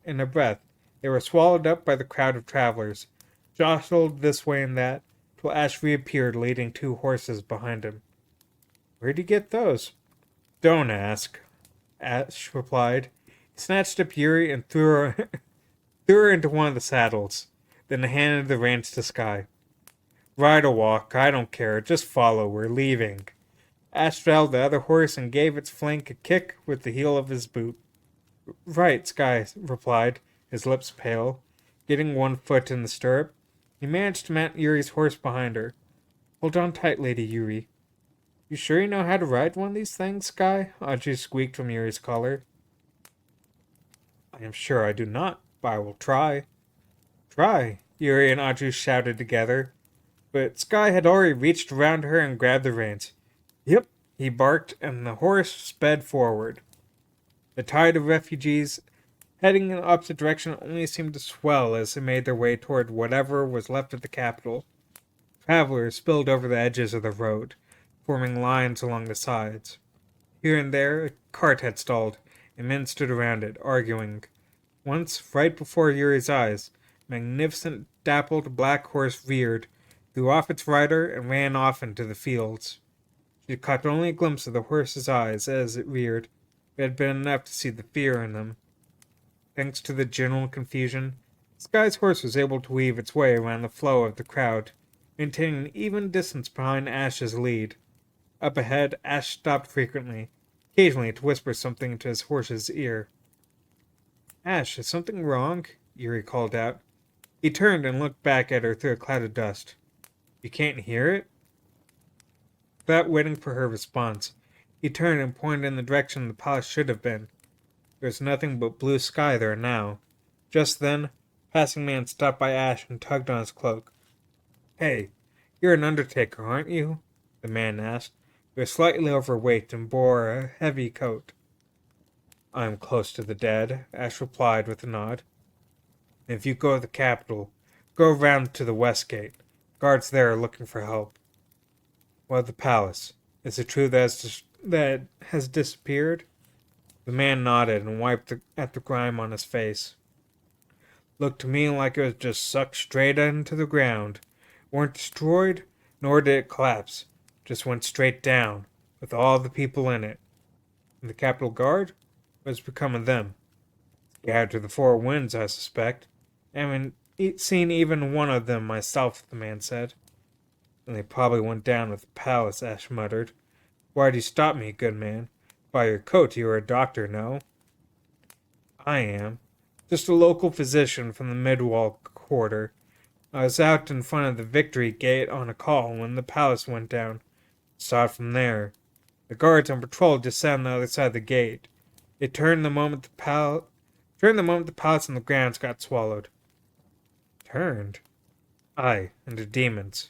In a breath, they were swallowed up by the crowd of travelers, jostled this way and that, till Ash reappeared leading 2 horses behind him. Where'd you get those? Don't ask, Ash replied. He snatched up Yuri and threw her into one of the saddles, then handed the reins to Sky. Ride or walk, I don't care, just follow, we're leaving. Ash straddled the other horse and gave its flank a kick with the heel of his boot. Right, Sky replied, his lips pale. Getting one foot in the stirrup, he managed to mount Yuri's horse behind her. Hold on tight, Lady Yuri. You sure you know how to ride one of these things, Sky? Audrey squeaked from Yuri's collar. I am sure I do not, but I will try. Try, Yuri and Audrey shouted together. But Sky had already reached around her and grabbed the reins. Yep, he barked, and the horse sped forward. The tide of refugees heading in the opposite direction only seemed to swell as they made their way toward whatever was left of the capital. Travelers spilled over the edges of the road, forming lines along the sides. Here and there, a cart had stalled, and men stood around it, arguing. Once, right before Yuri's eyes, a magnificent, dappled black horse reared, threw off its rider, and ran off into the fields. She caught only a glimpse of the horse's eyes as it reared, but it had been enough to see the fear in them. Thanks to the general confusion, Sky's horse was able to weave its way around the flow of the crowd, maintaining an even distance behind Ash's lead. Up ahead, Ash stopped frequently, occasionally to whisper something into his horse's ear. Ash, is something wrong? Yuri called out. He turned and looked back at her through a cloud of dust. You can't hear it? Without waiting for her response, he turned and pointed in the direction the palace should have been. There was nothing but blue sky there now. Just then, a passing man stopped by Ash and tugged on his cloak. Hey, you're an undertaker, aren't you? The man asked. He was slightly overweight and bore a heavy coat. I'm close to the dead, Ash replied with a nod. If you go to the capital, go round to the west gate. Guards there are looking for help. What of the palace? Is it true that it has disappeared? The man nodded and wiped at the grime on his face. Looked to me like it was just sucked straight into the ground. Weren't destroyed, nor did it collapse. Just went straight down, with all the people in it. And the Capitol Guard? What's become of them? Scattered to the 4 winds, I suspect. I haven't seen even one of them myself, the man said. And they probably went down with the palace, Ash muttered. Why'd you stop me, good man? By your coat, you are a doctor, no? I am. Just a local physician from the Midwall quarter. I was out in front of the Victory Gate on a call when the palace went down. Saw it from there. The guards on patrol just sat on the other side of the gate. It turned the moment the palace and the grounds got swallowed. Turned? Aye, into demons.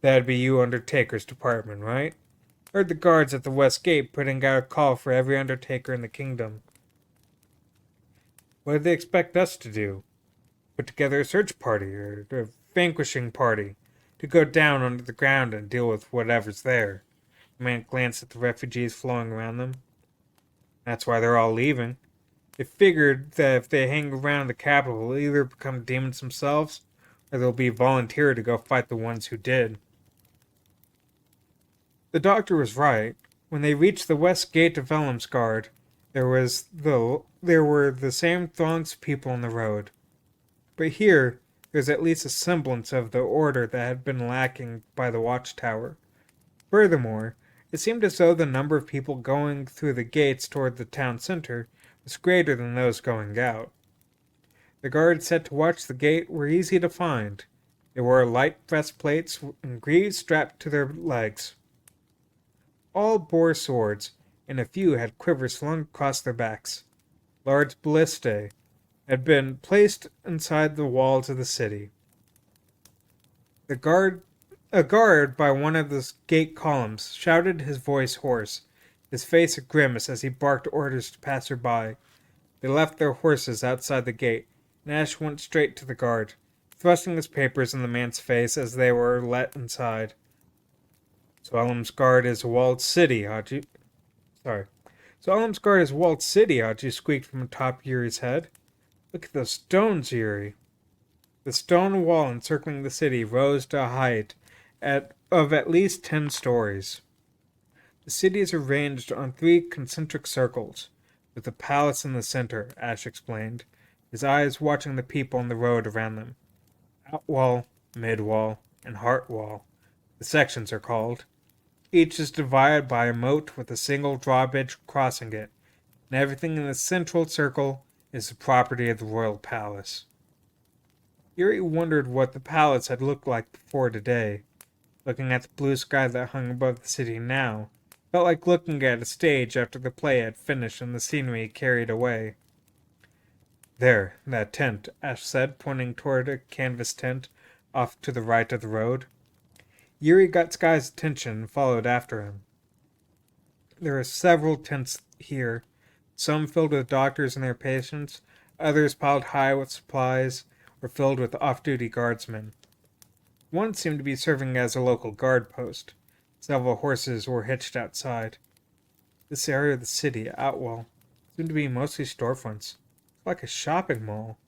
That'd be you Undertaker's department, right? Heard the guards at the west gate putting out a call for every Undertaker in the kingdom. What do they expect us to do? Put together a search party, or a vanquishing party, to go down under the ground and deal with whatever's there. The man glanced at the refugees flowing around them. That's why they're all leaving. They figured that if they hang around the capital, they'll either become demons themselves, or they'll be volunteered to go fight the ones who did. The doctor was right. When they reached the west gate of Elmsgard, there were the same throngs of people on the road. But here, there's at least a semblance of the order that had been lacking by the watchtower. Furthermore, it seemed as though the number of people going through the gates toward the town center was greater than those going out. The guards set to watch the gate were easy to find. They wore light breastplates and greaves strapped to their legs. All bore swords, and a few had quivers slung across their backs. Large ballistae had been placed inside the walls of the city. A guard by one of the gate columns shouted, his voice hoarse, his face a grimace as he barked orders to passers-by. They left their horses outside the gate, and Ash went straight to the guard, thrusting his papers in the man's face as they were let inside. Solemn's Guard is a walled city, Haji. Solemn's Guard is a walled city, Haji squeaked from atop Yuri's head. Look at those stones, Yuri. The stone wall encircling the city rose to a height of at least 10 stories. The city is arranged on 3 concentric circles, with the palace in the center, Ash explained, his eyes watching the people on the road around them. Outwall, Midwall, and Heartwall, the sections are called. Each is divided by a moat with a single drawbridge crossing it, and everything in the central circle is the property of the royal palace. Yuri wondered what the palace had looked like before today. Looking at the blue sky that hung above the city now, felt like looking at a stage after the play had finished and the scenery carried away. There, that tent, Ash said, pointing toward a canvas tent off to the right of the road. Yuri got Sky's attention and followed after him. There are several tents here, some filled with doctors and their patients, others piled high with supplies, or filled with off-duty guardsmen. One seemed to be serving as a local guard post. Several horses were hitched outside. This area of the city, Outwall, seemed to be mostly storefronts, like a shopping mall.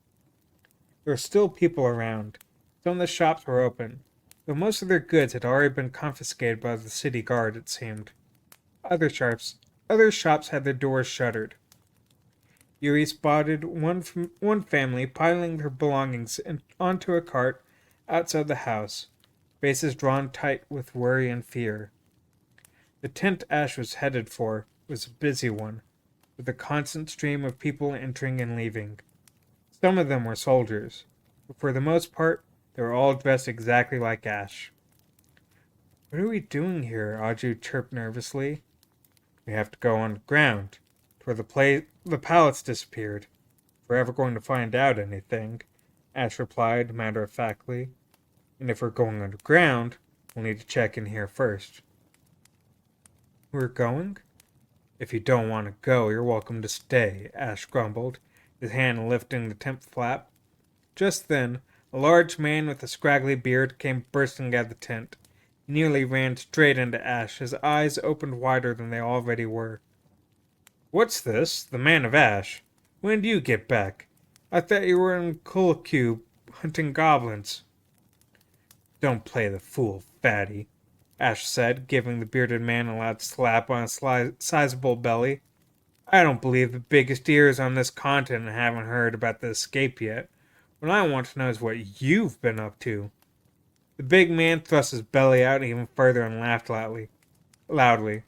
There were still people around. Some of the shops were open, though most of their goods had already been confiscated by the city guard, it seemed. Other shops had their doors shuttered. Yuri spotted one family piling their belongings onto a cart outside the house, faces drawn tight with worry and fear. The tent Ash was headed for was a busy one, with a constant stream of people entering and leaving. Some of them were soldiers, but for the most part, they were all dressed exactly like Ash. What are we doing here? Aju chirped nervously. We have to go underground, to where the palace disappeared. If we're ever going to find out anything, Ash replied matter-of-factly. And if we're going underground, we'll need to check in here first. We're going? If you don't want to go, you're welcome to stay, Ash grumbled, his hand lifting the tent flap. Just then, a large man with a scraggly beard came bursting out of the tent. He nearly ran straight into Ash, his eyes opened wider than they already were. What's this? The Man of Ash? When do you get back? I thought you were in Kulakube hunting goblins. Don't play the fool, fatty, Ash said, giving the bearded man a loud slap on his sizable belly. I don't believe the biggest ears on this continent haven't heard about the escape yet. What I want to know is what you've been up to. The big man thrust his belly out even further and laughed loudly.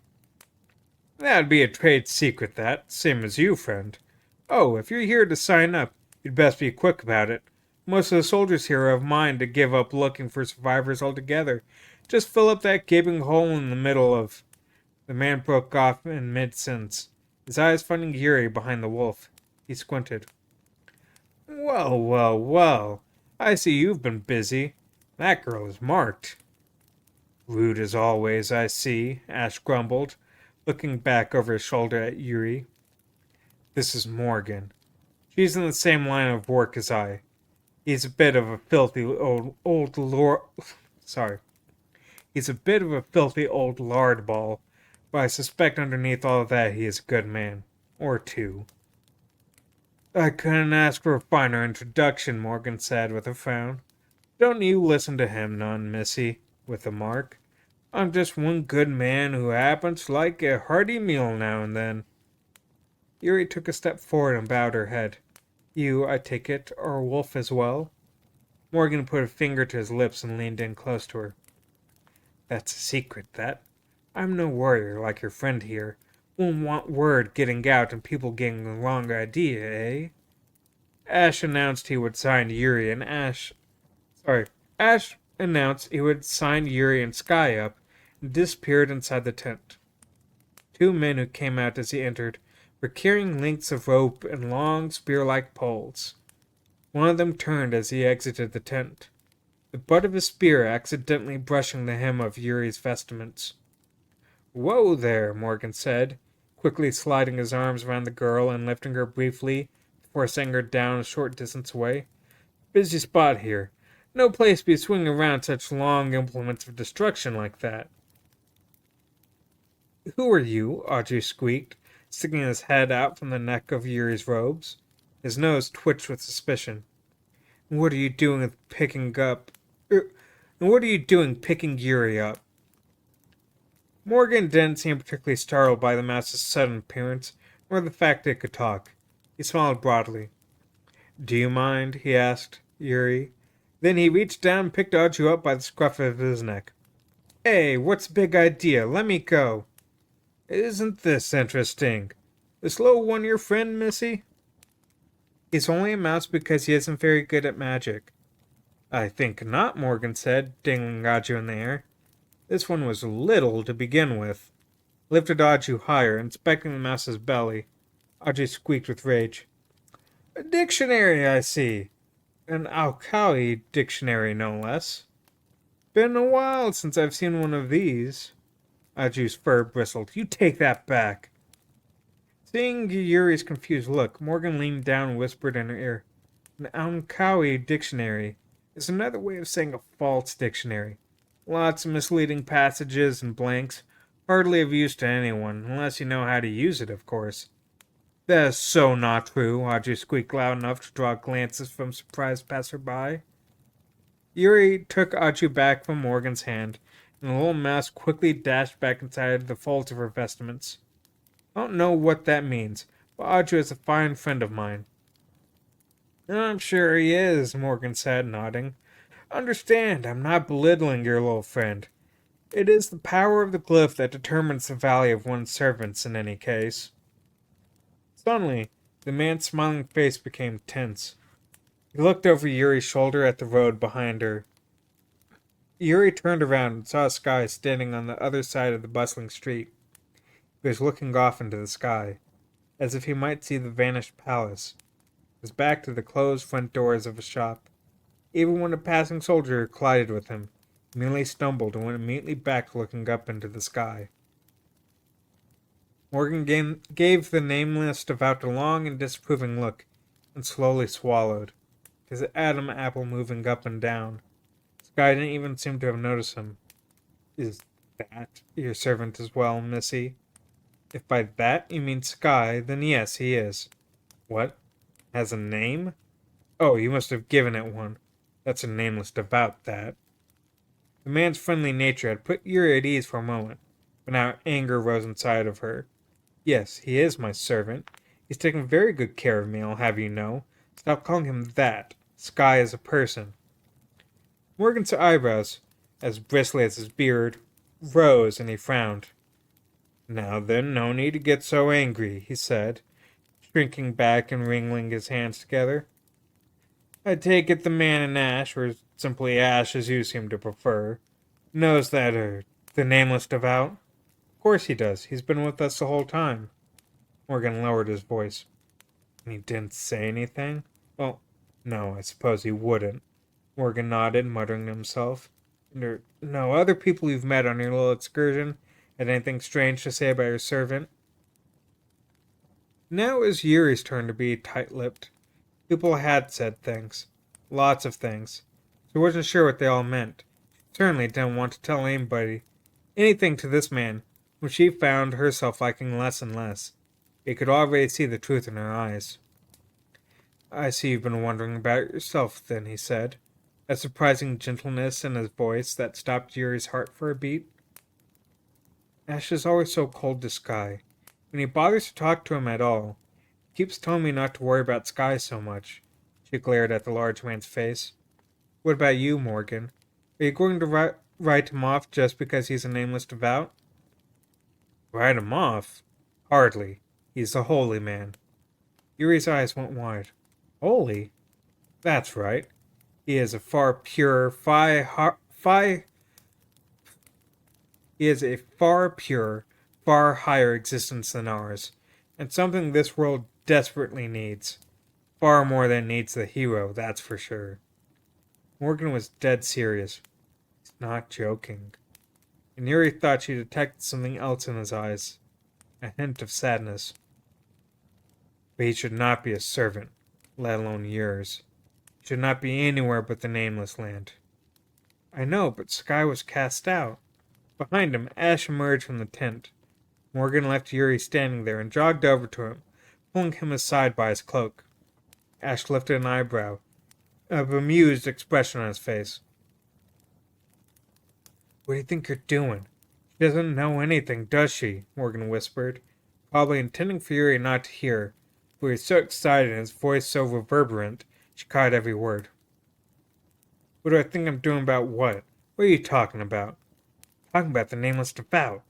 That'd be a trade secret, that, same as you, friend. Oh, if you're here to sign up, you'd best be quick about it. Most of the soldiers here are of mind to give up looking for survivors altogether. Just fill up that gaping hole in the middle of... The man broke off in mid-sentence, his eyes finding Yuri behind the wolf. He squinted. Well. I see you've been busy. That girl is marked. Rude as always, I see, Ash grumbled, looking back over his shoulder at Yuri. This is Morgan. She's in the same line of work as I. He's a bit of a filthy old lard ball, but I suspect underneath all of that he is a good man. Or two. I couldn't ask for a finer introduction, Morgan said with a frown. Don't you listen to him none, missy, with a mark. I'm just one good man who happens to like a hearty meal now and then. Yuri took a step forward and bowed her head. You, I take it, are a wolf as well? Morgan put a finger to his lips and leaned in close to her. That's a secret, that. I'm no warrior like your friend here. Won't want word getting out and people getting the wrong idea, eh? Ash announced he would sign Yuri and Ash announced he would sign Yuri and Sky up and disappeared inside the tent. Two men who came out as he entered were carrying lengths of rope and long spear-like poles. One of them turned as he exited the tent, the butt of his spear accidentally brushing the hem of Yuri's vestments. Whoa there, Morgan said, quickly sliding his arms around the girl and lifting her briefly before setting her down a short distance away. Busy spot here. No place to be swinging around such long implements of destruction like that. Who are you? Audrey squeaked, sticking his head out from the neck of Yuri's robes. His nose twitched with suspicion. What are you doing picking Yuri up? Morgan didn't seem particularly startled by the mouse's sudden appearance, or the fact it could talk. He smiled broadly. Do you mind? He asked Yuri. Then he reached down and picked Audrey up by the scruff of his neck. Hey, what's the big idea? Let me go. Isn't this interesting? This little one your friend, Missy? He's only a mouse because he isn't very good at magic. I think not, Morgan said, dangling Audrey in the air. This one was little to begin with. Lifted Audrey higher, inspecting the mouse's belly. Audrey squeaked with rage. A dictionary, I see. An Alkali dictionary, no less. Been a while since I've seen one of these. Audrey's fur bristled. You take that back. Seeing Yuri's confused look, Morgan leaned down and whispered in her ear. An Alkali dictionary is another way of saying a false dictionary. Lots of misleading passages and blanks, hardly of use to anyone, unless you know how to use it, of course. That is so not true, Audrey squeaked loud enough to draw glances from surprised passerby. Yuri took Audrey back from Morgan's hand, and the little mouse quickly dashed back inside the folds of her vestments. I don't know what that means, but Audrey is a fine friend of mine. I'm sure he is, Morgan said, nodding. Understand, I'm not belittling your little friend. It is the power of the glyph that determines the value of one's servants in any case. Suddenly, the man's smiling face became tense. He looked over Yuri's shoulder at the road behind her. Yuri turned around and saw Sky standing on the other side of the bustling street. He was looking off into the sky, as if he might see the vanished palace, his back to the closed front doors of a shop. Even when a passing soldier collided with him, he merely stumbled and went immediately back looking up into the sky. Morgan gave the nameless devout a long and disapproving look, and slowly swallowed, his Adam apple moving up and down. Sky didn't even seem to have noticed him. Is that your servant as well, Missy? If by that you mean Sky, then yes, he is. What? Has a name? Oh, you must have given it one. That's a nameless devout, that. The man's friendly nature had put Yuri at ease for a moment, but now anger rose inside of her. Yes, he is my servant. He's taken very good care of me, I'll have you know. Stop calling him that. Sky is a person. Morgan's eyebrows, as bristly as his beard, rose, and he frowned. Now then, no need to get so angry, he said, shrinking back and wringing his hands together. I take it the man in Ash, or simply Ash as you seem to prefer, knows that, the nameless devout? Of course he does. He's been with us the whole time. Morgan lowered his voice. And he didn't say anything? Well, no, I suppose he wouldn't. Morgan nodded, muttering to himself. No other people you've met on your little excursion had anything strange to say about your servant? Now it was Yuri's turn to be tight-lipped. People had said things. Lots of things. She wasn't sure what they all meant. She certainly didn't want to tell anybody anything to this man, whom she found herself liking less and less. He could already see the truth in her eyes. I see you've been wondering about it yourself, then, he said, a surprising gentleness in his voice that stopped Yuri's heart for a beat. Ash is always so cold to Sky. When he bothers to talk to him at all, he keeps telling me not to worry about Sky so much. She glared at the large man's face. What about you, Morgan? Are you going to write him off just because he's a nameless devout? Write him off? Hardly. He's a holy man. Yuri's eyes went wide. Holy? That's right. He is a far purer, he is a far purer, far higher existence than ours, and something this world desperately needs. Far more than needs the hero, that's for sure. Morgan was dead serious. He's not joking. And Yuri thought she detected something else in his eyes. A hint of sadness. But he should not be a servant, let alone yours. He should not be anywhere but the Nameless Land. I know, but Sky was cast out. Behind him, Ash emerged from the tent. Morgan left Yuri standing there and jogged over to him, pulling him aside by his cloak. Ash lifted an eyebrow, a bemused expression on his face. What do you think you're doing? She doesn't know anything, does she? Morgan whispered, probably intending for Yuri not to hear, but he was so excited and his voice so reverberant, she caught every word. What do I think I'm doing about what? What are you talking about? Talking about the Nameless Devout.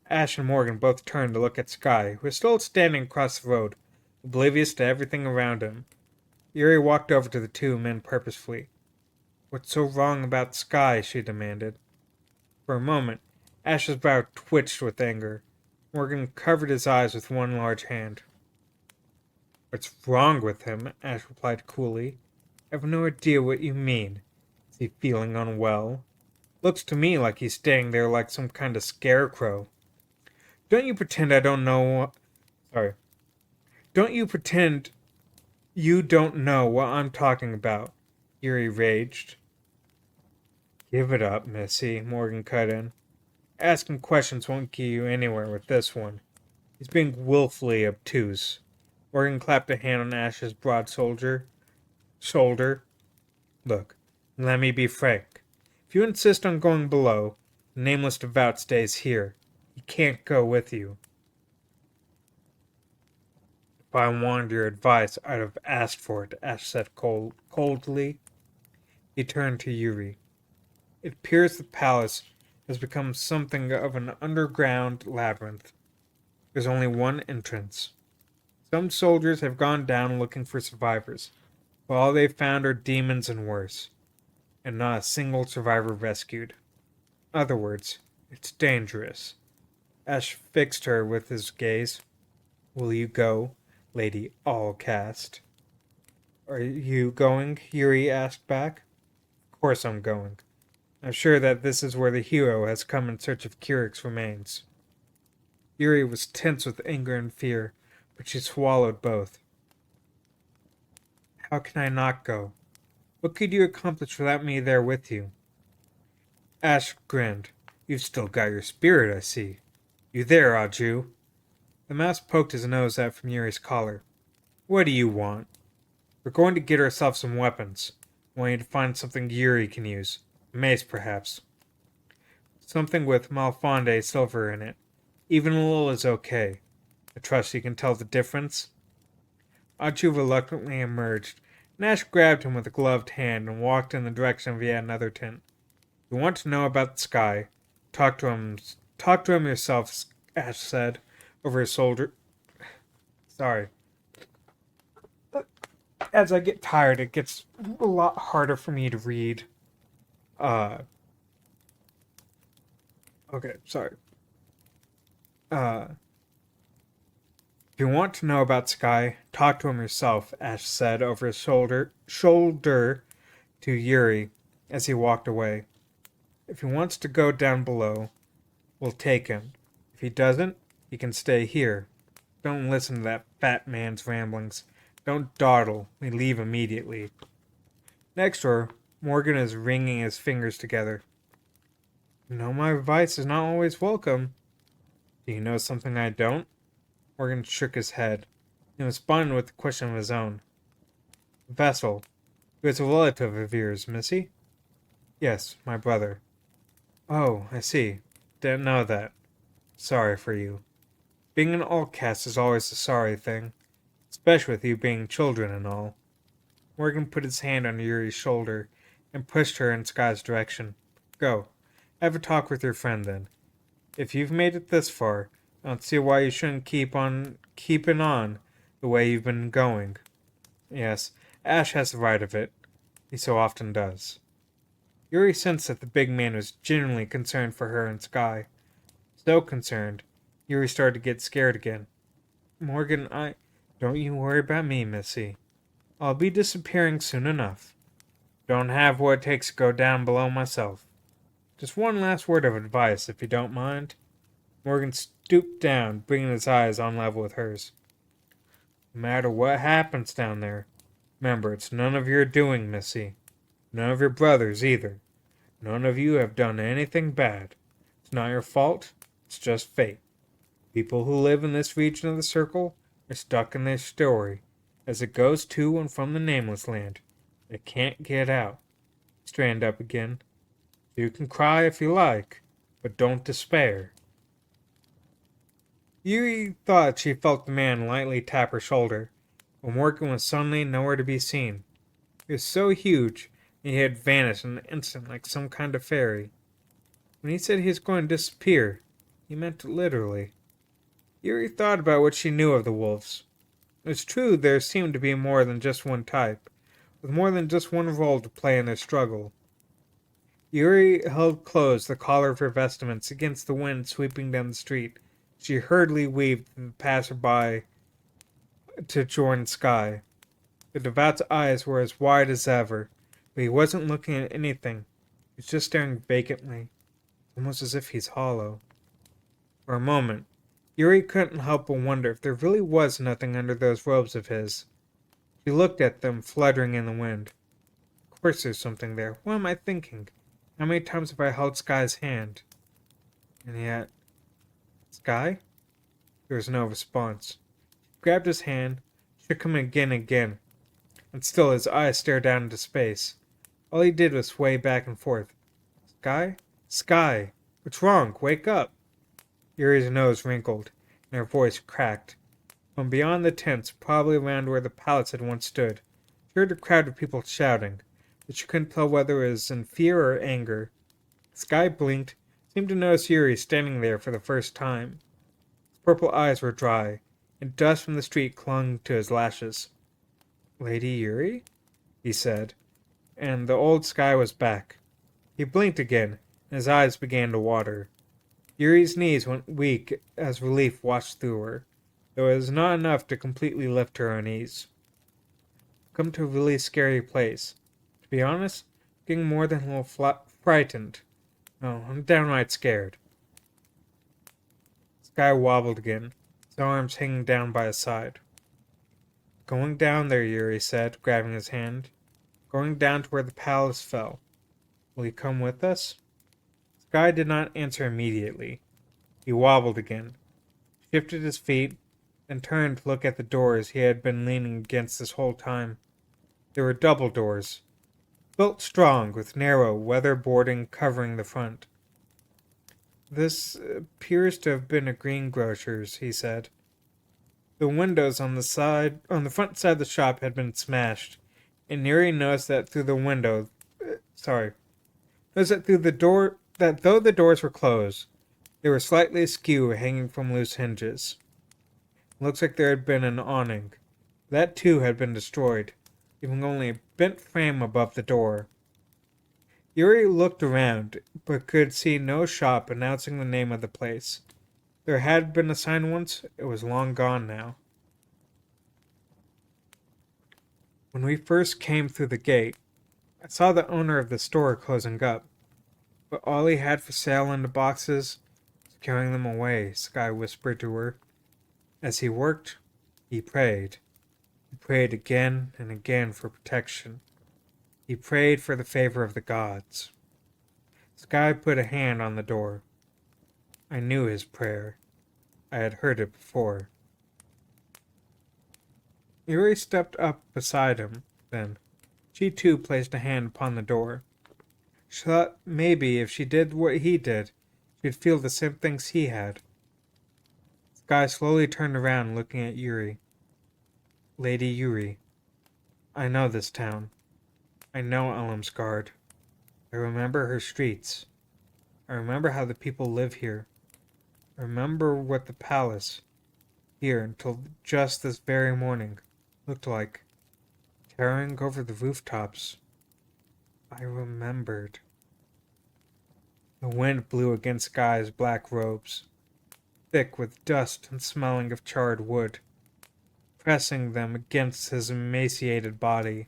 Ash and Morgan both turned to look at Sky, who was still standing across the road, oblivious to everything around him. Yuri walked over to the two men purposefully. What's so wrong about Sky? She demanded. For a moment, Ash's brow twitched with anger. Morgan covered his eyes with one large hand. What's wrong with him? Ash replied coolly. I have no idea what you mean. Is he feeling unwell? Looks to me like he's staying there like some kind of scarecrow. Don't you pretend I don't know. Sorry. Don't you pretend you don't know what I'm talking about, Yuri raged. Give it up, Missy, Morgan cut in. Asking questions won't get you anywhere with this one. He's being willfully obtuse. Morgan clapped a hand on Ash's broad shoulder. Look, let me be frank. If you insist on going below, the Nameless Devout stays here. He can't go with you. If I wanted your advice, I'd have asked for it, Ash said coldly. He turned to Yuri. It appears the palace has become something of an underground labyrinth. There's only one entrance. Some soldiers have gone down looking for survivors, but all they've found are demons and worse, and not a single survivor rescued. In other words, it's dangerous. Ash fixed her with his gaze. Will you go, Lady Allcast? Are you going? Yuri asked back. Of course I'm going. I'm sure that this is where the hero has come in search of Kirik's remains. Yuri was tense with anger and fear, but she swallowed both. How can I not go? What could you accomplish without me there with you? Ash grinned. You've still got your spirit, I see. You there, Aju? The mouse poked his nose out from Yuri's collar. What do you want? We're going to get ourselves some weapons. I want you to find something Yuri can use. A mace, perhaps. Something with Malfonde silver in it. Even a little is okay. I trust you can tell the difference. Aju reluctantly emerged. Nash grabbed him with a gloved hand and walked in the direction of yet another tent. You want to know about the sky? Talk to him yourself, Ash said, over his shoulder. Sorry. As I get tired, it gets a lot harder for me to read. Okay, sorry. If you want to know about Sky, talk to him yourself, Ash said over his shoulder to Yuri as he walked away. If he wants to go down below, we'll take him. If he doesn't, he can stay here. Don't listen to that fat man's ramblings. Don't dawdle. We leave immediately. Next door, Morgan is wringing his fingers together. You know my advice is not always welcome. Do you know something I don't? Morgan shook his head. He responded with a question of his own. Vessel, who is a relative of yours, Missy? Yes, my brother. Oh, I see. Didn't know that. Sorry for you. Being an all-caste is always a sorry thing, especially with you being children and all. Morgan put his hand on Yuri's shoulder and pushed her in Sky's direction. Go. Have a talk with your friend then. If you've made it this far, I don't see why you shouldn't keep on keeping on the way you've been going. Yes, Ash has the right of it. He so often does. Yuri sensed that the big man was genuinely concerned for her and Sky. So concerned, Yuri started to get scared again. Morgan, Don't you worry about me, Missy. I'll be disappearing soon enough. Don't have what it takes to go down below myself. Just one last word of advice, if you don't mind. Morgan stooped down, bringing his eyes on level with hers. No matter what happens down there, remember it's none of your doing, Missy. None of your brothers either. None of you have done anything bad. It's not your fault. It's just fate. People who live in this region of the circle are stuck in their story, as it goes to and from the Nameless Land. They can't get out. Strand up again. You can cry if you like, but don't despair. Yuri thought she felt the man lightly tap her shoulder, but Morgan was suddenly nowhere to be seen. He was so huge, and he had vanished in an instant like some kind of fairy. When he said he was going to disappear, he meant it literally. Yuri thought about what she knew of the wolves. It was true there seemed to be more than just one type, with more than just one role to play in their struggle. Yuri held close the collar of her vestments against the wind sweeping down the street. She hurriedly weaved the passerby to join Sky. The devout's eyes were as wide as ever, but he wasn't looking at anything. He was just staring vacantly, almost as if he's hollow. For a moment, Yuri couldn't help but wonder if there really was nothing under those robes of his. She looked at them fluttering in the wind. Of course there's something there. What am I thinking? How many times have I held Sky's hand? And yet... Sky? There was no response. She grabbed his hand, shook him again and again, and still his eyes stared down into space. All he did was sway back and forth. Sky? Sky! What's wrong? Wake up! Yuri's nose wrinkled, and her voice cracked. From beyond the tents, probably around where the pallets had once stood, she heard a crowd of people shouting, but she couldn't tell whether it was in fear or anger. Sky blinked, seemed to notice Yuri standing there for the first time. His purple eyes were dry, and dust from the street clung to his lashes. Lady Yuri? He said, and the old Sky was back. He blinked again, and his eyes began to water. Yuri's knees went weak as relief washed through her, though it was not enough to completely lift her unease. Come to a really scary place. To be honest, I'm getting more than a little frightened. No, I'm downright scared. Sky wobbled again, his arms hanging down by his side. Going down there, Yuri said, grabbing his hand. Going down to where the palace fell. Will you come with us? Sky did not answer immediately. He wobbled again, shifted his feet, then turned to look at the doors he had been leaning against this whole time. There were double doors, built strong with narrow weather boarding covering the front. This appears to have been a greengrocer's, he said. The windows on the front side of the shop had been smashed, and Yuri noticed that through the window, noticed that through the door, that though the doors were closed, they were slightly askew, hanging from loose hinges. It looks like there had been an awning. That too had been destroyed, leaving only a bent frame above the door. Yuri looked around, but could see no shop announcing the name of the place. There had been a sign once, it was long gone now. When we first came through the gate, I saw the owner of the store closing up, but all he had for sale in the boxes was carrying them away, Sky whispered to her. As he worked, he prayed. He prayed again and again for protection. He prayed for the favor of the gods. Sky put a hand on the door. I knew his prayer. I had heard it before. Yuri stepped up beside him, then. She too placed a hand upon the door. She thought maybe if she did what he did, she'd feel the same things he had. Sky slowly turned around, looking at Yuri. Lady Yuri, I know this town. I know Elmsgard. I remember her streets. I remember how the people live here. I remember what the palace, here until just this very morning, looked like, towering over the rooftops. I remembered. The wind blew against Skye's black robes, thick with dust and smelling of charred wood, pressing them against his emaciated body.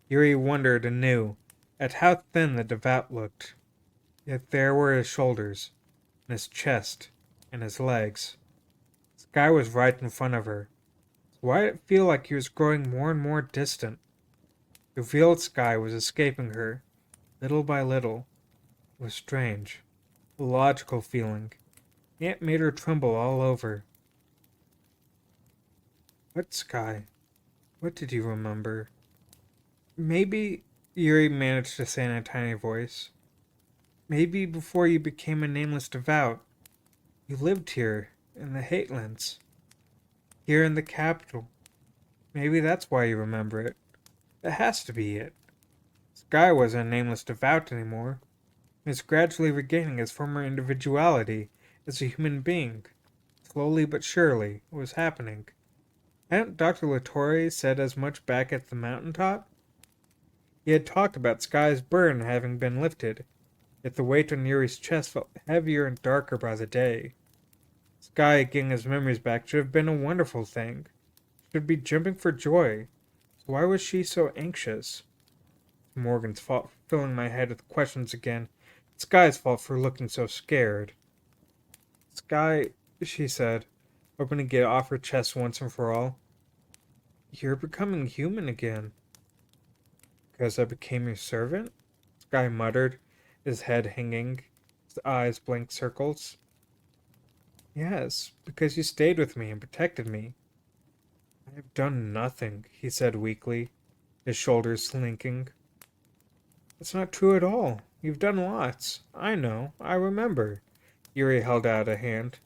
Yuri wondered anew at how thin the devout looked. Yet there were his shoulders, and his chest, and his legs. Skye was right in front of her. So why did it feel like he was growing more and more distant? The real Skye was escaping her, little by little. It was strange, a logical feeling, yet made her tremble all over. What, Skye? What did you remember? Maybe, Yuri managed to say in a tiny voice, maybe before you became a nameless devout, you lived here, in the Hatelands, here in the capital. Maybe that's why you remember it. That has to be it. Skye wasn't a nameless devout anymore. He was gradually regaining his former individuality as a human being. Slowly but surely, it was happening. Hadn't Dr. Latorre said as much back at the mountaintop? He had talked about Skye's burden having been lifted, yet the weight on Yuri's chest felt heavier and darker by the day. Skye getting his memories back should have been a wonderful thing. Should be jumping for joy. So why was she so anxious? Morgan's fault for filling my head with questions again. It's Skye's fault for looking so scared. Skye, she said, hoping to get it off her chest once and for all. You're becoming human again. Because I became your servant? Skye muttered, his head hanging, his eyes blank circles. Yes, because you stayed with me and protected me. I have done nothing, he said weakly, his shoulders slinking. That's not true at all. You've done lots. I know. I remember. Yuri held out a hand.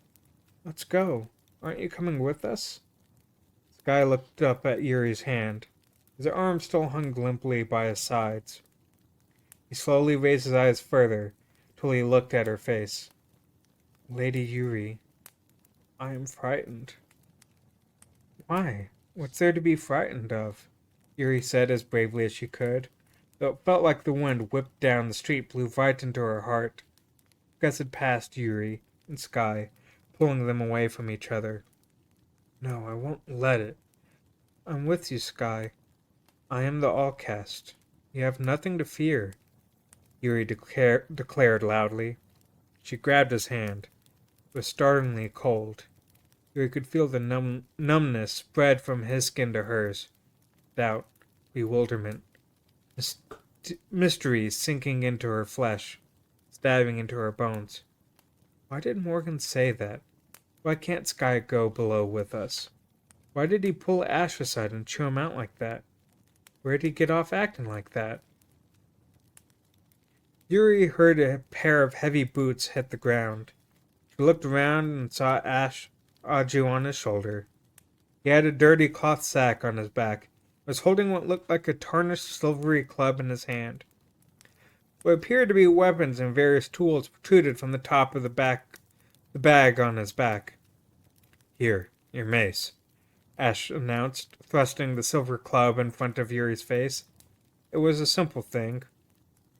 Let's go. Aren't you coming with us? Skye looked up at Yuri's hand. His arm still hung limply by his sides. He slowly raised his eyes further, till he looked at her face. Lady Yuri, I am frightened. Why? What's there to be frightened of? Yuri said as bravely as she could, though it felt like the wind whipped down the street blew right into her heart. Gus had passed Yuri and Skye, pulling them away from each other. No, I won't let it. I'm with you, Skye. I am the Allcast. You have nothing to fear, Yuri declared loudly. She grabbed his hand. It was startlingly cold. Yuri could feel the numbness spread from his skin to hers. Doubt, bewilderment, mystery sinking into her flesh, stabbing into her bones. Why did Morgan say that? Why can't Skye go below with us? Why did he pull Ash aside and chew him out like that? Where did he get off acting like that? Yuri heard a pair of heavy boots hit the ground. She looked around and saw Ash Aju on his shoulder. He had a dirty cloth sack on his back, and was holding what looked like a tarnished silvery club in his hand. What appeared to be weapons and various tools protruded from the top of the bag on his back. Here, your mace, Ash announced, thrusting the silver club in front of Yuri's face. It was a simple thing.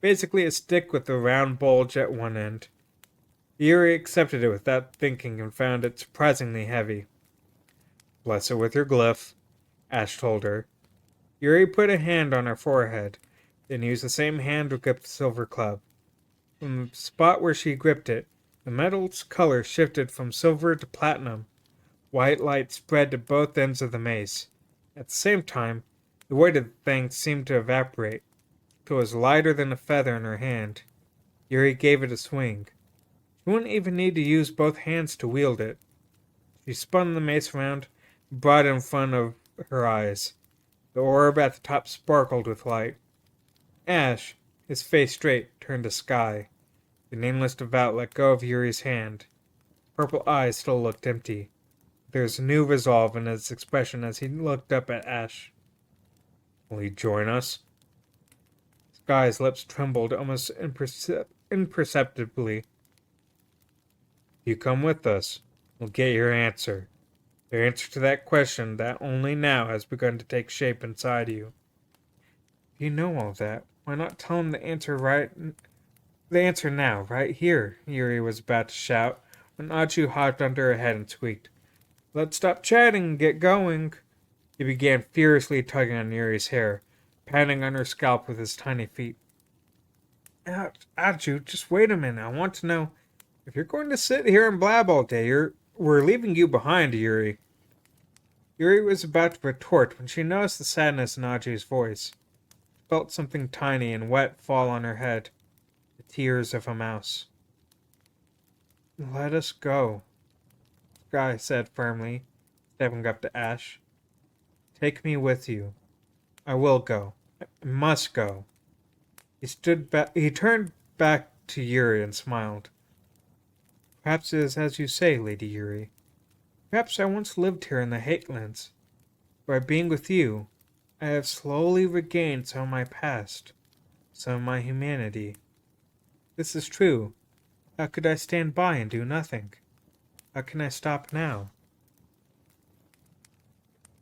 Basically a stick with a round bulge at one end. Yuri accepted it without thinking and found it surprisingly heavy. Bless it with your glyph, Ash told her. Yuri put a hand on her forehead, then used the same hand to grip the silver club. From the spot where she gripped it, the metal's color shifted from silver to platinum. White light spread to both ends of the mace. At the same time, the weight of the thing seemed to evaporate, till it was lighter than a feather in her hand. Yuri gave it a swing. She wouldn't even need to use both hands to wield it. She spun the mace around and brought it in front of her eyes. The orb at the top sparkled with light. Ash, his face straight, turned to Skye. The nameless devout let go of Yuri's hand. Purple eyes still looked empty. There was new resolve in his expression as he looked up at Ash. Will he join us? Guy's lips trembled almost imperceptibly. You come with us. We'll get your answer. The answer to that question that only now has begun to take shape inside you. If you know all that, why not tell him the answer now, right here, Yuri was about to shout when Aju hopped under her head and squeaked. Let's stop chatting and get going. He began furiously tugging on Yuri's hair, patting on her scalp with his tiny feet. Aju, just wait a minute. I want to know. If you're going to sit here and blab all day, we're leaving you behind, Yuri. Yuri was about to retort when she noticed the sadness in Aju's voice. She felt something tiny and wet fall on her head. The tears of a mouse. Let us go, Sky said firmly, stepping up to Ash. Take me with you. I will go. I must go. He turned back to Yuri and smiled. Perhaps it is as you say, Lady Yuri. Perhaps I once lived here in the Hatelands. By being with you, I have slowly regained some of my past, some of my humanity. This is true. How could I stand by and do nothing? How can I stop now?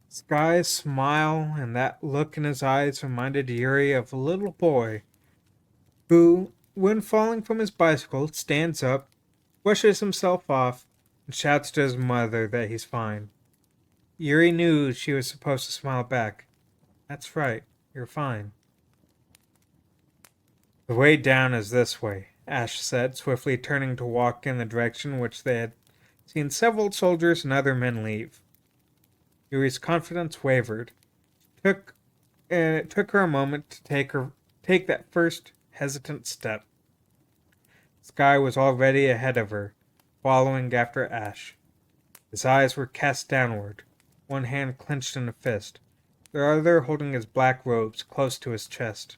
Sky's smile and that look in his eyes reminded Yuri of a little boy who, when falling from his bicycle, stands up, brushes himself off, and shouts to his mother that he's fine. Yuri knew she was supposed to smile back. That's right, you're fine. The way down is this way, Ash said, swiftly turning to walk in the direction which they had seen several soldiers and other men leave. Yuri's confidence wavered. It took her a moment to take that first hesitant step. Sky was already ahead of her, following after Ash. His eyes were cast downward, one hand clenched in a fist, the other holding his black robes close to his chest.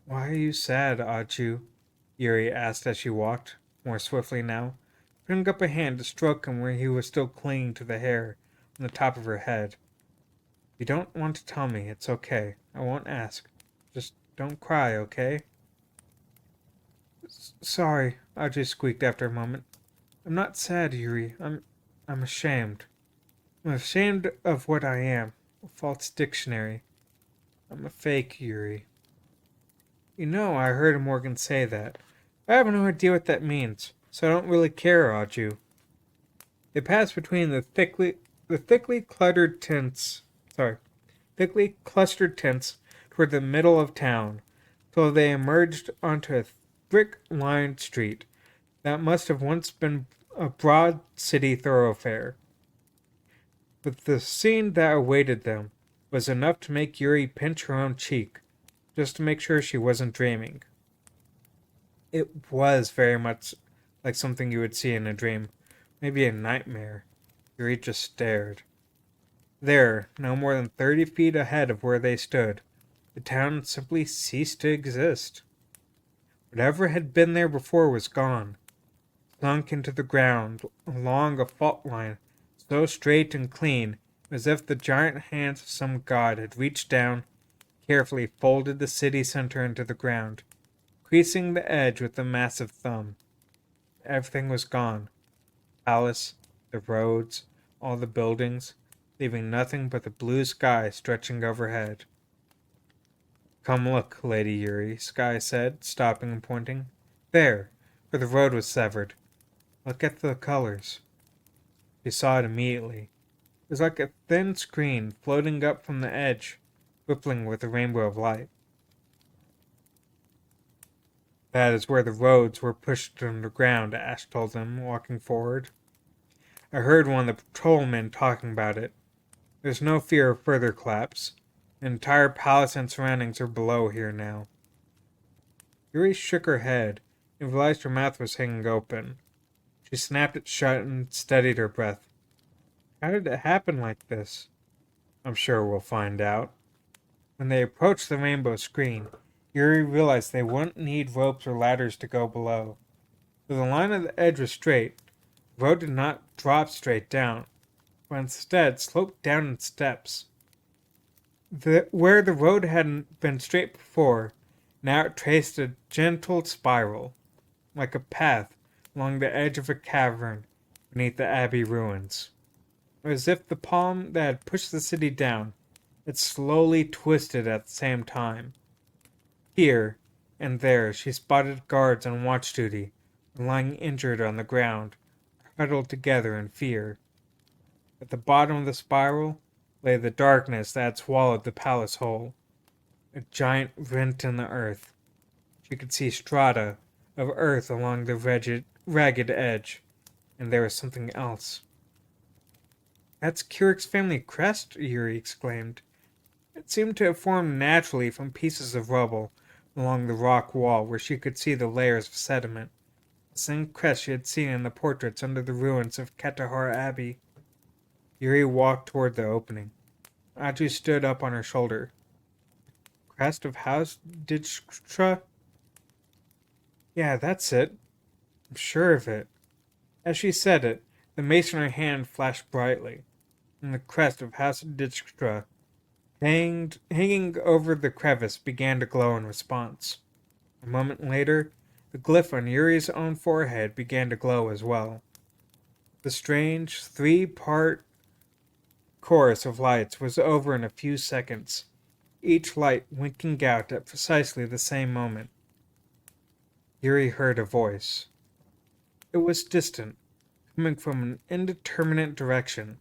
Why are you sad, Aju? Yuri asked as she walked, more swiftly now, putting up a hand to stroke him where he was still clinging to the hair on the top of her head. If you don't want to tell me, it's okay. I won't ask. Just don't cry, okay? Sorry, Aju squeaked after a moment. I'm not sad, Yuri. I'm ashamed. I'm ashamed of what I am. A false dictionary. I'm a fake, Yuri. You know, I heard Morgan say that. I have no idea what that means, so I don't really care, Aju. They passed between the thickly clustered tents toward the middle of town, till they emerged onto a brick-lined street that must have once been a broad city thoroughfare. But the scene that awaited them was enough to make Yuri pinch her own cheek, just to make sure she wasn't dreaming. It was very much like something you would see in a dream, maybe a nightmare. Yuri just stared. There, no more than 30 feet ahead of where they stood, the town simply ceased to exist. Whatever had been there before was gone, sunk into the ground along a fault line so straight and clean as if the giant hands of some god had reached down, carefully folded the city center into the ground, creasing the edge with a massive thumb. Everything was gone. Palace, the roads, all the buildings, leaving nothing but the blue sky stretching overhead. Come look, Lady Yuri, Sky said, stopping and pointing. There, where the road was severed. Look at the colors. She saw it immediately. It was like a thin screen floating up from the edge, rippling with a rainbow of light. That is where the roads were pushed underground, Ash told them, walking forward. I heard one of the patrolmen talking about it. There's no fear of further collapse. The entire palace and surroundings are below here now. Yuri shook her head and realized her mouth was hanging open. She snapped it shut and steadied her breath. How did it happen like this? I'm sure we'll find out. When they approached the rainbow screen, Yuri realized they wouldn't need ropes or ladders to go below. Though the line of the edge was straight, the road did not drop straight down, but instead sloped down in steps. Where the road hadn't been straight before, now it traced a gentle spiral, like a path along the edge of a cavern beneath the abbey ruins. As if the palm that had pushed the city down had slowly twisted at the same time. Here and there she spotted guards on watch duty, lying injured on the ground, huddled together in fear. At the bottom of the spiral lay the darkness that had swallowed the palace whole, a giant rent in the earth. She could see strata of earth along the ragged edge, and there was something else. That's Keurig family crest, Yuri exclaimed. It seemed to have formed naturally from pieces of rubble along the rock wall where she could see the layers of sediment. The same crest she had seen in the portraits under the ruins of Katahar Abbey. Yuri walked toward the opening. Aju stood up on her shoulder. Crest of House Dijkstra? Yeah, that's it. I'm sure of it. As she said it, the mace in her hand flashed brightly, and the crest of House Dijkstra, hanging over the crevice, began to glow in response. A moment later, the glyph on Yuri's own forehead began to glow as well. The strange, three-part chorus of lights was over in a few seconds, each light winking out at precisely the same moment. Yuri heard a voice. It was distant, coming from an indeterminate direction,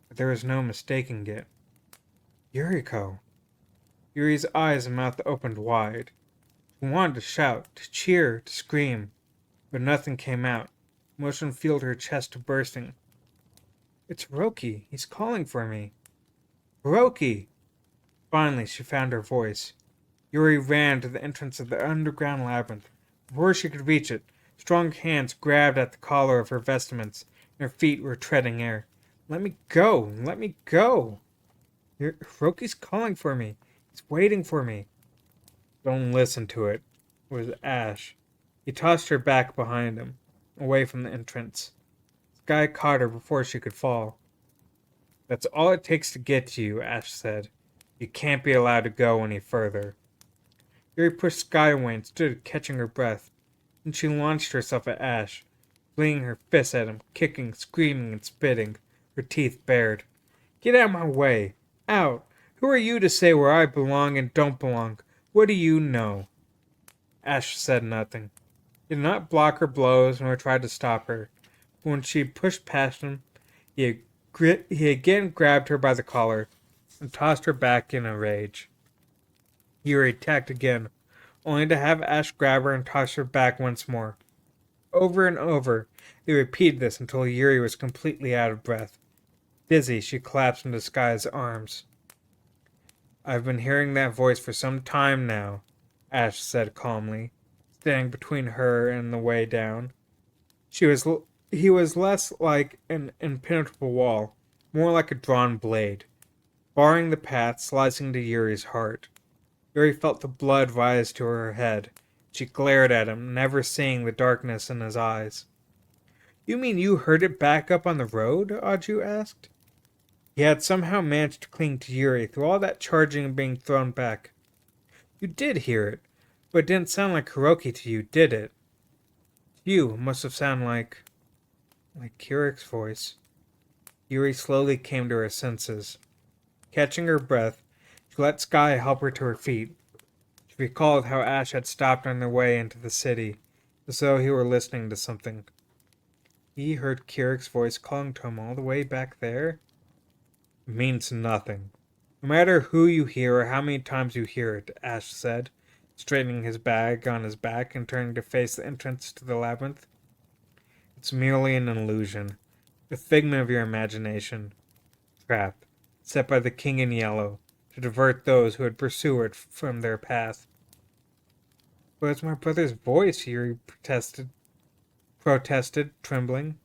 but there was no mistaking it. Yuriko. Yuri's eyes and mouth opened wide. She wanted to shout, to cheer, to scream, but nothing came out. Emotion filled her chest to bursting. It's Hiroki. He's calling for me. Hiroki! Finally, she found her voice. Yuri ran to the entrance of the underground labyrinth. Before she could reach it, strong hands grabbed at the collar of her vestments, and her feet were treading air. Let me go! Let me go! Hiroki's calling for me. He's waiting for me. Don't listen to it. It was Ash. He tossed her back behind him, away from the entrance. Sky caught her before she could fall. That's all it takes to get to you, Ash said. You can't be allowed to go any further. Yuri pushed Sky away and stood catching her breath. Then she launched herself at Ash, flinging her fists at him, kicking, screaming, and spitting, her teeth bared. Get out of my way! Out! Who are you to say where I belong and don't belong? What do you know? Ash said nothing. He did not block her blows nor try to stop her. But when she pushed past him, he again grabbed her by the collar and tossed her back in a rage. Yuri attacked again, only to have Ash grab her and toss her back once more. Over and over, they repeated this until Yuri was completely out of breath. Dizzy, she collapsed into Sky's arms. I've been hearing that voice for some time now, Ash said calmly, standing between her and the way down. He was less like an impenetrable wall, more like a drawn blade, barring the path, slicing to Yuri's heart. Yuri felt the blood rise to her head. She glared at him, never seeing the darkness in his eyes. You mean you heard it back up on the road? Aju asked. He had somehow managed to cling to Yuri through all that charging and being thrown back. You did hear it, but it didn't sound like Hiroki to you, did it? To you, it must have sounded like Keurig's voice. Yuri slowly came to her senses. Catching her breath, she let Sky help her to her feet. She recalled how Ash had stopped on their way into the city, as though he were listening to something. He heard Keurig's voice calling to him all the way back there? It means nothing. No matter who you hear or how many times you hear it, Ash said, straightening his bag on his back and turning to face the entrance to the labyrinth. It's merely an illusion, a figment of your imagination. Trap, set by the King in Yellow, to divert those who would pursue it from their path. But it's my brother's voice, Yuri protested, trembling.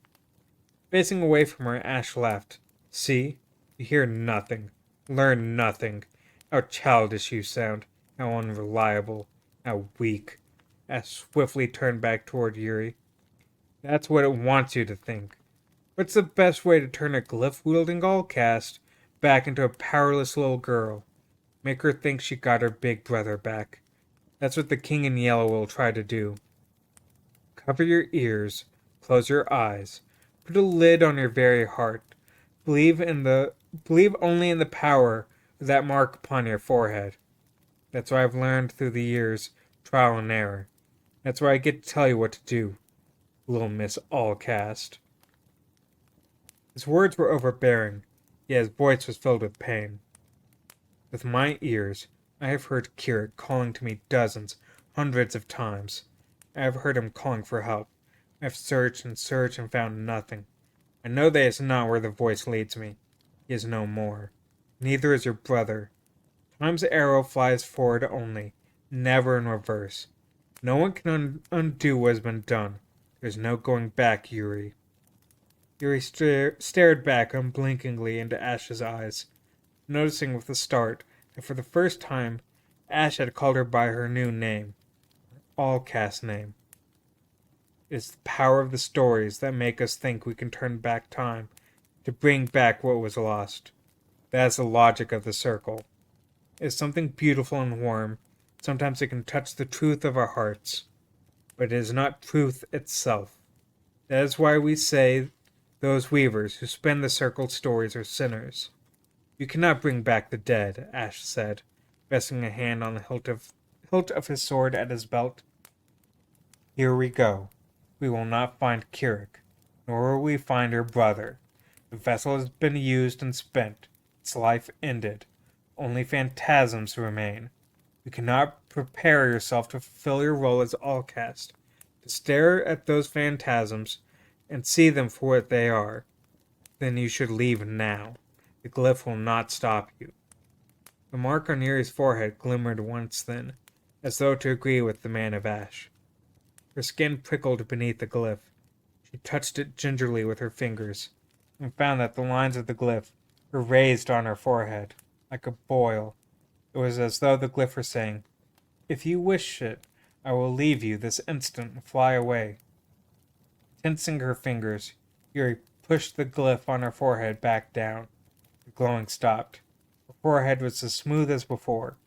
Facing away from her, Ash laughed. See? You hear nothing. Learn nothing. How childish you sound. How unreliable. How weak. Ash swiftly turned back toward Yuri. That's what it wants you to think. What's the best way to turn a glyph-wielding all-cast back into a powerless little girl? Make her think she got her big brother back. That's what the king in yellow will try to do. Cover your ears, close your eyes, put a lid on your very heart. Believe only in the power of that mark upon your forehead. That's what I've learned through the years, trial and error. That's why I get to tell you what to do, little Miss Allcast. His words were overbearing, yet his voice was filled with pain. With my ears, I have heard Kirik calling to me dozens, hundreds of times. I have heard him calling for help. I have searched and searched and found nothing. I know that is not where the voice leads me. He is no more. Neither is your brother. Time's arrow flies forward only, never in reverse. No one can undo what has been done. There's no going back, Yuri. Yuri stared back unblinkingly into Ash's eyes, noticing with a start that for the first time Ash had called her by her new name, Allcast name. It is the power of the stories that make us think we can turn back time to bring back what was lost. That is the logic of the circle. It is something beautiful and warm. Sometimes it can touch the truth of our hearts, but it is not truth itself. That is why we say those weavers who spin the circled stories are sinners. You cannot bring back the dead, Ash said, resting a hand on the hilt of his sword at his belt. Here we go. We will not find Kirik, nor will we find her brother. The vessel has been used and spent. Its life ended. Only phantasms remain. You cannot prepare yourself to fulfill your role as Allcast, to stare at those phantasms and see them for what they are. Then you should leave now. The glyph will not stop you. The mark on Yuri's forehead glimmered once then, as though to agree with the man of ash. Her skin prickled beneath the glyph. She touched it gingerly with her fingers, and found that the lines of the glyph were raised on her forehead, like a boil. It was as though the glyph were saying, "If you wish it, I will leave you this instant and fly away." Tensing her fingers, Yuri pushed the glyph on her forehead back down. The glowing stopped. Her forehead was as smooth as before,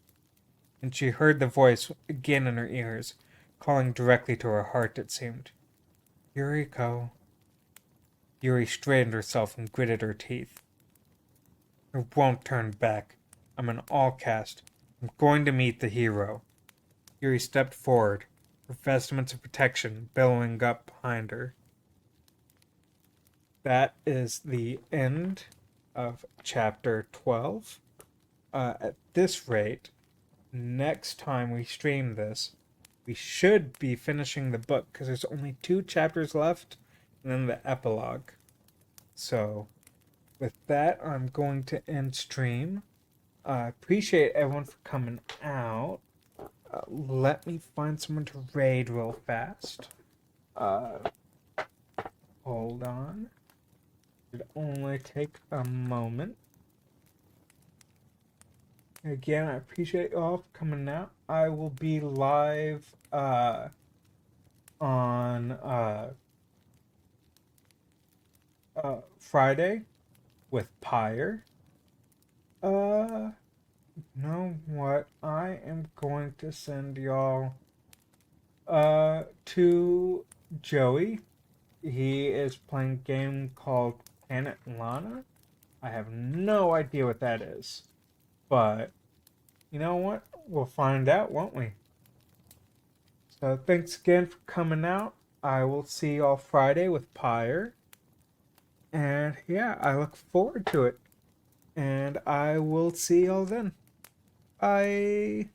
and she heard the voice again in her ears, calling directly to her heart, it seemed. "Yuriko." Yuri straightened herself and gritted her teeth. "I won't turn back. I'm an Allcast. I'm going to meet the hero." Yuri stepped forward, her vestments of protection billowing up behind her. That is the end of chapter 12. At this rate, next time we stream this, we should be finishing the book because there's only 2 chapters left and then the epilogue. So, with that, I'm going to end stream. I appreciate everyone for coming out. Let me find someone to raid real fast. Hold on. It'll only take a moment. Again, I appreciate you all for coming out. I will be live on Friday with Pyre. Know what? I am going to send y'all to Joey. He is playing a game called Planet Lana. I have no idea what that is. But you know what? We'll find out, won't we? So thanks again for coming out. I will see y'all Friday with Pyre. And yeah, I look forward to it. And I will see y'all then. Bye.